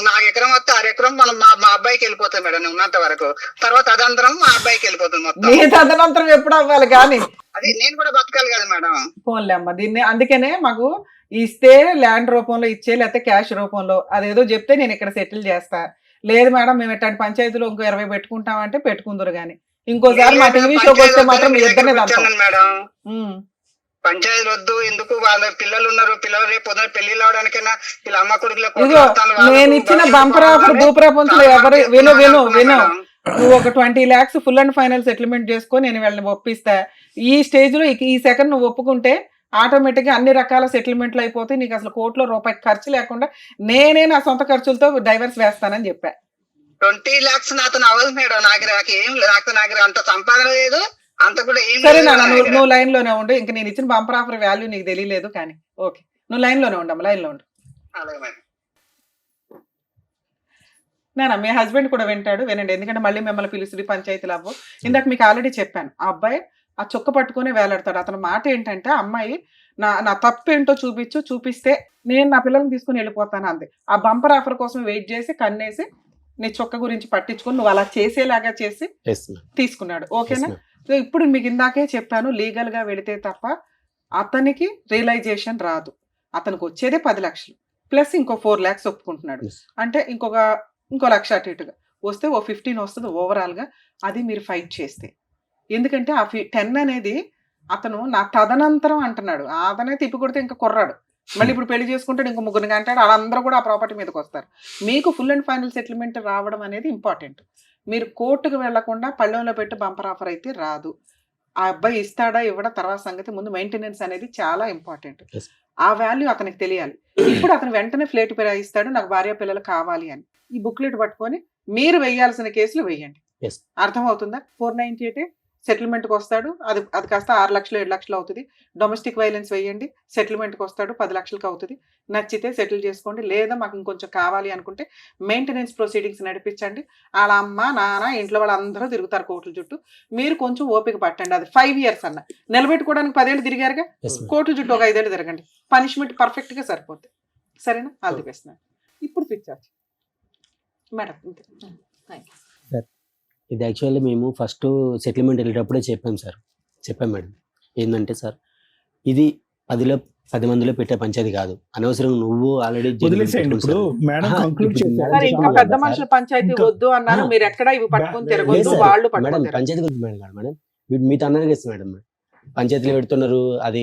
నాకు ఎకరం వస్తే 6 ఎకరం మనం మా అబ్బాయికి వెళ్ళిపోతాయి మేడం ఉన్నంత వరకు. తర్వాత అదంతరం మా అబ్బాయికి వెళ్ళిపోతుంది మొత్తం. తదనంతరం ఎప్పుడు అవ్వాలి కానీ అది నేను కూడా బతకాలి కదా మేడం. పోన్లే అమ్మ, దీన్ని అందుకనే మాకు ఇస్తే ల్యాండ్ రూపంలో ఇచ్చే, లేకపోతే క్యాష్ రూపంలో అదేదో చెప్తే నేను ఇక్కడ సెటిల్ చేస్తా. లేదు మేడం మేము ఇట్లాంటి పంచాయతీలో ఇంకో 20 పెట్టుకుంటామంటే పెట్టుకుందరు గానీ ఇంకోసారి మా టీవీ షోకి వస్తే మాత్రం మీ ఇద్దరినే మేడం. పంచాయతీలు వద్దు, ఎందుకు వాళ్ళ పిల్లలు ఉన్నారు, పిల్లలు రేపు పొద్దున పెళ్లి అవడానికైనా వీళ్ళ అమ్మ కొడుకులు. నేను ఇచ్చిన బంపర్ ఆఫర్ భూప్రపంచంలో ఎవరు విను నువ్వు ఒక 20 lakhs full and final settlement చేసుకో, నేను వీళ్ళని ఒప్పిస్తా. ఈ స్టేజ్ లో ఈ సెకండ్ నువ్వు ఒప్పుకుంటే ఆటోమేటిక్ గా అన్ని రకాల సెటిల్మెంట్లు అయిపోతాయి. నీకు అసలు కోర్టులో రూపాయి ఖర్చు లేకుండా నేనే నా సొంత ఖర్చులతో డైవర్స్ వేస్తానని చెప్పా. 20 lakhs నాతో అవ్వదు మేడం. నాకు అంత సంపాదన లేదు, అంత కూడా ఏం. సరే నాన్న, నువ్వు లైన్ లోనే ఉండు. ఇంకా నేను ఇచ్చిన బంపర్ ఆఫర్ వాల్యూ నీకు తెలియలేదు కానీ ఓకే, నువ్వు లైన్ లోనే ఉండమ్మా, లైన్ లో ఉండు. నాన్న మీ హస్బెండ్ కూడా వింటాడు, వినండి. ఎందుకంటే మళ్ళీ మిమ్మల్ని పిలుస్తుంది పంచాయతీలు అవ్వు. ఇందాక మీకు ఆల్రెడీ చెప్పాను, ఆ అబ్బాయి ఆ చొక్క పట్టుకుని వేలాడతాడు. అతని మాట ఏంటంటే అమ్మాయి నా తప్పు ఏంటో చూపిస్తే నేను నా పిల్లల్ని తీసుకుని వెళ్ళిపోతాను అంది. ఆ బంపర్ ఆఫర్ కోసం వెయిట్ చేసి కన్నేసి నీ చొక్క గురించి పట్టించుకుని నువ్వు అలా చేసేలాగా చేసి తీసుకున్నాడు. ఓకేనా? సో ఇప్పుడు మీకు ఇందాకే చెప్పాను, లీగల్ గా వెళితే తప్ప అతనికి రియలైజేషన్ రాదు. అతనికి వచ్చేదే 10 లక్షలు ప్లస్ ఇంకో 4 lakhs ఒప్పుకుంటున్నాడు. అంటే ఇంకో లక్ష అటు ఇటుగా వస్తే ఓ 15 వస్తుంది ఓవరాల్ గా. అది మీరు ఫైట్ చేస్తే, ఎందుకంటే ఆ 10 అనేది అతను నా తదనంతరం అంటున్నాడు. అతనే తిప్పి కొడితే ఇంకా కుర్రాడు, మళ్ళీ ఇప్పుడు పెళ్లి చేసుకుంటాడు, ఇంకో 3 అంటాడు. వాళ్ళందరూ కూడా ఆ ప్రాపర్టీ మీదకి వస్తారు. మీకు ఫుల్ అండ్ ఫైనల్ సెటిల్మెంట్ రావడం అనేది ఇంపార్టెంట్. మీరు కోర్టుకు వెళ్లకుండా పళ్ళెంలో పెట్టి బంపర్ ఆఫర్ అయితే రాదు. ఆ అబ్బాయి ఇస్తాడా ఇవ్వడా తర్వాత సంగతి. ముందు మెయింటెనెన్స్ అనేది చాలా ఇంపార్టెంట్. ఆ వాల్యూ అతనికి తెలియాలి. ఇప్పుడు అతను వెంటనే ఫ్లేట్ ఇస్తాడు, నాకు భార్య పిల్లలు కావాలి అని. ఈ బుక్లెట్ పట్టుకొని మీరు వేయాల్సిన కేసులు వేయండి. అర్థమవుతుందా? 498 సెటిల్మెంట్కి వస్తాడు, అది కాస్త 6 లక్షలు 7 లక్షలు అవుతుంది. డొమెస్టిక్ వైలెన్స్ వేయండి, సెటిల్మెంట్కి వస్తాడు 10 లక్షలకు అవుతుంది. నచ్చితే సెటిల్ చేసుకోండి, లేదా మాకు ఇంకొంచెం కావాలి అనుకుంటే మెయింటెనెన్స్ ప్రొసీడింగ్స్ నడిపించండి. వాళ్ళ అమ్మ నాన్న ఇంట్లో వాళ్ళందరూ తిరుగుతారు కోర్టుల చుట్టూ. మీరు కొంచెం ఓపిక పట్టండి. అది 5 years అన్న నిలబెట్టుకోవడానికి 10 ఏళ్ళు తిరిగారుగా, కోర్టుల చుట్టూ ఒక 5 ఏళ్ళు తిరగండి. పనిష్మెంట్ పర్ఫెక్ట్ గా సరిపోతుంది. సరేనా? All the best. ఇప్పుడు పిచ్చార్జ్ మేడం. ఇది యాక్చువల్లీ మేము ఫస్ట్ సెటిల్మెంట్ వెళ్ళేటప్పుడే చెప్పాం మేడం. ఏంటంటే సార్, ఇది 10 మందిలో పెట్టే పంచాయతీ కాదు. అనవసరం నువ్వు ఆల్రెడీ ఇంకా పెద్ద మనుషుల పంచాయతీ వద్దు అన్నారు. మీరు ఎక్కడ ఇవి పట్టుకొని తిరగొద్దు, వాళ్ళు మేడం పంచాయతీ గురించి మేడం మీతో అన్నారు కదా మేడం, పంచాయతీలు పెడుతున్నారు. అది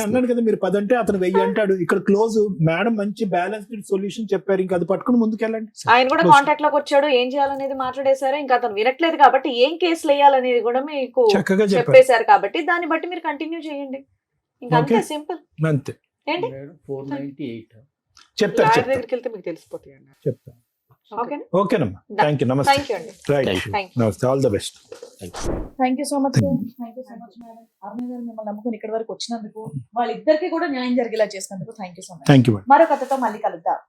అన్నాడు కదా మీరు 10 అంటే అతను 1000 అంటాడు. ఇక్కడ క్లోజ్ మేడం మంచి బ్యాలెన్స్డ్ సొల్యూషన్ చెప్పారు. ఇంకా అది పట్టుకుని ముందుకెళ్ళండి. ఆయన కూడా కాంటాక్ట్ లోకి వచ్చాడు, ఏం చేయాలనేది మాట్లాడేశారు. ఇంకా అతను వినట్లేదు కాబట్టి ఏం కేసులు వేయాలనేది కూడా మీకు చక్కగా చెప్పేశారు. కాబట్టి దాన్ని బట్టి మీరు కంటిన్యూ చేయండి. ఇంకా అంతే, సింపుల్. అంతే. ఏంటి 498 చెప్తారు, దగ్గరికి వెళ్తే మీకు తెలిసిపోతాయి అన్న. చెప్తాను. ఓకేనమ్మా, థ్యాంక్ యూ. నమస్తే. Right, all the best. Thank you so much madam. Aruna garu మిమ్మల్ని నమ్ముకుని ఇక్కడి వరకు వచ్చినందుకు, వాళ్ళిద్దరికి కూడా న్యాయం జరిగేలా చేసినందుకు thank you so much. Thank you. మరో కథతో మళ్ళీ కలుద్దాం.